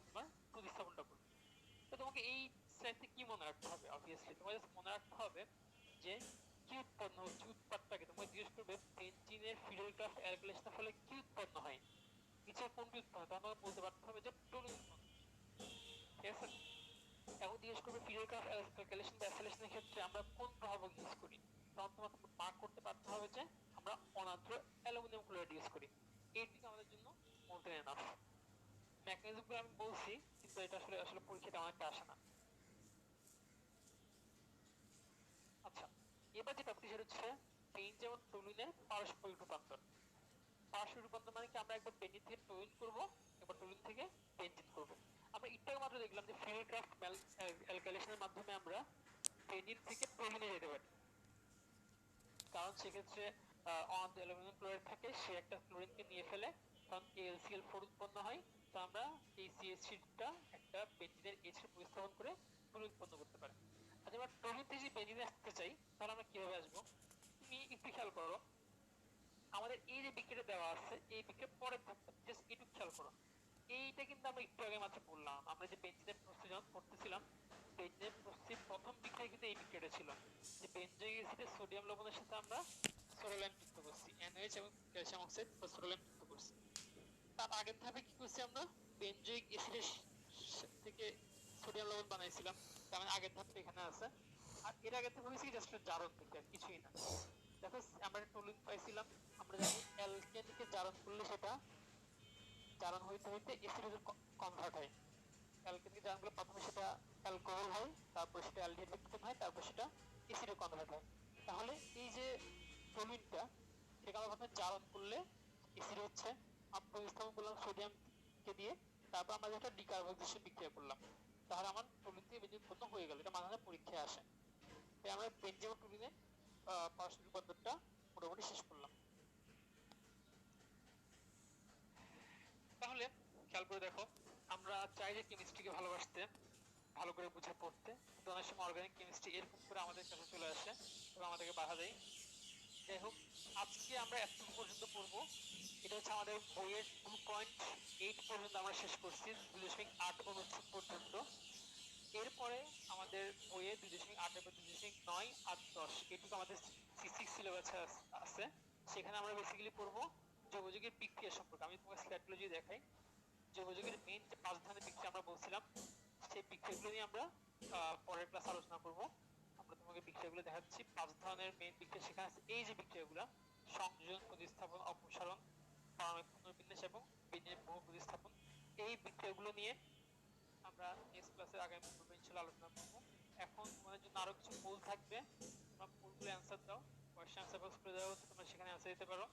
S1: তোমার প্রতিস্থাপনটা করবে। তো তোমাকে এই স্লাইডে কি মনে রাখতে হবে? অবভিয়াসলি তোমাকে জাস্ট মনে রাখতে হবে যে কি উৎপন্ন হচ্ছে, উৎপাদটাকে তোমাকে জিজ্ঞেস করবে বেনজিনের ফিডেলক্রাফট অ্যালকিলেশনের ফলে কি উৎপন্ন হয়, নিচে কোনটি উৎপন্ন হয়, তোমাকে বলতে পারতে হবে যে টলুইন উৎপন্ন। ঠিক আছে, এখন জিজ্ঞেস করবে ফিডেলক্রাফট অ্যালকিলেশন বা অ্যাসাইলেশনের ক্ষেত্রে আমরা কোন প্রভাবক ইউজ করি, তখন তোমাকে মার্ক করতে পারতে হবে যে আমরা অনার্দ্র অ্যালুমিনিয়াম ক্লোরাইড ইউজ করি। এইটুকু আমাদের জন্য মোর দেন এনাফ। মেকানিজমগুলো আমি বলছি, কিন্তু এটা আসলে আসলে পরীক্ষাতে অনেকটা আসে না। আচ্ছা, এবার যে টপিক সেটা হচ্ছে বেনজিন এবং টলুইনের পারস্পরিক রূপান্তর। পারস্পরিক রূপান্তর মানে কি, আমরা একবার বেনজিন থেকে টলুইন করব, একবার টলুইন থেকে বেনজিন করব। আমরা একটু মাত্র দেখলাম যে ফিডেলক্রাফট অ্যালকিলেশনের মাধ্যমে আমরা বেনজিন থেকে টলুইনে যেতে পারি, কারণ সেক্ষেত্রে অনার্দ্র অ্যালুমিনিয়াম ক্লোরাইড থাকে, সে একটা ক্লোরিনকে নিয়ে ফেলে, তখন AlCl4 উৎপন্ন হয়। তো আমরা এই CH3টা একটা বেনজিনের H এর প্রতিস্থাপন করে টলুইন উৎপন্ন করতে পারি। আচ্ছা, আমরা টলুইন থেকে যদি বেনজিনে আসতে চাই তাহলে আমরা কিভাবে আসবো? তুমি একটু খেয়াল করো, আমাদের এই যে বিক্রিয়া দেওয়া আছে, এই বিক্রিয়ার পরের ধাপটা জাস্ট একটু খেয়াল করো। এইটা কিন্তু আমরা একটু আগে মাত্র বললাম, আমরা যে বেনজিনের প্রস্তুতি যখন করতেছিলাম, বেনজিনের প্রস্তুতির প্রথম বিক্রিয়া কিন্তু এই বিক্রিয়াটা ছিল, যে বেনজোইক অ্যাসিডের সোডিয়াম লবণের সাথে আমরা সোডিয়াম যুক্ত করছি, NaOH এবং ক্যালসিয়াম অক্সাইড বা সোডিয়াম যুক্ত করছি। তার আগের ধাপে কি করছি, আমরা বেনজোইক অ্যাসিডের থেকে সোডিয়াম লবণ বানাইছিলাম, তার মানে আগের ধাপটা এখানে আছে। আর এর আগের ধাপে হয়েছে জাস্ট জারণ বিক্রিয়া, কিছুই না। দেখো, আমরা টলুইন পাইছিলাম, আমরা জানি অ্যালকেনকে জারণ করলে সেটা জারণ হইতে হইতে অ্যাসিডে কনভার্ট হয়। অ্যালকেনকে জারণ করলে প্রথমে সেটা অ্যালকোহল হয়, তারপর সেটা অ্যালডিহাইডে উৎপন্ন হয়, তারপর সেটা অ্যাসিডে কনভার্ট হয়। তাহলে এই যে টলুইনটা, সেটা আমরা প্রথমে জারণ করলে অ্যাসিড হচ্ছে, আমরা প্রতিস্থাপন করলাম সোডিয়ামকে দিয়ে, তারপর আমরা যেটা ডিকার্বক্সিলেশন বিক্রিয়া করলাম, তাহলে আমার টলুইন থেকে বেনজিন উৎপন্ন হয়ে গেল। এটা মাঝে মাঝে পরীক্ষায় আসে। তাই আমরা বেনজিন এবং টলুইনের পারস্পরিক রূপান্তরটা মোটামুটি শেষ করলাম। তাহলে খেয়াল করে দেখো, আমরা চাই যে কেমিস্ট্রিকে ভালোবাসতে, ভালো করে বুঝে পড়তে, কিন্তু অনেক সময় অর্গানিক কেমিস্ট্রি এরকম করে আমাদের কাছে চলে আসে এবং আমাদেরকে বাধা দেয়। যাই হোক, আজকে আমরা এতটুকু পর্যন্ত পড়বো। এটা হচ্ছে আমাদের বইয়ের 2.8 পর্যন্ত আমরা শেষ করছি, 2.8 অনুচ্ছেদ পর্যন্ত। এরপরে আমাদের বইয়ে 2.8 এর পর 2.9 আর 10 এটুকু আমাদের C6 সিলেবাসে আছে। সেখানে আমরা বেসিক্যালি পড়বো যৌগযৌগের বিক্রিয়া সম্পর্কে। আমি তোমাকে স্লাইডগুলো যদি দেখাই, যৌগযৌগের মেইন যে 5 ধরনের বিক্রিয়া আমরা বলছিলাম, সেই বিক্রিয়াগুলো নিয়ে আমরা পরের ক্লাস আলোচনা করব। আমরা তোমাকে বিক্রিয়াগুলো দেখাচ্ছি, 5 ধরনের মেইন বিক্রিয়া সেখানে আছে। এই যে বিক্রিয়াগুলো, সংযোজন, প্রতিস্থাপন, অপসারণ, পারমাণবিক পুনর্বিন্যাস এবং বেনজিনের বহু প্রতিস্থাপন, এই বিক্রিয়াগুলো নিয়ে আমরা নেক্সট ক্লাসে আগামী পর্বে ইনশাআল্লাহ আলোচনা করব। এখন তোমাদের জন্য আরো কিছু পোল থাকবে, তোমরা পোলগুলো অ্যানসার দাও, কোশ্চেন অ্যানসার বক্স করে দেওয়া হচ্ছে, তোমরা সেখানে অ্যানসার দিতে পারো।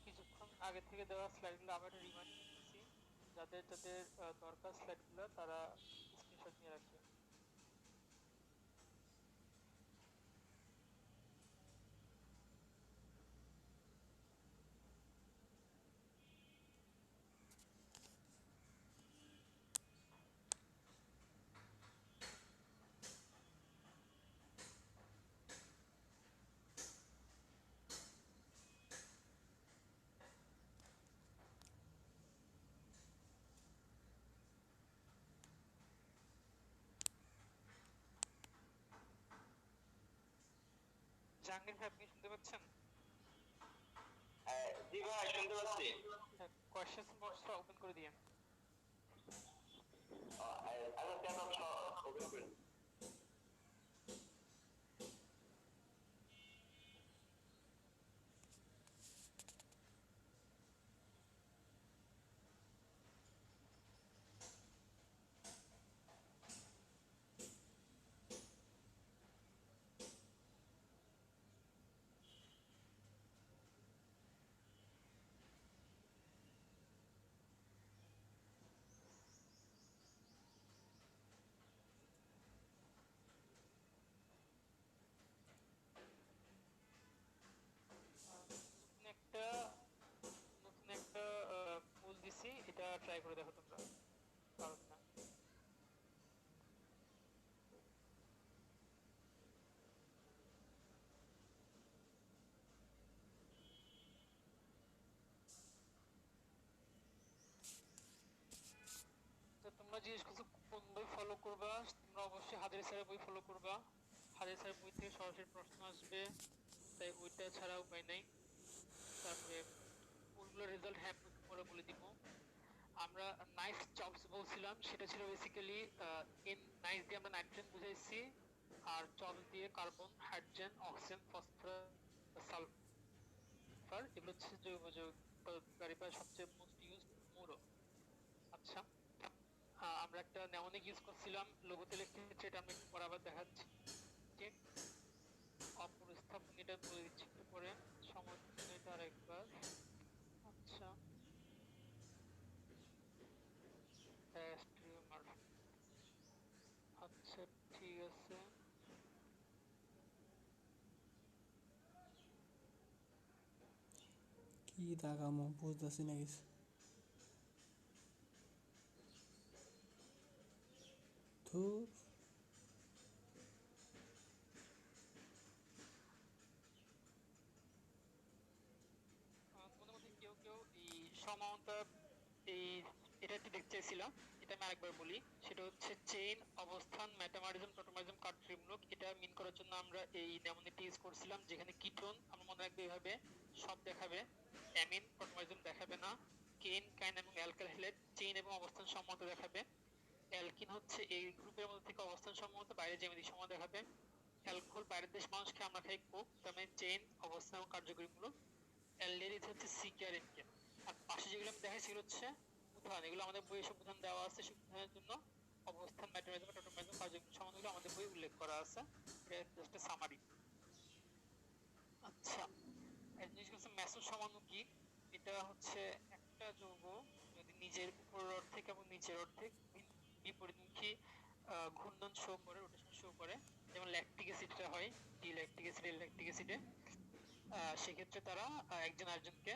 S1: কিছুক্ষণ আগে থেকে দেওয়া স্লাইডগুলো আবার রিমাইন্ড করতেছি, যাদের যাদের দরকার স্লাইডগুলো তারা স্ক্রিনশট নিয়ে রাখবে। জাহাঙ্গীর ভাই, আপনি শুনতে পাচ্ছেন?
S2: জি ভাই, শুনতে পাচ্ছি।
S1: কোয়েশ্চেন বক্সটা ওপেন করে দিয়ে।
S2: আচ্ছা, চ্যাট অপশন ওপেন করুন।
S1: নতুন একটা নতুন একটা পোল দিছি, এটা ট্রাই করে দেখো তোমরা, পারো কিনা। তো তোমরা জিজ্ঞেস করছো কোন বই ফলো করবা, তোমরা অবশ্যই হাজারি স্যারের বই ফলো করবা। হাজারি স্যারের বই থেকে সরাসরি প্রশ্ন আসবে, তাই ওইটা ছাড়া উপায় নাই। তারপরে ওইগুলোর রেজাল্ট হ্যাঁ পরে বলে দিব। আমরা নাইস জবস বলছিলাম, সেটা ছিল বেসিক্যালি ইন নাইস দিয়ে আমরা নাইট্রোজেন বুঝাইছি, আর জবস দিয়ে carbon, hydrogen, oxygen, phosphorus, sulphur, এগুলো হচ্ছে জৈব যৌগকারী বা সবচেয়ে মোস্ট ইউজড মৌল। আচ্ছা, আমরা একটা নেমোনিক ইউজ করছিলাম লোগোতে লিখেছি, এটা আমি একটু পরে আবার দেখাচ্ছি। ঠিক, অপরস্থাপন এটা বলে দিচ্ছি একটু পরে, সমর্থন এটা আরেকবার। আচ্ছা, স্ট্রিমার, আচ্ছা ঠিক আছে।
S5: কি দেখামো বুঝতেছি না কিছু। ধুর,
S1: তোমাদের মধ্যে কেউ কেউ এই সমানতা, এই এটা একটু দেখতে চাইছিলাম, এটা আমি আরেকবার বলি। সেটা হচ্ছে চেইন, অবস্থান, মেটামরিজম, টোটোমারিজম, কার্যমূলক। এটা মিন করার জন্য আমরা এই নেমোনিকটা ইউজ করছিলাম, যেখানে কিটোন আমরা মনে রাখবো এইভাবে সব দেখাবে, অ্যামিন টোটোমারিজম দেখাবে না, কেন, কাইন এবং অ্যালকাইল হ্যালাইড চেইন এবং অবস্থান সম্মত দেখাবে, অ্যালকিন হচ্ছে এই গ্রুপের মধ্যে থেকে অবস্থান সম্মত, বাইরে জ্যামিতিক সম্মত দেখাবে, অ্যালকোহল বাইরের দেশ মানুষকে, আমরা খাই কোক, তার মানে চেইন, অবস্থান এবং কার্যকরীমূলক, অ্যালডিহাইড হচ্ছে সিকে আর এনকে। আর পাশে যেগুলো আমি দেখাই সেগুলো হচ্ছে উদাহরণ, এগুলো আমাদের বইয়ে সব উদাহরণ দেওয়া আছে, সব উদাহরণের জন্য অবস্থান, মেটামরিজম, টোটোমারিজম, কার্যকরী সমানগুলো আমাদের বই উল্লেখ করা আছে, এটা জাস্ট সামারি। আচ্ছা, জিনিস হচ্ছে মেসো সমাণু কি? এটা হচ্ছে একটা যৌগ যদি নিজের উপর অর্ধেক এবং নিচের অর্ধেক বিপরীতমুখী ঘূর্ণন শো করে, রোটেশন শো করে, যেমন ল্যাকটিক অ্যাসিডটা হয়, D lactic acid, L lactic অ্যাসিডে, সেক্ষেত্রে তারা একজন আরেকজনকে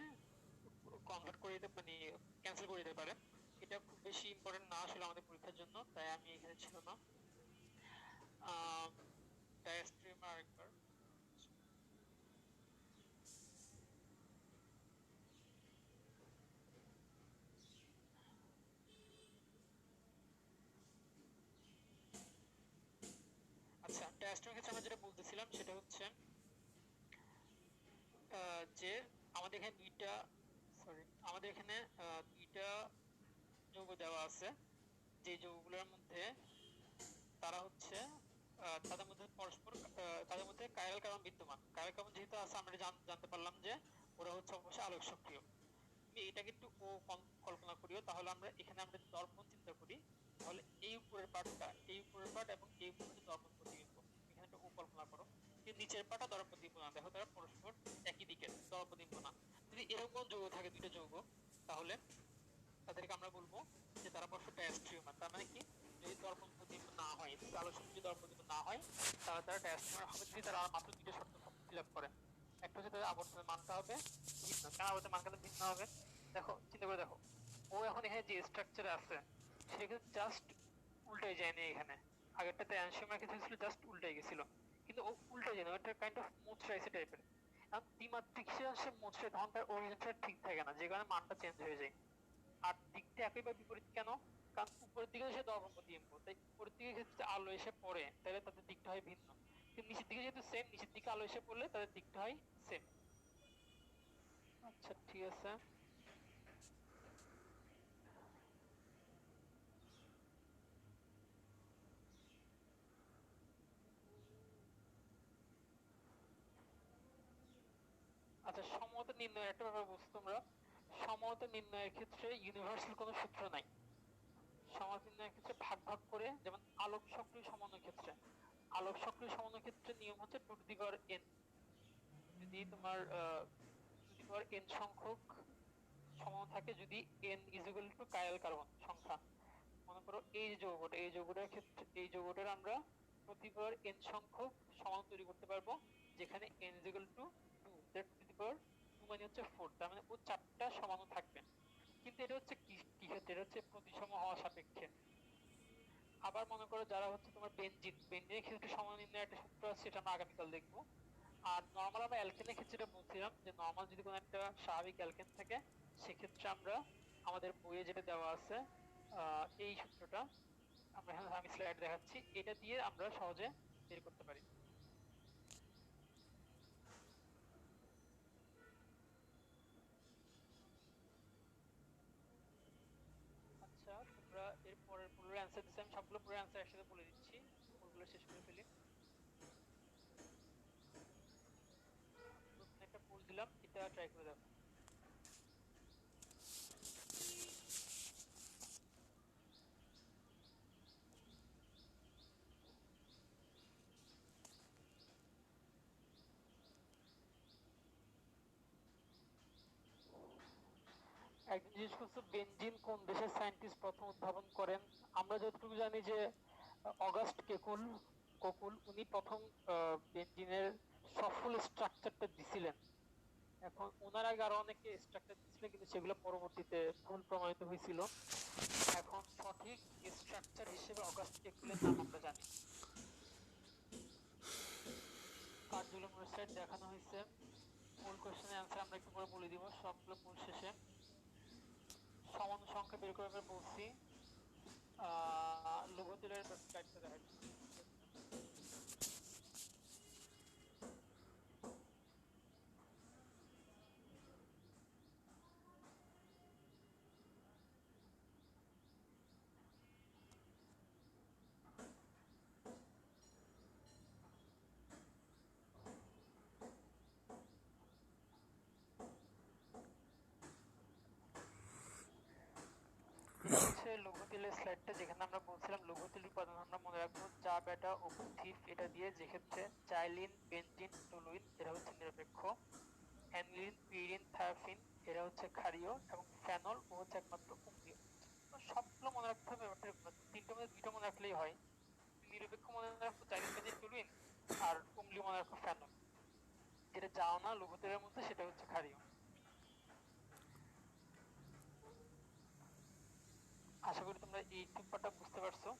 S1: কনভার্ট করে দিতে, মানে ক্যান্সেল করে দিতে পারে। এটা খুব বেশি ইম্পর্টেন্ট না আসলে আমাদের পরীক্ষার জন্য, তাই আমি এখানে ছিল না। ডায়াস্ট্রিমার আরেকবার। আচ্ছা, ডায়াস্ট্রিমের ক্ষেত্রে আমরা যেটা বলতেছিলাম সেটা হচ্ছে যে আমাদের এখানে আমাদের এখানে দুইটা যৌগ দেওয়া আছে, যে যৌগগুলোর মধ্যে তারা হচ্ছে তাদের মধ্যে পরস্পর তাদের মধ্যে কাইরাল কার্বন বিদ্যমান। কাইরাল কার্বন যেহেতু আছে, আমরা জানতে পারলাম যে ওরা হচ্ছে অবশ্যই আলোক সক্রিয়। তুমি এটাকে একটু ও কল্পনা করিও, তাহলে আমরা এখানে আমরা দর্পণ চিন্তা করি, তাহলে এই উপরের পার্টটা, এই উপরের পার্ট এবং এই উপরের দর্পণ প্রতিবিম্ব, এখানে একটা ও কল্পনা করো। কিন্তু নিচের পার্টটা দর্পণ প্রতিবিম্ব না, দেখো তারা পরস্পর একই দিকের, দর্পণ প্রতিবিম্ব না। যদি এরকম যৌগ থাকে, দুইটা যৌগ, তাহলে তাদেরকে আমরা বলবো যে তারা পরস্পর ডায়াস্ট্রিওমার। তার মানে কি, যদি দর্পণ প্রতিবিম্ব না হয়, আলোর শক্তি যদি দর্পণ প্রতিবিম্ব না হয়, তাহলে তারা ডায়াস্ট্রিওমার হবে যদি তারা মাত্র দুইটা শর্ত ফিল আপ করে। একটা হচ্ছে তাদের আবর্তনের মানটা হবে ভিন্ন। কেন আবর্তনের মান কেন ভিন্ন হবে? দেখো, চিন্তা করে দেখো, ও এখন এখানে যে স্ট্রাকচারে আছে সেখানে জাস্ট উল্টে যায়নি। এখানে আগেরটাতে অ্যানসিওমার ক্ষেত্রে ছিল জাস্ট উল্টে গেছিল, কিন্তু ও উল্টে যায়নি, ওটা কাইন্ড অফ মোচড়াইছে টাইপের। এখন দ্বিমাত্রিক সে মোচড়ে, তখন তার ওরিয়েন্টটা ঠিক থাকে না, যে কারণে মানটা চেঞ্জ হয়ে যায়। আর দিকটা একই বা বিপরীত কেন? কারণ উপরের দিকে সে দর্পণ প্রতিবিম্ব, তাই উপরের দিকে ক্ষেত্রে আলো এসে পড়ে, তাহলে তাদের দিকটা হয় ভিন্ন। কিন্তু নিচের দিকে যেহেতু সেম, নিচের দিকে আলো এসে পড়লে তাদের দিকটা হয় সেম। আচ্ছা, ঠিক আছে। আচ্ছা, সমতা নির্ণয়ের একটা ব্যাপার বুঝছো তোমরা। সমতা নির্ণয়ের ক্ষেত্রে ইউনিভার্সাল কোনো সূত্র নাই। সমতা নির্ণয়ের ক্ষেত্রে ভাগ ভাগ করে, যেমন আলোক সক্রিয় সমাণুর ক্ষেত্রে, আলোক সক্রিয় সমাণুর ক্ষেত্রে নিয়ম হচ্ছে 2n। যদি তোমার 2n সংখ্যক সমাণু থাকে, যদি n is equal two chiral carbon সংখ্যা, মনে করো এই যে যৌগটা, এই যৌগটার ক্ষেত্রে, এই যৌগটার আমরা প্রতি পাওয়ার n সংখ্যক সমাণু তৈরি করতে পারবো, যেখানে n is equal to 2, that to the power 2 মানে হচ্ছে 4। তার মানে ও 4টা সমাণু থাকবে। কিন্তু এটা হচ্ছে কি কি ক্ষেত্রে? এটা হচ্ছে প্রতিসম হওয়া সাপেক্ষে। আবার মনে করো যারা হচ্ছে তোমার বেনজিন, বেনজিনের ক্ষেত্রে সমাণু নির্ণয়ের একটা সূত্র আছে, সেটা আমরা আগামীকাল দেখবো। আর নরমাল আমরা অ্যালকেনের ক্ষেত্রে যেটা বলছিলাম, যে নরমাল যদি কোনো একটা স্বাভাবিক অ্যালকেন থাকে, সেক্ষেত্রে আমরা আমাদের বইয়ে যেটা দেওয়া আছে এই সূত্রটা, আমরা এখানে, আমি স্লাইড দেখাচ্ছি, এটা দিয়ে আমরা সহজে বের করতে পারি। আচ্ছা, তোমরা এর পরের পুরো অ্যান্সার দিচ্ছি, আমি সবগুলো পুরো অ্যান্সার একসাথে বলে দিচ্ছি, ওগুলো শেষ করে ফেলি। প্রথমে একটা পোল দিলাম, এটা ট্রাই করে দেখো। একজন জিজ্ঞেস করছে বেনজিন কোন দেশের সায়েন্টিস্ট প্রথম উদ্ভাবন করেন। আমরা যতটুকু জানি যে অগাস্ট কোকুল উনি প্রথম বেনজিনের সফল স্ট্রাকচারটা দিছিলেন। এখন ওনার আগে আরো অনেকে স্ট্রাকচার দিছিলেন, কিন্তু সেগুলো পরবর্তীতে ভুল প্রমাণিত হয়েছিল। এখন সঠিক স্ট্রাকচার হিসেবে অগাস্ট কেকুলের নাম আমরা জানি। কার্যক্রম ওয়েবসাইট দেখানো হয়েছে। মূল কোশ্চেনের অ্যান্সার আমরা একটু পরে বলে দিব, সবগুলো মূল শেষে। সমান সংখ্যা বের করে বলছি, লৌহ তেলের স্লাইডটা দেখাচ্ছি। হচ্ছে লৌহ তেলের স্লাইডটা, যেখানে আমরা বলছিলাম লৌহ তেলের উপাদান আমরা মনে রাখবো চা, বেটা ও থিফ, এটা দিয়ে, যে ক্ষেত্রে জাইলিন, বেনজিন, টলুইন এরা হচ্ছে নিরপেক্ষ, অ্যানিলিন, পিরিন, থায়োফিন এরা হচ্ছে ক্ষারীয়, এবং ফেনল ও হচ্ছে একমাত্র অম্লীয়। তো সবগুলো মনে রাখতে হবে, তিনটা মধ্যে দুইটা মনে রাখলেই হয়। নিরপেক্ষ মনে রাখো জাইলিন, বেনজিন, টলুইন, আর অম্লীয় মনে রাখো ফেনল। যেটা যাও না লৌহ তেলের মধ্যে, সেটা হচ্ছে ক্ষারীয়। আশা করি তোমরা এই ব্যাপারটা বুঝতে পারছো।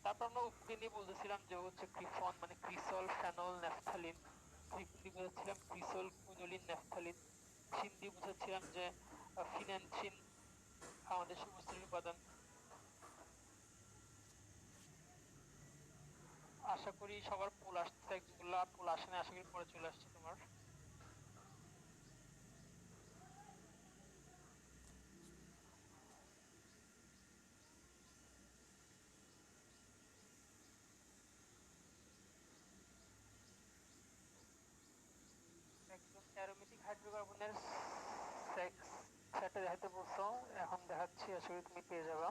S1: তারপর আমরা উপকে নিয়ে বলতেছিলাম যে হচ্ছে ক্রিফন মানে ক্রিসল, ফেনল, ন্যাফথালিন। ত্রিপুন্ডি বুঝাচ্ছিলাম ক্রিসল, কুইনোলিন, ন্যাফথালিন। সিন্ধি বুঝাচ্ছিলাম যে ফিনানথিন, আমাদের সবুজ উপাদান। আশা করি সবার পোল আসছে, একগুলা পোল আসে না, আশা করি পরে চলে আসছে তোমার। একদম অ্যারোমেটিক হাইড্রোকার্বনের সেটটা দেখাতে বলছো, এখন দেখাচ্ছি, আশা করি তুমি পেয়ে যাবা।